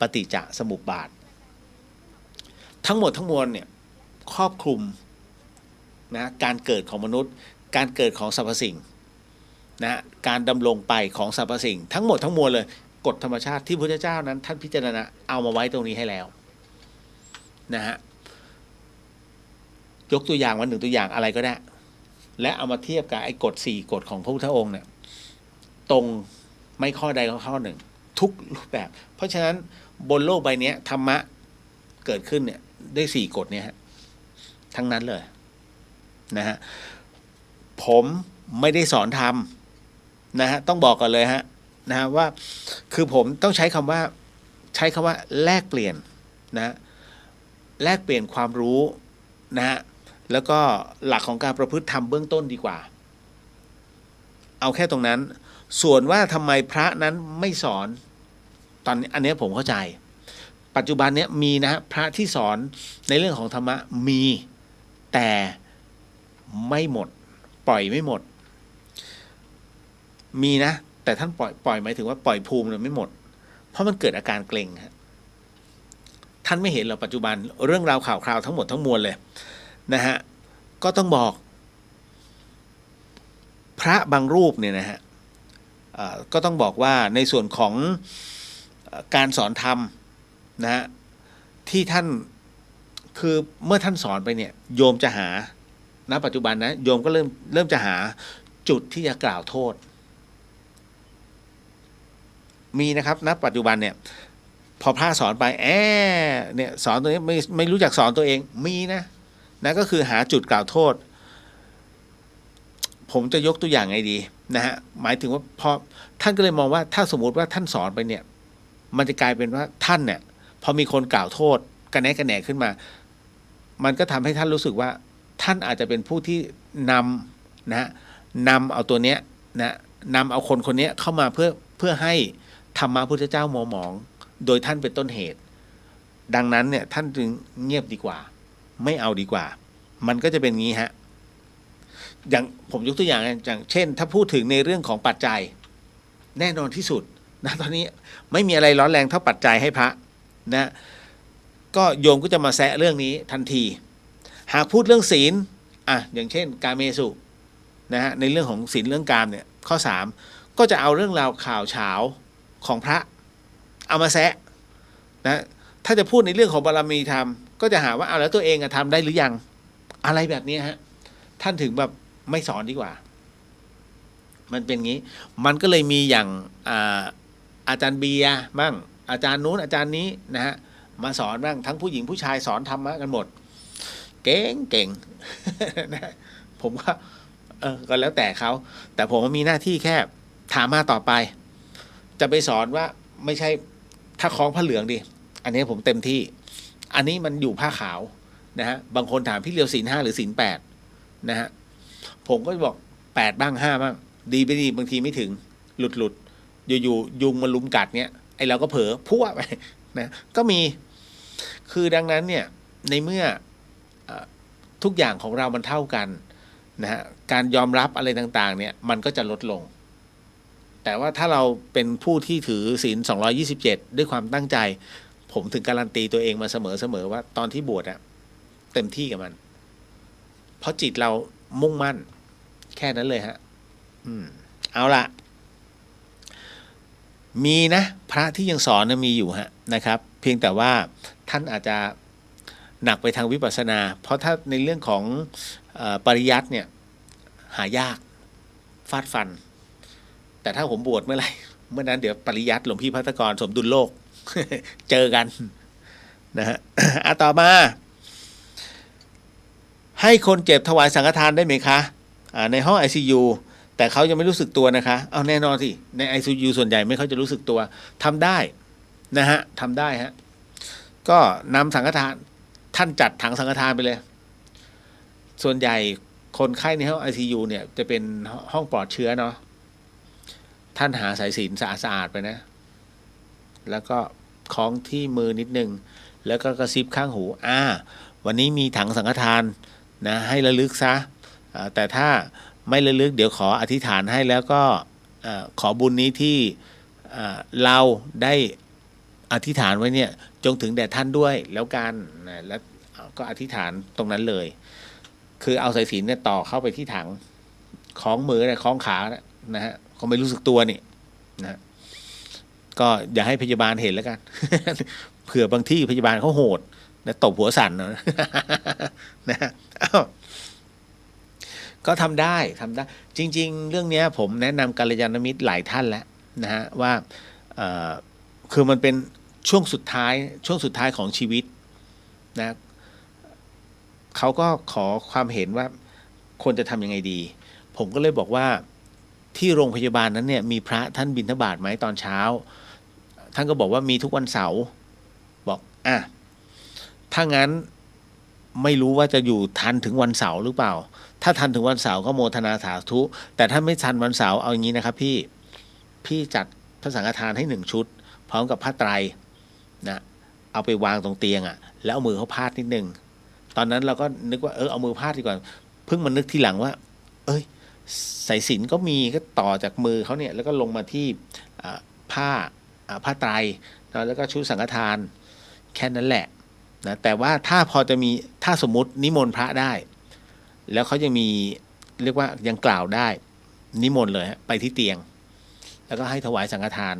ปฏิจจสมุปบาททั้งหมดทั้งมวลเนี่ยครอบคลุมนะการเกิดของมนุษย์การเกิดของสรรพสิ่งนะการดำรงไปของสรรพสิ่งทั้งหมดทั้งมวลเลยกฎธรรมชาติที่พระพุทธเจ้านั้นท่านพิจารณาเอามาไว้ตรงนี้ให้แล้วนะฮะยกตัวอย่างมา1ตัวอย่างอะไรก็ได้ และเอามาเทียบกับไอ้กฎ4 กฎของพระพุทธองค์เนี่ยตรงไม่ข้อใดก็ข้อหนึ่งทุกรูปแบบเพราะฉะนั้นบนโลกใบนี้ธรรมะเกิดขึ้นเนี่ยได้4 กฎเนี่ยฮะทั้งนั้นเลยนะฮะผมไม่ได้สอนทำนะฮะต้องบอกก่อนเลยฮะนะฮะว่าคือผมต้องใช้คำว่าแลกเปลี่ยนนะแลกเปลี่ยนความรู้นะฮะแล้วก็หลักของการประพฤติธรรมเบื้องต้นดีกว่าเอาแค่ตรงนั้นส่วนว่าทำไมพระนั้นไม่สอนตอนนี้อันนี้ผมเข้าใจปัจจุบันเนี้ยมีนะพระที่สอนในเรื่องของธรรมะมีแต่ไม่หมดปล่อยไม่หมดมีนะแต่ท่านปล่อยหมายถึงว่าปล่อยภูมิเนี่ยไม่หมดเพราะมันเกิดอาการเกร็งฮะท่านไม่เห็นหรอกปัจจุบันเรื่องราวข่าวคราวทั้งหมดทั้งมวลเลยนะฮะก็ต้องบอกพระบางรูปเนี่ยนะฮะก็ต้องบอกว่าในส่วนของการสอนธรรมนะฮะที่ท่านคือเมื่อท่านสอนไปเนี่ยโยมจะหาณปัจจุบันนะโยมก็เริ่มจะหาจุดที่จะกล่าวโทษมีนะครับณปัจจุบันเนี่ยพอพระสอนไปเนี่ยสอนตัวนี้ไม่รู้จักสอนตัวเองมีนะก็คือหาจุดกล่าวโทษผมจะยกตัวอย่างไงดีนะฮะหมายถึงว่าพอท่านก็เลยมองว่าถ้าสมมุติว่าท่านสอนไปเนี่ยมันจะกลายเป็นว่าท่านเนี่ยพอมีคนกล่าวโทษกระแนะกระแหนขึ้นมามันก็ทำให้ท่านรู้สึกว่าท่านอาจจะเป็นผู้ที่นำเอาตัวเนี้ยนะนำเอาคนนี้เข้ามาเพื่อให้ธรรมะพุทธเจ้ามัวหมองโดยท่านเป็นต้นเหตุดังนั้นเนี่ยท่านจึงเงียบดีกว่าไม่เอาดีกว่ามันก็จะเป็นงี้ฮะอย่างผมยกตัวอย่างอย่างเช่นถ้าพูดถึงในเรื่องของปัจจัยแน่นอนที่สุดนะตอนนี้ไม่มีอะไรร้อนแรงเท่าปัจจัยให้พระนะก็โยมก็จะมาแซะเรื่องนี้ทันทีหากพูดเรื่องศีลอย่างเช่นกาเมสุนะฮะในเรื่องของศีลเรื่องกามเนี่ยข้อ3ก็จะเอาเรื่องราวข่าวเฉาของพระเอามาแซะนะถ้าจะพูดในเรื่องของบารมีธรรมก็จะหาว่าแล้วตัวเองทำได้หรือยังอะไรแบบนี้ฮะท่านถึงแบบไม่สอนดีกว่ามันเป็นงี้มันก็เลยมีอย่างอาจารย์เบียร์บ้างอาจารย์นู้นอาจารย์นี้นะฮะมาสอนบ้างทั้งผู้หญิงผู้ชายสอนธรรมะกันหมดเก่งนะผมว่าก็แล้วแต่เขาแต่ผมมีหน้าที่แค่ถามมาต่อไปจะไปสอนว่าไม่ใช่ถ้าคล้องผ้าเหลืองดิอันนี้ผมเต็มที่อันนี้มันอยู่ผ้าขาวนะฮะบางคนถามพี่เลียวศีล5หรือศีล8นะฮะผมก็บอก8บ้าง5บ้างดีไปดีบางทีไม่ถึงหลุดอยู่ยุงมาลุมกัดเนี้ยไอเราก็เผลอพั่วไปนะก็มีคือดังนั้นเนี่ยในเมื่อทุกอย่างของเรามันเท่ากันนะฮะการยอมรับอะไรต่างๆเนี่ยมันก็จะลดลงแต่ว่าถ้าเราเป็นผู้ที่ถือศีล227ด้วยความตั้งใจผมถึงการันตีตัวเองมาเสมอว่าตอนที่บวชเต็มที่กับมันเพราะจิตเรามุ่งมั่นแค่นั้นเลยฮะเอาละมีนะพระที่ยังสอนมีอยู่ฮะนะครับเพียงแต่ว่าท่านอาจจะหนักไปทางวิปัสสนาเพราะถ้าในเรื่องของปริยัติเนี่ยหายากฟาดฟันแต่ถ้าผมบวชเมื่อไหร่เมื่อนั้นเดี๋ยวปริยัติหลวงพี่ภัตตกรสมดุลโลก เจอกันนะฮะ ต่อมาให้คนเจ็บถวายสังฆทานได้ไหมคะในห้อง ICU แต่เขายังไม่รู้สึกตัวนะคะเอาแน่นอนสิใน ICU ส่วนใหญ่ไม่ค่อยจะรู้สึกตัวทำได้นะฮะทำได้ฮะก็นำสังฆทานท่านจัดถังสังฆทานไปเลยส่วนใหญ่คนไข้ในห้อง ICU เนี่ยจะเป็นห้องปลอดเชื้อเนาะท่านหาสายศีลสะอาดๆไปนะแล้วก็คล้องที่มือนิดนึงแล้วก็กระซิบข้างหูวันนี้มีถังสังฆทานนะให้ระลึกซะแต่ถ้าไม่ระลึกเดี๋ยวขออธิษฐานให้แล้วก็ขอบุญนี้ที่เราได้อธิษฐานไว้เนี่ยจงถึงแด่ท่านด้วยแล้วกันนะแล้วก็อธิษฐานตรงนั้นเลยคือเอาสายศีลเนี่ยต่อเข้าไปที่ถังคล้องมือคล้องขานะฮะเขาไม่รู้สึกตัวนี่นะก็อย่าให้พยาบาลเห็นแล้วกัน เผื่อบางที่พยาบาลเขาโหดนะตบหัวสั่นนะ ก็ทำได้จริงๆเรื่องนี้ผมแนะนำกัลยาณมิตรหลายท่านแล้วนะฮะว่าคือมันเป็นช่วงสุดท้ายของชีวิตนะเขาก็ขอความเห็นว่าควรจะทำยังไงดีผมก็เลยบอกว่าที่โรงพยาบาลนั้นเนี่ยมีพระท่านบิณฑบาตไหมตอนเช้าท่านก็บอกว่ามีทุกวันเสาร์บอกถ้างั้นไม่รู้ว่าจะอยู่ทันถึงวันเสาร์หรือเปล่าถ้าทันถึงวันเสาร์ก็โมทนาสาธุแต่ถ้าไม่ทันวันเสาร์เอาอย่างนี้นะครับพี่จัดพระสังฆทานให้1 ชุดพร้อมกับผ้าไตรนะเอาไปวางตรงเตียงแล้วเอามือเขาพาดนิดนึงตอนนั้นเราก็นึกว่าเอามือพาดดีกว่าเพิ่งมานึกทีหลังว่าสายสิญจน์ก็มีก็ต่อจากมือเขาเนี่ยแล้วก็ลงมาที่ผ้าไตรแล้วก็ชุดสังฆทานแค่นั้นแหละนะแต่ว่าถ้าสมมุตินิมนต์พระได้แล้วเขายังมีเรียกว่ายังกล่าวได้นิมนต์เลยไปที่เตียงแล้วก็ให้ถวายสังฆทาน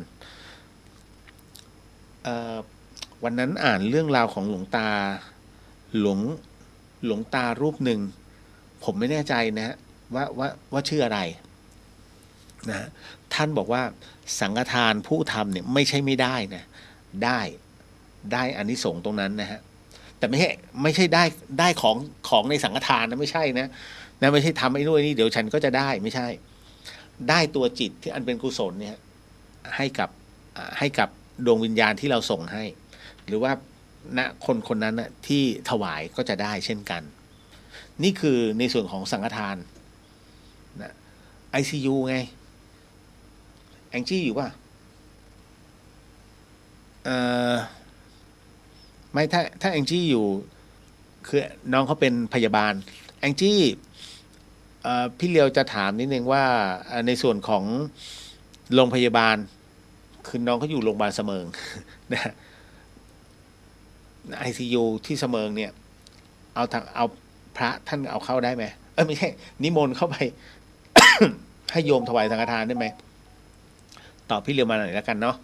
วันนั้นอ่านเรื่องราวของหลวงตารูปหนึ่งผมไม่แน่ใจนะว่าชื่ออะไรนะท่านบอกว่าสังฆทานผู้ทำเนี่ยไม่ใช่ไม่ได้นะได้อานิสงส์ตรงนั้นนะฮะแต่ไม่ใช่ได้ของในสังฆทานนะไม่ใช่นะไม่ใช่ทำไอ้นู่นนี่เดี๋ยวฉันก็จะได้ไม่ใช่ได้ตัวจิตที่อันเป็นกุศลเนี่ยให้กับดวงวิญญาณที่เราส่งให้หรือว่าณคนนั้นนะที่ถวายก็จะได้เช่นกันนี่คือในส่วนของสังฆทานนะ ICU ไงแองจี้อยู่ป่ะไม่ถ้าแองจี้อยู่คือน้องเขาเป็นพยาบาลแองจี้พี่เลียวจะถามนิดนึงว่าในส่วนของโรงพยาบาลคือน้องเขาอยู่โรงพยาบาลเสมิงนะ ICU ที่เสมิงเนี่ยเอาพระท่านเอาเข้าได้ไหมไม่ใช่นิมนต์เข้าไป ให้โยมถวายสังฆทานได้ไหมตอบพี่เลียวมาหน่อยแล้วกันเนาะ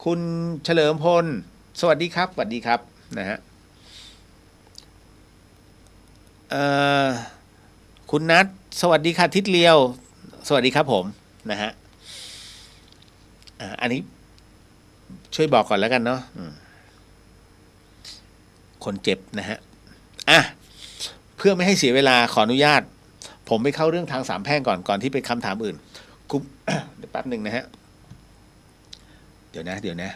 คุณเฉลิมพลสวัสดีครับสวัสดีครับนะฮะคุณนัทสวัสดีค่ะทิศเลียวสวัสดีครับผมนะฮะอันนี้ช่วยบอกก่อนแล้วกันเนาะคนเจ็บนะฮะเพื่อไม่ให้เสียเวลาขออนุญาตผมไปเข้าเรื่องทาง3 แพร่งก่อนที่เป็นคำถามอื่นเดี๋ยวแป๊บหนึ่งนะฮะเดี๋ยวนะ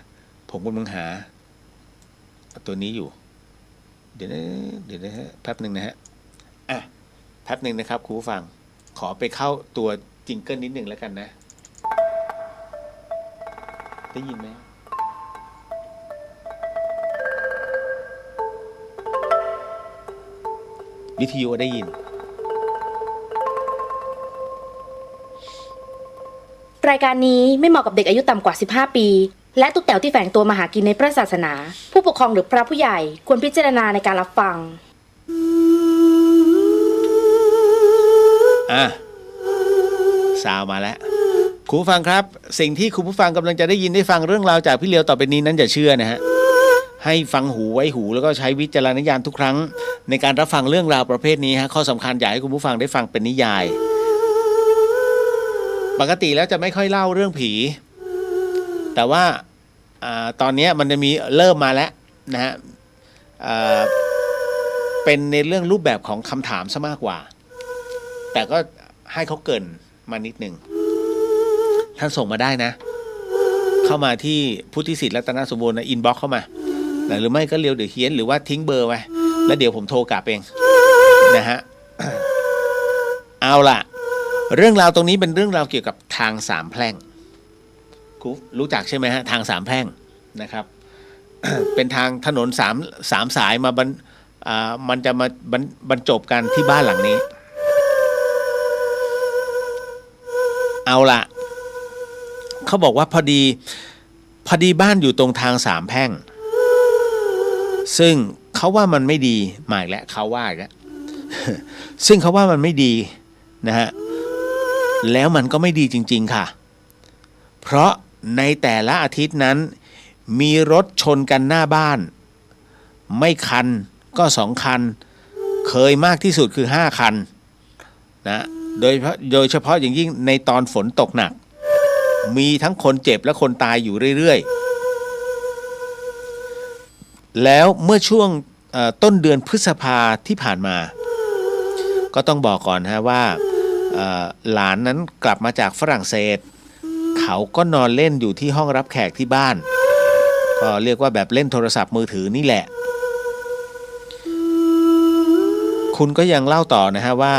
ผมกำลังหาตัวนี้อยู่เดี๋ยวนะฮะแป๊บหนึ่งนะฮะแป๊บหนึ่งนะครับคุณผู้ฟังขอไปเข้าตัวจิงเกิลนิดหนึ่งแล้วกันนะได้ยินไหมวิทยุได้ยินรายการนี้ไม่เหมาะกับเด็กอายุต่ำกว่า15 ปีและตุ๊กแต๋วที่แฝงตัวมาหากินในพระศาสนาผู้ปกครองหรือพระผู้ใหญ่ควรพิจารณาในการรับฟังซาวมาแล้วคุณผู้ฟังครับสิ่งที่คุณผู้ฟังกำลังจะได้ยินได้ฟังเรื่องราวจากพี่เลียวต่อไปนี้นั้นอย่าเชื่อนะฮะให้ฟังหูไว้หูแล้วก็ใช้วิจารณญาณทุกครั้งในการรับฟังเรื่องราวประเภทนี้ฮะข้อสำคัญอยากให้คุณผู้ฟังได้ฟังเป็นนิยายปกติแล้วจะไม่ค่อยเล่าเรื่องผีแต่ว่าตอนนี้มันจะมีเริ่มมาแล้วนะฮะเป็นในเรื่องรูปแบบของคำถามซะมากกว่าแต่ก็ให้เขาเกริ่นมานิดนึงท่านส่งมาได้นะเข้ามาที่พุทธิสิทธิ์รัตนสมบูรณ์อินบ็อกซ์เข้ามาหรือไม่ก็เรียวเดี๋ยวเขียนหรือว่าทิ้งเบอร์ไว้แล้วเดี๋ยวผมโทรกลับเองนะฮะ เอาล่ะเรื่องราวตรงนี้เป็นเรื่องราวเกี่ยวกับทาง3 แพร่งรู้จักใช่ไหมฮะทาง3 แพร่งนะครับ เป็นทางถนน3 สายมามันจะมาบรรจบกันที่บ้านหลังนี้เอาล่ะเขาบอกว่าพอดีบ้านอยู่ตรงทาง3 แพร่งซึ่งเขาว่ามันไม่ดีมาอีกแล้วเขาว่าอีกแล้ว ซึ่งเขาว่ามันไม่ดีนะฮะแล้วมันก็ไม่ดีจริงๆค่ะเพราะในแต่ละอาทิตย์นั้นมีรถชนกันหน้าบ้านไม่คันก็2 คันเคยมากที่สุดคือ5 คัน นะโดยเฉพาะอย่างยิ่งในตอนฝนตกหนักมีทั้งคนเจ็บและคนตายอยู่เรื่อยๆแล้วเมื่อช่วงต้นเดือนพฤษภาที่ผ่านมาก็ต้องบอกก่อนฮะว่าหลานนั้นกลับมาจากฝรั่งเศสเขาก็นอนเล่นอยู่ที่ห้องรับแขกที่บ้านก็เรียกว่าแบบเล่นโทรศัพท์มือถือนี่แหละคุณก็ยังเล่าต่อนะฮะว่า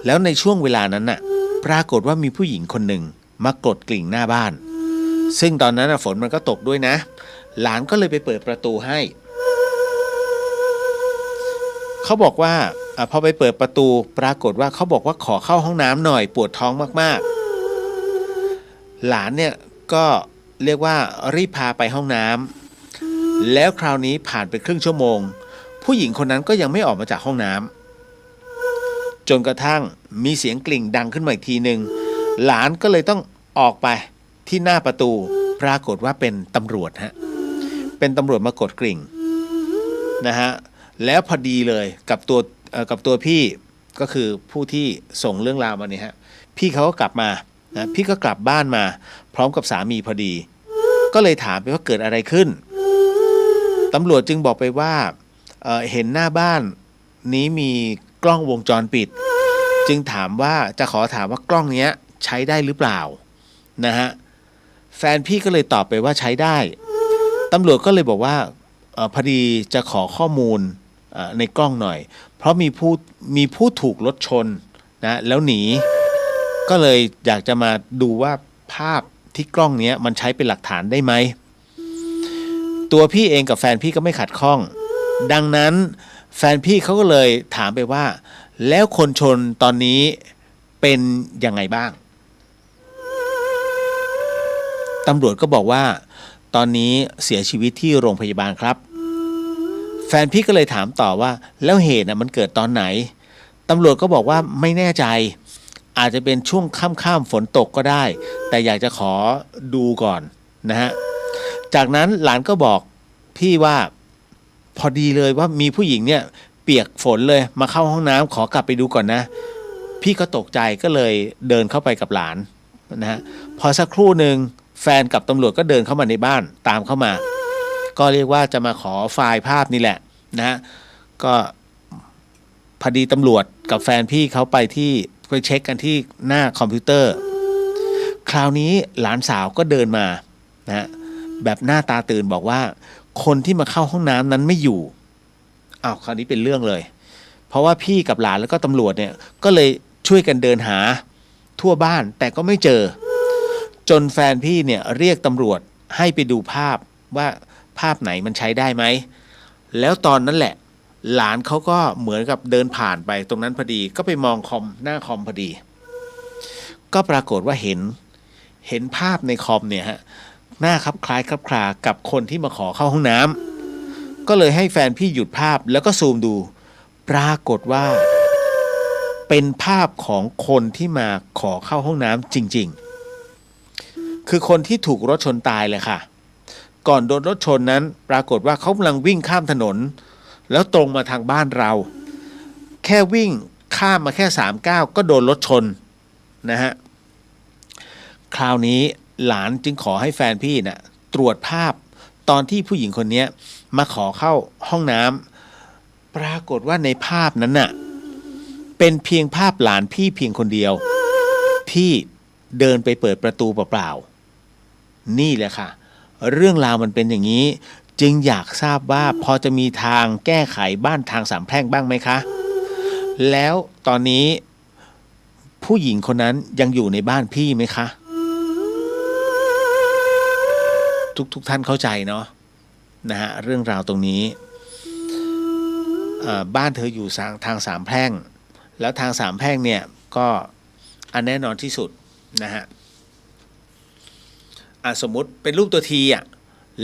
แล้วในช่วงเวลานั้นน่ะปรากฏว่ามีผู้หญิงคนหนึ่งมากดกลิ่งหน้าบ้านซึ่งตอนนั้นฝนมันก็ตกด้วยนะหลานก็เลยไปเปิดประตูให้เขาบอกว่าพอไปเปิดประตูปรากฏว่าเขาบอกว่าขอเข้าห้องน้ำหน่อยปวดท้องมากๆหลานเนี่ยก็เรียกว่ารีบพาไปห้องน้ำแล้วคราวนี้ผ่านไปครึ่งชั่วโมงผู้หญิงคนนั้นก็ยังไม่ออกมาจากห้องน้ำจนกระทั่งมีเสียงกลิ่งดังขึ้นมาอีกทีหนึ่งหลานก็เลยต้องออกไปที่หน้าประตูปรากฏว่าเป็นตำรวจฮะเป็นตำรวจมากดกริ่งนะฮะแล้วพอดีเลยกับตัวพี่ก็คือผู้ที่ส่งเรื่องราวมาเนี่ยฮะพี่เขาก็กลับมานะพี่ก็กลับบ้านมาพร้อมกับสามีพอดีก็เลยถามไปว่าเกิดอะไรขึ้นตำรวจจึงบอกไปว่าเห็นหน้าบ้านนี้มีกล้องวงจรปิดจึงถามว่าจะขอถามว่ากล้องเนี้ยใช้ได้หรือเปล่านะฮะแฟนพี่ก็เลยตอบไปว่าใช้ได้ตำรวจก็เลยบอกว่าพอดีจะขอข้อมูลในกล้องหน่อยเพราะมีผู้ถูกรถชนนะแล้วหนีก็เลยอยากจะมาดูว่าภาพที่กล้องนี้มันใช้เป็นหลักฐานได้ไหมตัวพี่เองกับแฟนพี่ก็ไม่ขัดข้องดังนั้นแฟนพี่เขาก็เลยถามไปว่าแล้วคนชนตอนนี้เป็นยังไงบ้างตำรวจก็บอกว่าตอนนี้เสียชีวิตที่โรงพยาบาลครับแฟนพี่ก็เลยถามต่อว่าแล้วเหตุมันเกิดตอนไหนตำรวจก็บอกว่าไม่แน่ใจอาจจะเป็นช่วงค่ำๆฝนตกก็ได้แต่อยากจะขอดูก่อนนะฮะจากนั้นหลานก็บอกพี่ว่าพอดีเลยว่ามีผู้หญิงเนี่ยเปียกฝนเลยมาเข้าห้องน้ำขอกลับไปดูก่อนนะพี่ก็ตกใจก็เลยเดินเข้าไปกับหลานนะฮะพอสักครู่หนึ่งแฟนกับตำรวจก็เดินเข้ามาในบ้านตามเข้ามาก็เรียกว่าจะมาขอไฟล์ภาพนี่แหละนะฮะก็พอดีตำรวจกับแฟนพี่เขาไปเช็คกันที่หน้าคอมพิวเตอร์คราวนี้หลานสาวก็เดินมานะแบบหน้าตาตื่นบอกว่าคนที่มาเข้าห้องน้ำนั้นไม่อยู่อ้าวคราวนี้เป็นเรื่องเลยเพราะว่าพี่กับหลานแล้วก็ตำรวจเนี่ยก็เลยช่วยกันเดินหาทั่วบ้านแต่ก็ไม่เจอจนแฟนพี่เนี่ยเรียกตำรวจให้ไปดูภาพว่าภาพไหนมันใช้ได้ไหมแล้วตอนนั้นแหละหลานเขาก็เหมือนกับเดินผ่านไปตรงนั้นพอดีก็ไปมองหน้าคอมพอดีก็ปรากฏว่าเห็นภาพในคอมเนี่ยฮะหน้าคล้ายคลากับคนที่มาขอเข้าห้องน้ำก็เลยให้แฟนพี่หยุดภาพแล้วก็ซูมดูปรากฏว่าเป็นภาพของคนที่มาขอเข้าห้องน้ำจริงๆคือคนที่ถูกรถชนตายเลยค่ะก่อนโดนรถชนนั้นปรากฏว่าเขากำลังวิ่งข้ามถนนแล้วตรงมาทางบ้านเราแค่วิ่งข้ามมาแค่3 ก้าวก็โดนรถชนนะฮะคราวนี้หลานจึงขอให้แฟนพี่น่ะตรวจภาพตอนที่ผู้หญิงคนนี้มาขอเข้าห้องน้ำปรากฏว่าในภาพนั้นน่ะเป็นเพียงภาพหลานพี่เพียงคนเดียวที่เดินไปเปิดประตูเปล่าๆนี่แหละค่ะเรื่องราวมันเป็นอย่างนี้จึงอยากทราบว่าพอจะมีทางแก้ไขบ้านทางสามแพร่งบ้างไหมคะแล้วตอนนี้ผู้หญิงคนนั้นยังอยู่ในบ้านพี่ไหมคะทุกท่านเข้าใจเนาะนะฮะเรื่องราวตรงนี้บ้านเธออยู่ทางสามแพร่งแล้วทางสามแพร่งเนี่ยก็อันแน่นอนที่สุดนะฮะสมมุติเป็นรูปตัวทีอ่ะ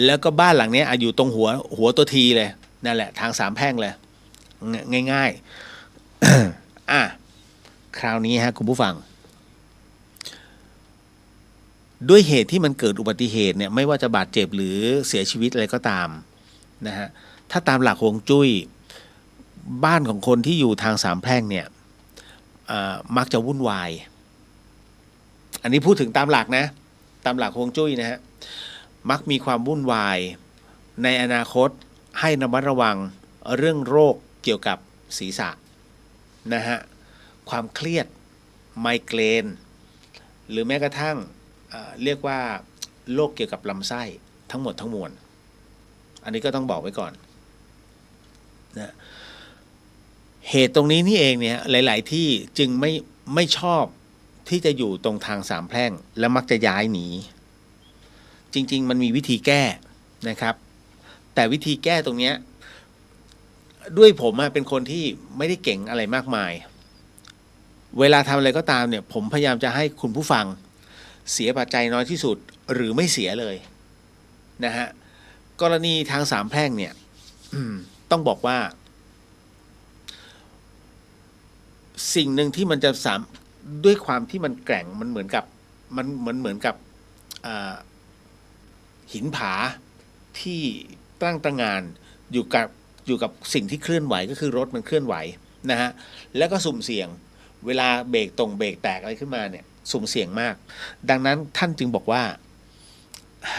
แล้วก็บ้านหลังนี้อยู่ตรงหัวตัวทีเลยนั่นแหละทางสามแพร่งเลยง่ายๆ คราวนี้ฮะคุณผู้ฟังด้วยเหตุที่มันเกิดอุบัติเหตุเนี่ยไม่ว่าจะบาดเจ็บหรือเสียชีวิตอะไรก็ตามนะฮะถ้าตามหลักฮวงจุ้ยบ้านของคนที่อยู่ทางสามแพร่งเนี่ย มักจะวุ่นวาย อันนี้พูดถึงตามหลักนะ ตามหลักฮวงจุ้ยนะฮะมักมีความวุ่นวายในอนาคตให้ระมัดระวังเรื่องโรคเกี่ยวกับศีรษะนะฮะความเครียดไมเกรนหรือแม้กระทั่งเรียกว่าโรคเกี่ยวกับลำไส้ทั้งหมดทั้งมวลอันนี้ก็ต้องบอกไว้ก่อนนะเหตุตรงนี้นี่เองเนี่ยหลายๆที่จึงไม่ชอบที่จะอยู่ตรงทางสามแพร่งและมักจะย้ายหนีจริงๆมันมีวิธีแก้นะครับแต่วิธีแก้ตรงเนี้ยด้วยผมเป็นคนที่ไม่ได้เก่งอะไรมากมายเวลาทำอะไรก็ตามเนี่ยผมพยายามจะให้คุณผู้ฟังเสียปัจจัยน้อยที่สุดหรือไม่เสียเลยนะฮะกรณีทางสามแพร่งเนี่ยต้องบอกว่าสิ่งหนึ่งที่มันจะด้วยความที่มันแกร่งมันเหมือนกับหินผาที่ตั้งตระหง่านอยู่กับสิ่งที่เคลื่อนไหวก็คือรถมันเคลื่อนไหวนะฮะแล้วก็สุ่มเสี่ยงเวลาเบรกแตกอะไรขึ้นมาเนี่ยสุ่มเสี่ยงมากดังนั้นท่านจึงบอกว่า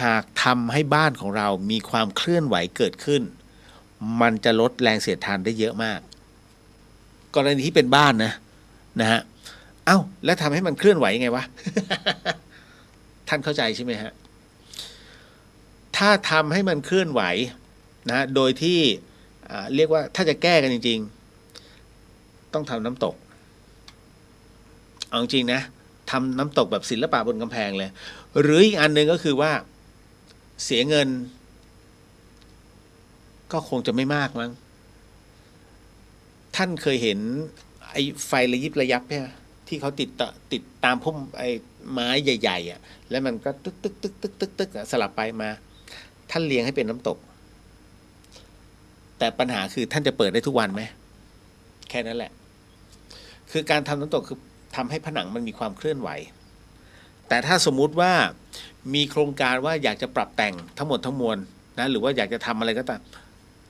หากทำให้บ้านของเรามีความเคลื่อนไหวเกิดขึ้นมันจะลดแรงเสียดทานได้เยอะมากกรณีที่เป็นบ้านนะฮะเอ้าแล้วทำให้มันเคลื่อนไหวยังไงวะ ท่านเข้าใจใช่ไหมฮะถ้าทำให้มันเคลื่อนไหวนะโดยที่เรียกว่าถ้าจะแก้กันจริงๆต้องทำน้ำตกเอาจริงนะทำน้ำตกแบบศิลปะบนกำแพงเลยหรืออีกอันหนึ่งก็คือว่าเสียเงินก็คงจะไม่มากมั้งท่านเคยเห็นไอ้ไฟระยิบระยับเนี่ยที่เขาติดตามพุ่มไอ้ไม้ใหญ่ๆแล้วมันก็ตึกสลับไปมาท่านเลี้ยงให้เป็นน้ำตกแต่ปัญหาคือท่านจะเปิดได้ทุกวันไหมแค่นั้นแหละคือการทำน้ำตกคือทำให้ผนังมันมีความเคลื่อนไหวแต่ถ้าสมมุติว่ามีโครงการว่าอยากจะปรับแต่งทั้งหมดทั้งมวลนะหรือว่าอยากจะทำอะไรก็ตาม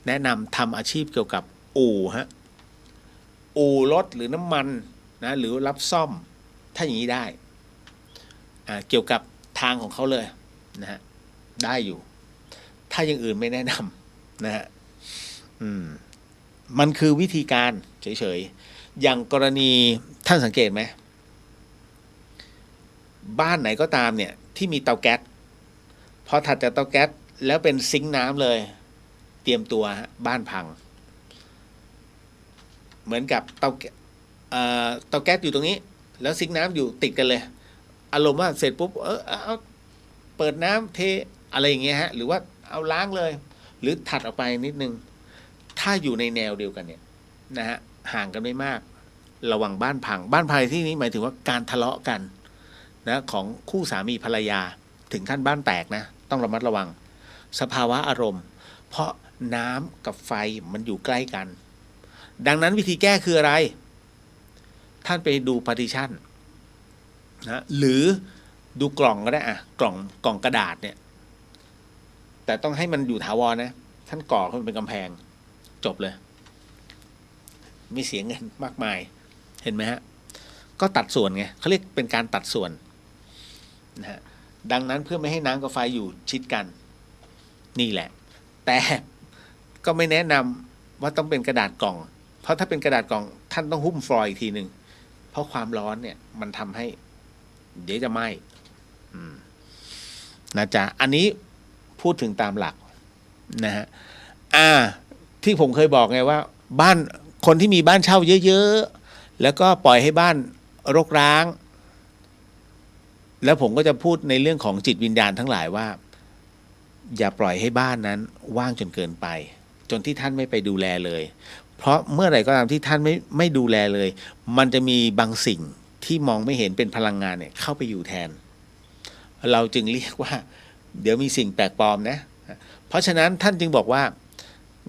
แนะนำทำอาชีพเกี่ยวกับอู่รถหรือน้ำมันนะหรือรับซ่อมถ้าอย่างนี้ได้เกี่ยวกับทางของเขาเลยนะฮะได้อยู่ถ้าอย่างอื่นไม่แนะนำนะฮะมันคือวิธีการเฉยๆอย่างกรณีท่านสังเกตไหมบ้านไหนก็ตามเนี่ยที่มีเตาแก๊สพอถัดจากเตาแก๊สแล้วเป็นซิงค์น้ำเลยเตรียมตัวบ้านพังเหมือนกับเตาแก๊สอยู่ตรงนี้แล้วซิงค์น้ำอยู่ติดกันเลยอารมณ์ว่าเสร็จปุ๊บเอาเปิดน้ำเทอะไรอย่างเงี้ยฮะหรือว่าเอาล้างเลยหรือถัดออกไปนิดนึงถ้าอยู่ในแนวเดียวกันเนี่ยนะฮะห่างกันไม่มากระวังบ้านพังที่นี้หมายถึงว่าการทะเลาะกันนะของคู่สามีภรรยาถึงขั้นบ้านแตกนะต้องระมัดระวังสภาวะอารมณ์เพราะน้ำกับไฟมันอยู่ใกล้กันดังนั้นวิธีแก้คืออะไรท่านไปดูพาร์ติชันนะหรือดูกล่องก็ได้กล่องกระดาษเนี่ยแต่ต้องให้มันอยู่ถาวรนะท่านก่อขึ้นเป็นกำแพงจบเลยไม่เสียเงินมากมายเห็นไหมฮะก็ตัดส่วนไงเขาเรียกเป็นการตัดส่วนนะฮะดังนั้นเพื่อไม่ให้น้ำกับไฟอยู่ชิดกันนี่แหละแต่ก็ไม่แนะนำว่าต้องเป็นกระดาษกล่องเพราะถ้าเป็นกระดาษกล่องท่านต้องหุ้มฟอยล์อีกทีหนึ่งเพราะความร้อนเนี่ยมันทำให้เดี๋ยวจะไหม้นะจ๊ะอันนี้พูดถึงตามหลักนะฮะที่ผมเคยบอกไงว่าบ้านคนที่มีบ้านเช่าเยอะๆแล้วก็ปล่อยให้บ้านรกร้างแล้วผมก็จะพูดในเรื่องของจิตวิญญาณทั้งหลายว่าอย่าปล่อยให้บ้านนั้นว่างจนเกินไปจนที่ท่านไม่ไปดูแลเลยเพราะเมื่อไหร่ก็ตามที่ท่านไม่ดูแลเลยมันจะมีบางสิ่งที่มองไม่เห็นเป็นพลังงานเนี่ยเข้าไปอยู่แทนเราจึงเรียกว่าเดี๋ยวมีสิ่งแปลกปลอมนะเพราะฉะนั้นท่านจึงบอกว่า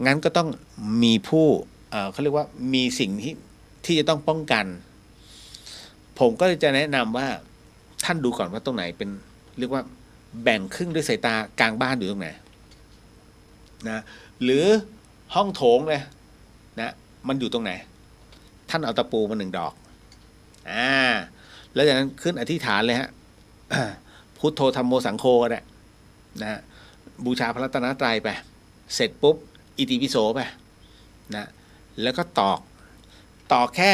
งั้นก็ต้องมีผู้เขาเรียกว่ามีสิ่งที่จะต้องป้องกันผมก็จะแนะนำว่าท่านดูก่อนว่าตรงไหนเป็นเรียกว่าแบ่งครึ่งด้วยสายตากลางบ้านอยู่ตรงไหนนะหรือห้องโถงเลยนะมันอยู่ตรงไหนท่านเอาตะปูมา1 ดอก แล้วจากนั้นขึ้นอธิษฐานเลยฮะ พุทโธธัมโมสังโฆก็ได้นะฮะบูชาพระรัตนตรัยไปเสร็จปุ๊บอิติปิโสไปนะแล้วก็ตอกแค่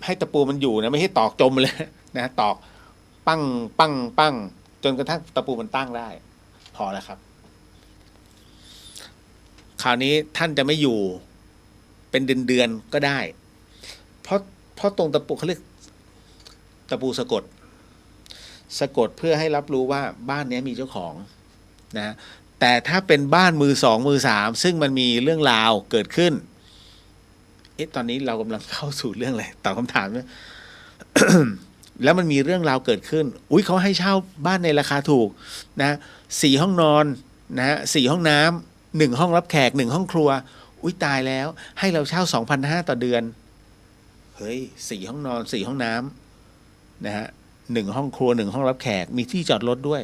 ให้ตะปูมันอยู่นะไม่ให้ตอกจมเลยนะตอกปั้งปั้งปั้งจนกระทั่งตะปูมันตั้งได้พอแล้วครับคราวนี้ท่านจะไม่อยู่เป็นเดือนก็ได้เพราะตรงตะปูเขาเรียกตะปูสะกดเพื่อให้รับรู้ว่าบ้านนี้มีเจ้าของนะแต่ถ้าเป็นบ้านมือสองมือสามซึ่งมันมีเรื่องราวเกิดขึ้นตอนนี้เรากำลังเข้าสู่เรื่องอะไรตอบคำถามนะ แล้วมันมีเรื่องราวเกิดขึ้นเขาให้เช่าบ้านในราคาถูกนะ4 ห้องนอนนะ4 ห้องน้ำ1 ห้องรับแขก1 ห้องครัวตายแล้วให้เราเช่า 2,500 ต่อเดือนเฮ้ย4 ห้องนอน4 ห้องน้ำนะฮะ1 ห้องครัว1 ห้องรับแขกมีที่จอดรถด้วย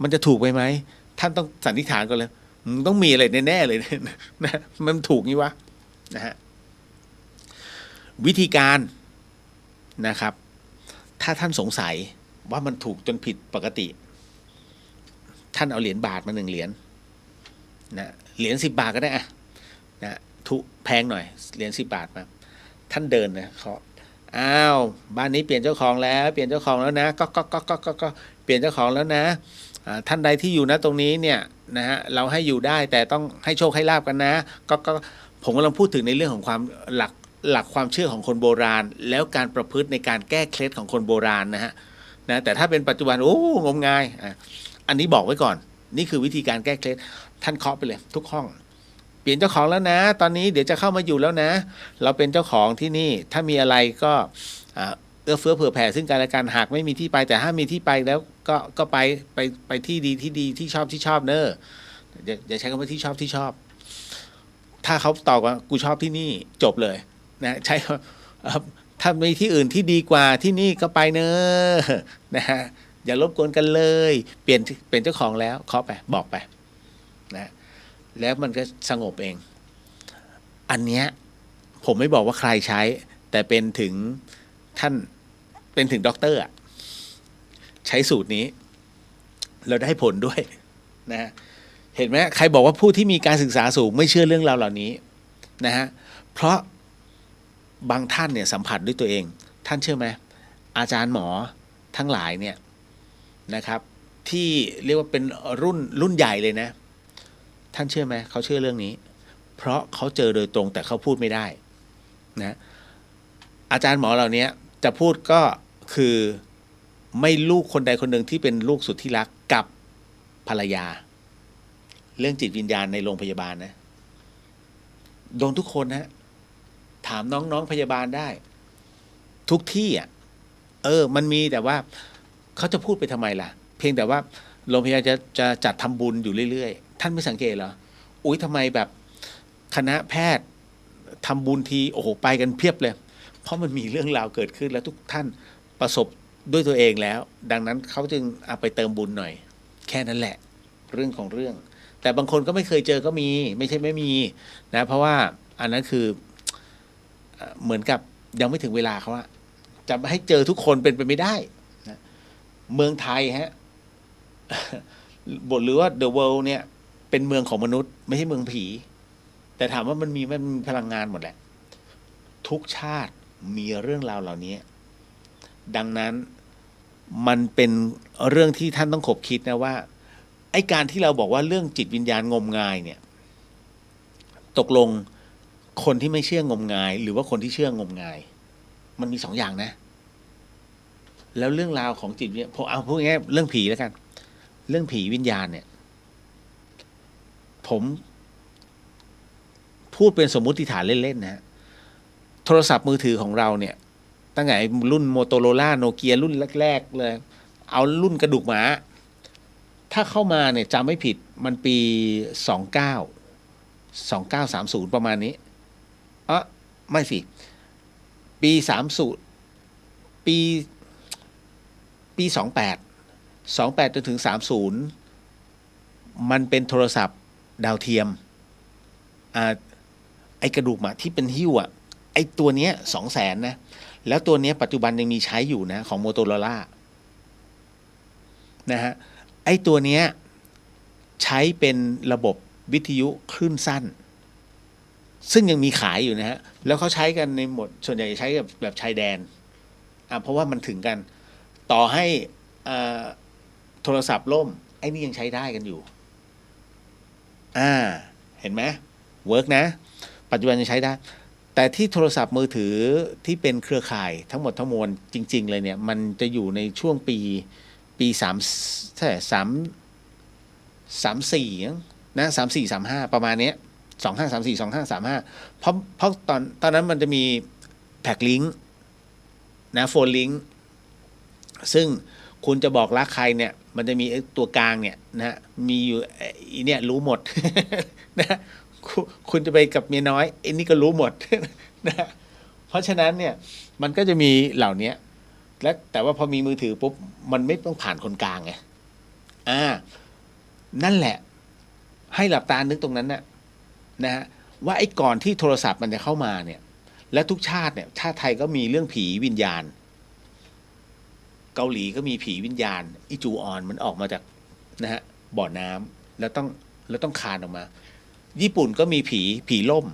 มันจะถูกไปไหมท่านต้องสันนิษฐานก่อนเลยต้องมีอะไรแน่ๆเลยนะมันถูกงี้วะนะฮะวิธีการนะครับถ้าท่านสงสัยว่ามันถูกจนผิดปกติท่านเอาเหรียญบาทมา1 เหรียญนะเหรียญ10 บาทก็ได้อะนะถูกแพงหน่อยเหรียญ10 บาทมาท่านเดินนะเคาะบ้านนี้เปลี่ยนเจ้าของแล้วเปลี่ยนเจ้าของแล้วนะก็เปลี่ยนเจ้าของแล้วนะท่านใดที่อยู่นะตรงนี้เนี่ยนะฮะเราให้อยู่ได้แต่ต้องให้โชคให้ลาบกันนะก็ผมกำลังพูดถึงในเรื่องของความหลักความเชื่อของคนโบราณแล้วการประพฤติในการแก้เคล็ดของคนโบราณนะฮะนะแต่ถ้าเป็นปัจจุบันงมงายอันนี้บอกไว้ก่อนนี่คือวิธีการแก้เคล็ดท่านเคาะไปเลยทุกห้องเปลี่ยนเจ้าของแล้วนะตอนนี้เดี๋ยวจะเข้ามาอยู่แล้วนะเราเป็นเจ้าของที่นี่ถ้ามีอะไรก็เอื้อเฟื้อเผื่อแผ่ซึ่งกันและกันหากไม่มีที่ไปแต่ถ้ามีที่ไปแล้วก็ไปที่ดีที่ชอบเนอะอย่าใช้คำว่าที่ชอบถ้าเขาตอบว่ากูชอบที่นี่จบเลยนะใช่ถ้ามีที่อื่นที่ดีกว่าที่นี่ก็ไปเนอะนะฮะอย่ารบกวนกันเลยเปลี่ยนเจ้าของแล้วเคาะไปบอกไปนะแล้วมันก็สงบเองอันเนี้ยผมไม่บอกว่าใครใช้แต่เป็นถึงท่านเป็นถึงด็อกเตอร์ใช้สูตรนี้เราได้ผลด้วยนะเห็นไหมใครบอกว่าผู้ที่มีการศึกษาสูงไม่เชื่อเรื่องราวเหล่านี้นะฮะเพราะบางท่านเนี่ยสัมผัสด้วยตัวเองท่านเชื่อไหมอาจารย์หมอทั้งหลายเนี่ยนะครับที่เรียกว่าเป็นรุ่นใหญ่เลยนะท่านเชื่อไหมเขาเชื่อเรื่องนี้เพราะเขาเจอโดยตรงแต่เขาพูดไม่ได้นะอาจารย์หมอเหล่านี้จะพูดก็คือไม่ลูกคนใดคนหนึ่งที่เป็นลูกสุดที่รักกับภรรยาเรื่องจิตวิญญาณในโรงพยาบาลนะโดนทุกคนนะถามน้องพยาบาลได้ทุกที่มันมีแต่ว่าเขาจะพูดไปทำไมล่ะเพียงแต่ว่าโรงพยาบาลจะจัดทำบุญอยู่เรื่อยๆท่านไม่สังเกตเหรอทำไมแบบคณะแพทย์ทำบุญทีไปกันเพียบเลยเพราะมันมีเรื่องราวเกิดขึ้นแล้วทุกท่านประสบด้วยตัวเองแล้วดังนั้นเขาจึงเอาไปเติมบุญหน่อยแค่นั้นแหละเรื่องของเรื่องแต่บางคนก็ไม่เคยเจอก็มีไม่ใช่ไม่มีนะเพราะว่าอันนั้นคือเหมือนกับยังไม่ถึงเวลาเขาจะให้เจอทุกคนเป็นไปไม่ได้นะเมืองไทยฮะ บทหรือว่า The World เนี่ยเป็นเมืองของมนุษย์ไม่ใช่เมืองผีแต่ถามว่ามันมีพลังงานหมดแหละทุกชาติมีเรื่องราวเหล่านี้ดังนั้นมันเป็นเรื่องที่ท่านต้องขบคิดนะว่าไอ้การที่เราบอกว่าเรื่องจิตวิญญาณงมงายเนี่ยตกลงคนที่ไม่เชื่องมงายหรือว่าคนที่เชื่องมงายมันมี2 อย่างนะแล้วเรื่องราวของจิตเนี่ยผมเอาพูดง่ายๆเรื่องผีแล้วกันเรื่องผีวิญญาณเนี่ยผมพูดเป็นสมมุติฐานเล่นๆนะฮะโทรศัพท์มือถือของเราเนี่ยตั้งแต่รุ่น Motorola Nokia รุ่นแรกๆเลยเอารุ่นกระดูกหมาถ้าเข้ามาเนี่ยจำไม่ผิดมันปี2930ประมาณนี้ไม่สิปี30ปี28จนถึง30มันเป็นโทรศัพท์ดาวเทียมไอกระดูกหมาที่เป็นหิ้วไอตัวเนี้ย200,000นะ แล้วตัวเนี้ยปัจจุบันยังมีใช้อยู่นะของ Motorola นะฮะไอ้ตัวเนี้ยใช้เป็นระบบวิทยุคลื่นสั้นซึ่งยังมีขายอยู่นะฮะแล้วเขาใช้กันในหมดส่วนใหญ่ใช้แบบชายแดนเพราะว่ามันถึงกันต่อให้โทรศัพท์ล่มไอ้นี่ยังใช้ได้กันอยู่เห็นไหมเวิร์กนะปัจจุบันยังใช้ได้แต่ที่โทรศัพท์มือถือที่เป็นเครือข่ายทั้งหมดทั้งมวลจริงๆเลยเนี่ยมันจะอยู่ในช่วงปี34นะ3435ประมาณเนี้ย2534 2535เพราะตอนนั้นมันจะมีแพ็กลิงก์นะโฟนลิงก์ซึ่งคุณจะบอกรักใครเนี่ยมันจะมีตัวกลางเนี่ยนะมีอยู่เนี่ยรู้หมด นะคุณจะไปกับเมียน้อยไอ้นี่ก็รู้หมด นะเพราะฉะนั้นเนี่ยมันก็จะมีเหล่านี้และแต่ว่าพอมีมือถือปุ๊บมันไม่ต้องผ่านคนกลางไงนั่นแหละให้หลับตานึกตรงนั้นนะฮะว่าไอ้ก่อนที่โทรศัพท์มันจะเข้ามาเนี่ยและทุกชาติเนี่ยชาติไทยก็มีเรื่องผีวิญญาณเกาหลีก็มีผีวิญญาณอิจูออนมันออกมาจากนะฮะบ่อน้ำแล้วต้องคานออกมาญี่ปุ่นก็มีผีล่ม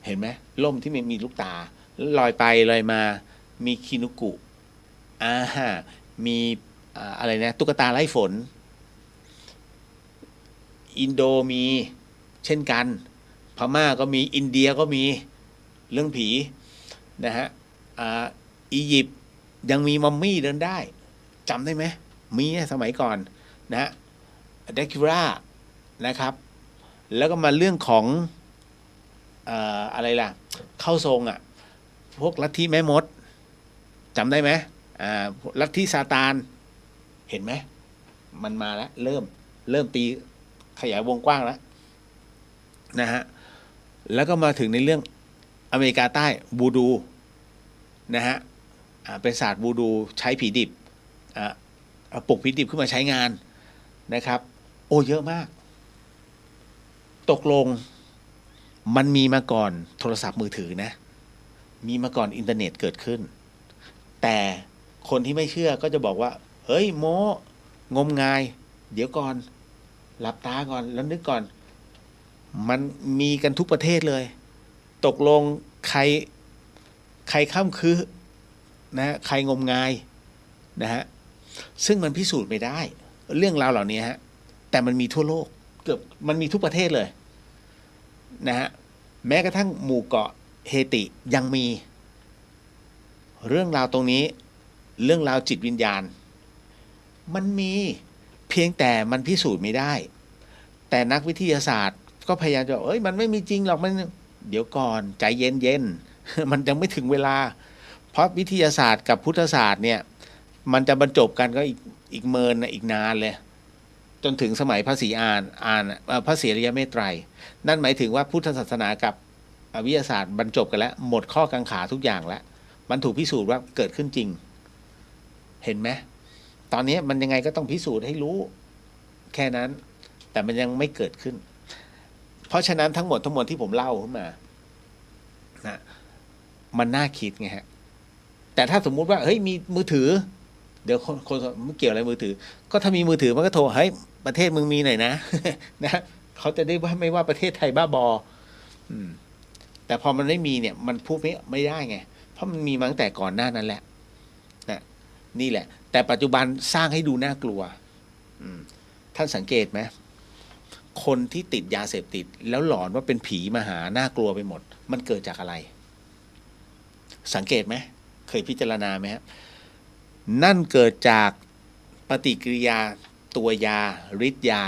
เห็นไหมล่มที่มันมีลูกตาลอยไปลอยมามีคินุกุมีอะไรนะตุ๊กตาไล่ฝนอินโดมีเช่นกันพม่าก็มีอินเดียก็มีเรื่องผีนะฮะอียิปต์ยังมีมัมมี่เดินได้จำได้ไหมมีสมัยก่อนนะฮะเดคิรานะครับแล้วก็มาเรื่องของอะไรล่ะเข้าทรงพวกลัทธิแม่มดจำได้ไหมลัทธิซาตานเห็นไหมมันมาแล้วเริ่มตีขยายวงกว้างแล้วนะฮะแล้วก็มาถึงในเรื่องอเมริกาใต้วูดูนะฮะเป็นศาสตร์วูดูใช้ผีดิบปลุกผีดิบขึ้นมาใช้งานนะครับโอ้เยอะมากตกลงมันมีมาก่อนโทรศัพท์มือถือนะมีมาก่อนอินเทอร์เน็ตเกิดขึ้นแต่คนที่ไม่เชื่อก็จะบอกว่าเฮ้ยโม้งมงายเดี๋ยวก่อนหลับตาก่อนแล้วนึกก่อนมันมีกันทุกประเทศเลยตกลงใครข้ามคือนะใครงมงายนะฮะซึ่งมันพิสูจน์ไม่ได้เรื่องราวเหล่านี้ฮะแต่มันมีทั่วโลกเกือบมันมีทุกประเทศเลยนะฮะแม้กระทั่งหมู่เกาะเฮติยังมีเรื่องราวตรงนี้เรื่องราวจิตวิญญาณมันมีเพียงแต่มันพิสูจน์ไม่ได้แต่นักวิทยาศาสตร์ก็พยายามจะมันไม่มีจริงหรอกมันเดี๋ยวก่อนใจเย็นๆ มันยังไม่ถึงเวลาเพราะวิทยาศาสตร์กับพุทธศาสตร์เนี่ยมันจะบรรจบกันก็อีกเมินอีกนานเลยจนถึงสมัยพระศรีพระศรีอริยเมตไตรนั่นหมายถึงว่าพุทธศาสนากับวิทยาศาสตร์บรรจบกันแล้วหมดข้อกังขาทุกอย่างแล้วมันถูกพิสูจน์ว่าเกิดขึ้นจริงเห็นไหมตอนนี้มันยังไงก็ต้องพิสูจน์ให้รู้แค่นั้นแต่มันยังไม่เกิดขึ้นเพราะฉะนั้นทั้งหมดที่ผมเล่าขึ้นมานะมันน่าคิดไงฮะแต่ถ้าสมมุติว่าเฮ้ยมีมือถือเดี๋ยวคนไม่เกี่ยวอะไรมือถือก็ถ้ามีมือถือมันก็โทรเฮ้ยประเทศมึงมีหน่อยนะ นะเขาจะได้ว่าไม่ว่าประเทศไทยบ้าบอแต่พอมันไม่มีเนี่ยมันพูดไม่ได้ไงเพราะมันมีมาตั้งแต่ก่อนหน้านั้นแหละนะนี่แหละแต่ปัจจุบันสร้างให้ดูน่ากลัวท่านสังเกตไหมคนที่ติดยาเสพติดแล้วหลอนว่าเป็นผีมาหาน่ากลัวไปหมดมันเกิดจากอะไรสังเกตไหมเคยพิจารณาไหมครับนั่นเกิดจากปฏิกิริยาตัวยาฤทธิ์ยา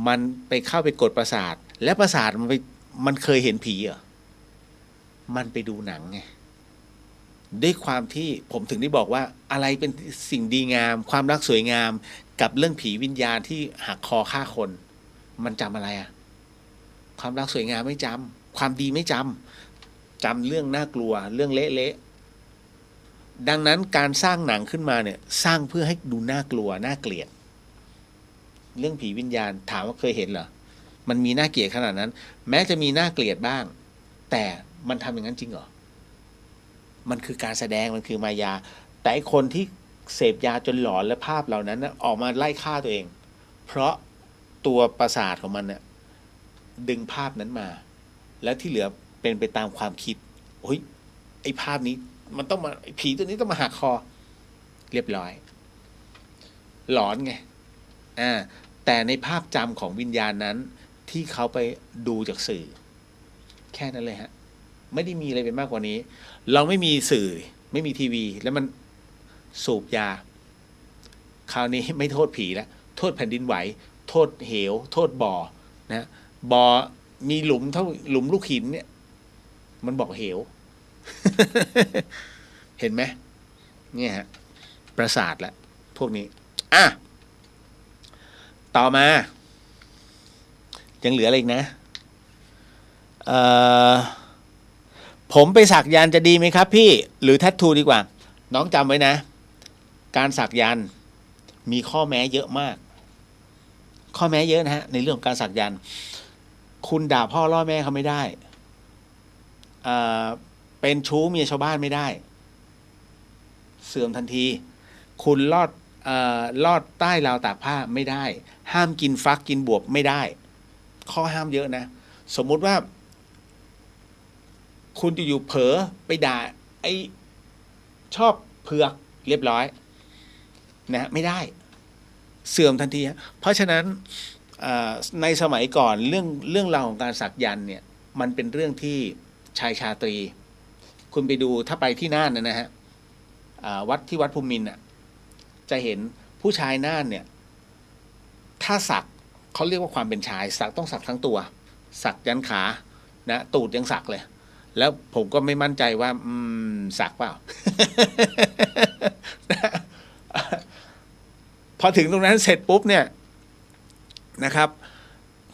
มันไปเข้าไปกดประสาทและประสาทมันเคยเห็นผีเหรอมันไปดูหนังไงด้วยความที่ผมถึงได้บอกว่าอะไรเป็นสิ่งดีงามความรักสวยงามกับเรื่องผีวิญญาณที่หักคอฆ่าคนมันจำอะไรความรักสวยงามไม่จำความดีไม่จำเรื่องน่ากลัวเรื่องเละดังนั้นการสร้างหนังขึ้นมาเนี่ยสร้างเพื่อให้ดูน่ากลัวน่าเกลียดเรื่องผีวิญญาณถามว่าเคยเห็นเหรอมันมีน่าเกลียดขนาดนั้นแม้จะมีน่าเกลียดบ้างแต่มันทำอย่างนั้นจริงเหรอ มันคือการแสดงมันคือมายา แต่ไอ้คนที่เสพยาจนหลอนและภาพเหล่านั้นนะออกมาไล่ฆ่าตัวเอง เพราะตัวประสาทของมันเนี่ยดึงภาพนั้นมา แล้วที่เหลือเป็นไปตามความคิดโอ้ยไอ้ภาพนี้มันต้องมาไอ้ผีตัวนี้ต้องมาหักคอ เรียบร้อย หลอนไงแต่ในภาพจำของวิญญาณนั้นที่เขาไปดูจากสื่อ แค่นั้นเลยฮะไม่ได้มีอะไรไปมากกว่านี้ เราไม่มีสื่อไม่มีทีวี แล้วมันสูบยา คราวนี้ไม่โทษผีแล้วโทษแผ่นดินไหวโทษเหวโทษบ่อนะบ่อมีหลุมเท่าหลุมลูกหินเนี่ยมันบอกเหว เห็นไหมเนี่ยฮะประสาทแล้วพวกนี้ต่อมายังเหลืออะไรอีกนะผมไปสักยันต์จะดีไหมครับพี่หรือแทททูดีกว่าน้องจำไว้นะการสักยันต์มีข้อแม้เยอะมากข้อแม้เยอะนะฮะในเรื่องของการสักยันต์คุณด่าพ่อล่อแม่เขาไม่ได้เป็นชู้เมียชาวบ้านไม่ได้เสื่อมทันทีคุณลอดใต้ราวตากผ้าไม่ได้ห้ามกินฟักกินบวบไม่ได้ข้อห้ามเยอะนะสมมุติว่าคุณอยู่เผลอไปด่าไอ้ชอบเผือกเรียบร้อยนะไม่ได้เสื่อมทันทีเพราะฉะนั้นในสมัยก่อนเรื่องราวของการสักยันต์เนี่ยมันเป็นเรื่องที่ชายชาตรีคุณไปดูถ้าไปที่น่านนะฮะวัดภูมินทร์จะเห็นผู้ชายน่านเนี่ยถ้าสักเขาเรียกว่าความเป็นชายสักต้องสักทั้งตัวสักยันขานะตูดยังสักเลยแล้วผมก็ไม่มั่นใจว่าสักเปล่า พอถึงตรงนั้นเสร็จปุ๊บเนี่ยนะครับ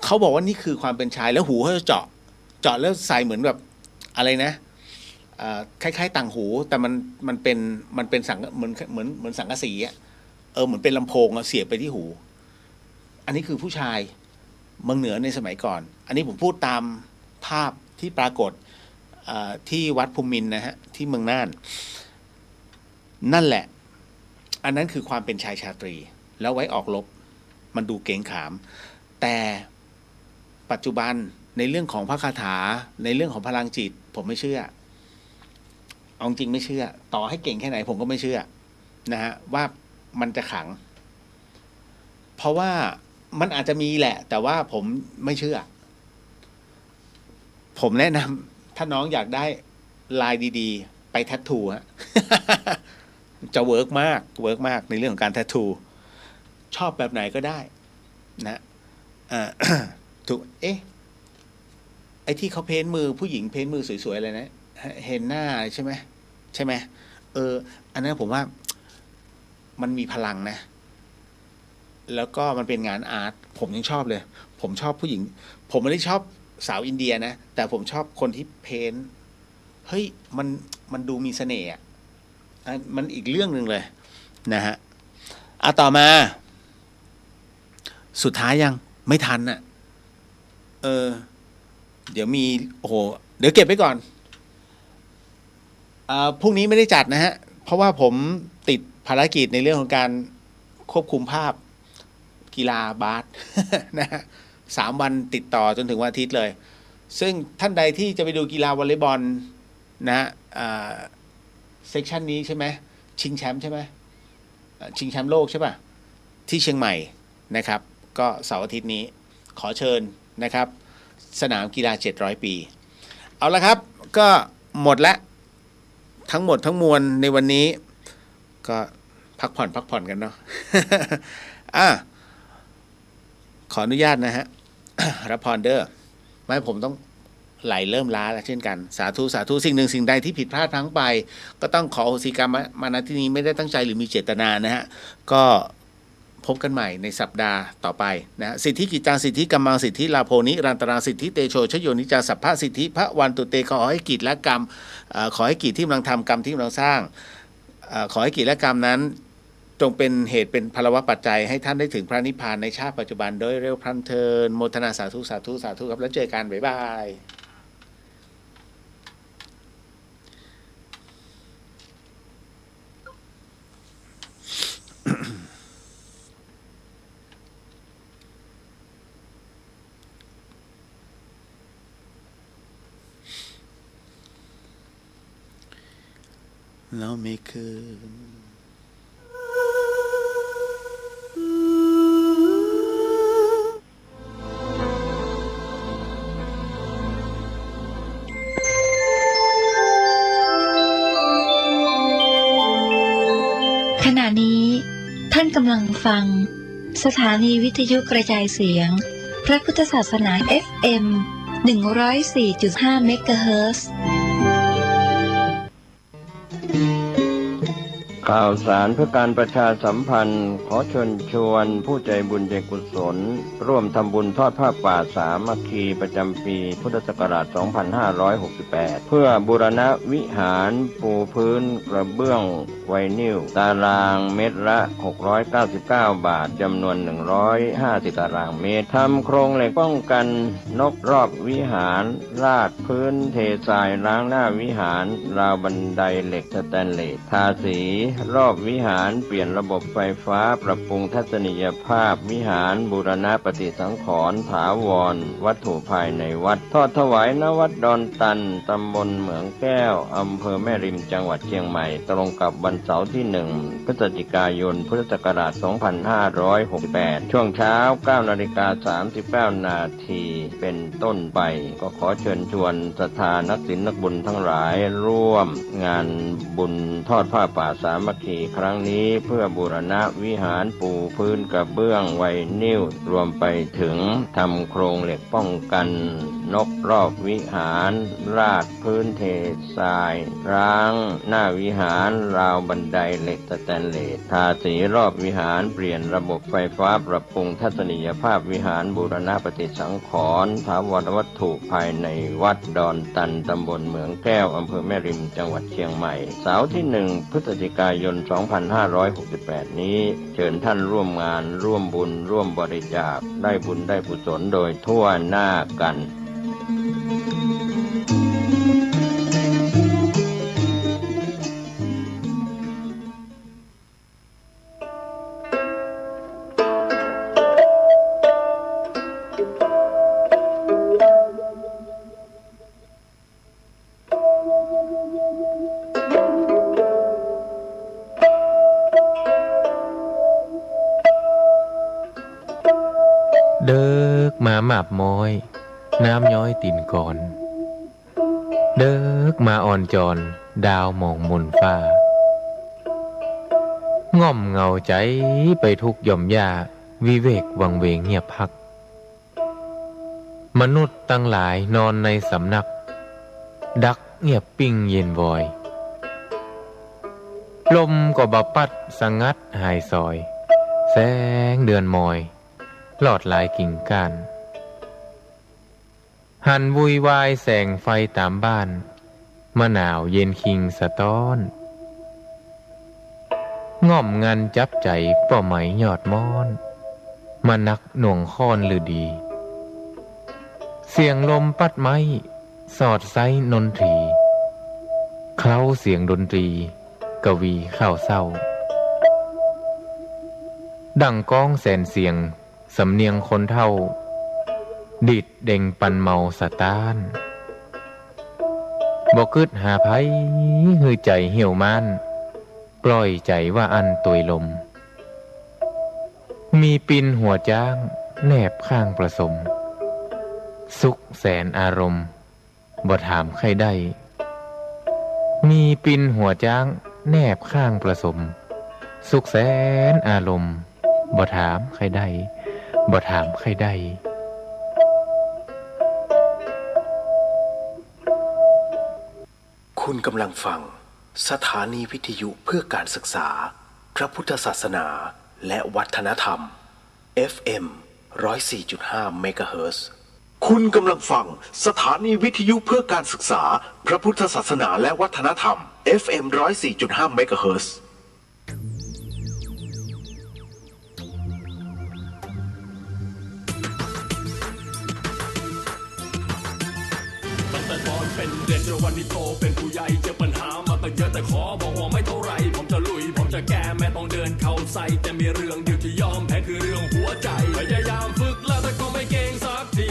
เขาบอกว่านี่คือความเป็นชายแล้วหูเขาจะเจาะแล้วใส่เหมือนแบบอะไรนะคล้ายๆต่างหูแต่มันเป็นสังเหมือนสังกะสีเหมือนเป็นลำโพงเสียบไปที่หูอันนี้คือผู้ชายเมืองเหนือในสมัยก่อนอันนี้ผมพูดตามภาพที่ปรากฏที่วัดภูมินทร์นะฮะที่เมืองน่านนั่นแหละอันนั้นคือความเป็นชายชาตรีแล้วไว้ออกรบมันดูเกรงขามแต่ปัจจุบันในเรื่องของพระคาถาในเรื่องของพลังจิตผมไม่เชื่อเอาจริงไม่เชื่อต่อให้เก่งแค่ไหนผมก็ไม่เชื่อนะฮะว่ามันจะขังเพราะว่ามันอาจจะมีแหละแต่ว่าผมไม่เชื่อผมแนะนำถ้าน้องอยากได้ลายดีๆไปแทททูฮะ จะเวิร์กมากในเรื่องของการแทททูชอบแบบไหนก็ได้นะถูกไอ้ที่เขาเพ้นมือผู้หญิงเพ้นมือสวยๆอะไรนะเห็นหน้าใช่ไหมอันนั้นผมว่ามันมีพลังนะแล้วก็มันเป็นงานอาร์ตผมยังชอบเลยผมชอบผู้หญิงผมไม่ได้ชอบสาวอินเดียนะแต่ผมชอบคนที่เพ้นเฮ้ยมันดูมีเสน่ห์มันอีกเรื่องหนึ่งเลยนะฮะต่อมาสุดท้ายยังไม่ทันเดี๋ยวมีโอ้โหเดี๋ยวเก็บไว้ก่อนพรุ่งนี้ไม่ได้จัดนะฮะเพราะว่าผมติดภารกิจในเรื่องของการควบคุมภาพกีฬาบาส นะฮะ3 วันติดต่อจนถึงวันอาทิตย์เลยซึ่งท่านใดที่จะไปดูกีฬาวอลเลย์บอลนะฮะเซกชันนี้ใช่ไหมชิงแชมป์ใช่ไหมชิงแชมป์โลกใช่ป่ะที่เชียงใหม่นะครับก็เสาร์อาทิตย์นี้ขอเชิญนะครับสนามกีฬา700 ปีเอาละครับก็หมดละทั้งหมดทั้งมวลในวันนี้ก็พักผ่อนกันเนาะ ขออนุญาตนะฮะ รับพรเด้อไม่ผมต้องไหลเริ่มล้าแล้วเช่นกันสาธุสิ่งหนึ่งสิ่งใดที่ผิดพลาดพลั้งไปก็ต้องขออโหสิกรรมมาณที่นี้ไม่ได้ตั้งใจหรือมีเจตนานะฮะก็พบกันใหม่ในสัปดาห์ต่อไปนะสิทธิกิจจางสิทธิกัมมังสิทธิลาโภนิรันตรังสิทธิเตโชชโยนิจาสัพพะสิทธิพระวันตุเตขอให้กิจและกรรมขอให้กิจที่กำลังทำกรรมที่กำลังสร้างขอให้กิจและกรรมนั้นจงเป็นเหตุเป็นพลวะปัจจัยให้ท่านได้ถึงพระนิพพานในชาติปัจจุบันโดยเร็วพลันเทินโมทนาสาธุครับแล้วเจอกันบ๊ายบาย แล้วไม่คืน ขณะนี้ท่านกำลังฟังสถานีวิทยุกระจายเสียงพระพุทธศาสนา FM 104.5 เมกะเฮิรตซ์ ข่าวสารเพื่อการประชาสัมพันธ์ขอเชิญชวนผู้ใจบุญใจกุศลร่วมทำบุญทอดผ้าป่าสามัคคีประจำปีพุทธศักราช 2568 เพื่อบูรณะวิหารปูพื้นกระเบื้องไวนิลตารางเมตรละ 699 บาทจำนวน 150 ตารางเมตรทำโครงเหล็กป้องกันนกรอบวิหารราดพื้นเททรายล้างหน้าวิหารราวบันไดเหล็กสแตนเลสทาสีรอบวิหารเปลี่ยนระบบไฟฟ้าปรับปรุงทัศนียภาพวิหารบูรณะปฏิสังขรณ์ถาวรวัตถุภายในวัดทอดถวายณวัดดอนตันตำบลเหมืองแก้วอำเภอแม่ริมจังหวัดเชียงใหม่ตรงกับวันเสาร์ที่1พฤศจิกายนพุทธศักราช 2568 ช่วงเช้า 9:39 นาทีเป็นต้นไปก็ขอเชิญชวนศรัทธานักศีลนักบุญทั้งหลายร่วมงานบุญทอดผ้าป่าสามัคคีครั้งนี้เพื่อบูรณะวิหารปูพื้นกระเบื้องไวนิลรวมไปถึงทำโครงเหล็กป้องกันนกรอบวิหารราดพื้นเททรายร้างหน้าวิหารราวบันไดเหล็กสแตนเลสทาสีรอบวิหารเปลี่ยนระบบไฟฟ้าปรับปรุงทัศนียภาพวิหารบูรณะปฏิสังขรณ์ถาวรวัตถุภายในวัดดอนตันตำบลเหมืองแก้วอำเภอแม่ริมจังหวัดเชียงใหม่เสาร์ที่1พฤศจิกายน 2568 นี้เชิญท่านร่วมงานร่วมบุญร่วมบริจาคได้บุญได้กุศลโดยทั่วหน้ากัน เดิกมาหมาบม้อยน้ำย้อยตินก่อน เดิกมาอ่อนจอนดาวมองมนฟ้าง่อมเงาใจไปทุกหย่อมยาวิเวกวังเวงเงียบพักมนุษย์ตั้งหลายนอนในสำนักดักเงียบปิ้งเย็นวอยลมก็บปัดสังัดหายซอยแสงเดือนมอยหลอดลายกิ่งก้านหันวุยวายแสงไฟตามบ้านมะนาวเย็นคิงสะต้อนง่อมงันจับใจป่อไหมหยอดม้อนมานักหน่วงค้อนหรือดีเสียงลมปัดไม้สอดไซนนทรีเคล้าเสียงดนตรีกวีข้าวเศร้าดังก้องแสนเสียงสำเนียงคนเท่าดิดเด่งปันเมาสะต้านบ่กึดหาไผหือใจเหี่ยวม่านปล่อยใจว่าอันตุยลมมีปินหัวจ้างแนบข้างประสมสุขแสนอารมณ์บ่ถามใครได้มีปินหัวจ้างแนบข้างประสมสุขแสนอารมณ์บ่ถามใครได้บ่ถามใครได้คุณกำลังฟังสถานีวิทยุเพื่อการศึกษาพระพุทธศาสนาและวัฒนธรรม FM 104.5 เมกะเฮิรตซ์คุณกำลังฟังสถานีวิทยุเพื่อการศึกษาพระพุทธศาสนาและวัฒนธรรม FM 104.5 เมกะเฮิรตซ์เป็นเด็กจนวันนี้โตเป็นผู้ใหญ่เจอปัญหามาตั้งเยอะแต่ขอบอกว่าไม่เท่าไรผมจะลุยผมจะแก้แม้ต้องเดินเข้าใส่แต่มีเรื่องเดียวที่ยอมแพ้คือเรื่องหัวใจพยายามฝึกแล้วแต่ก็ไม่เก่งสักที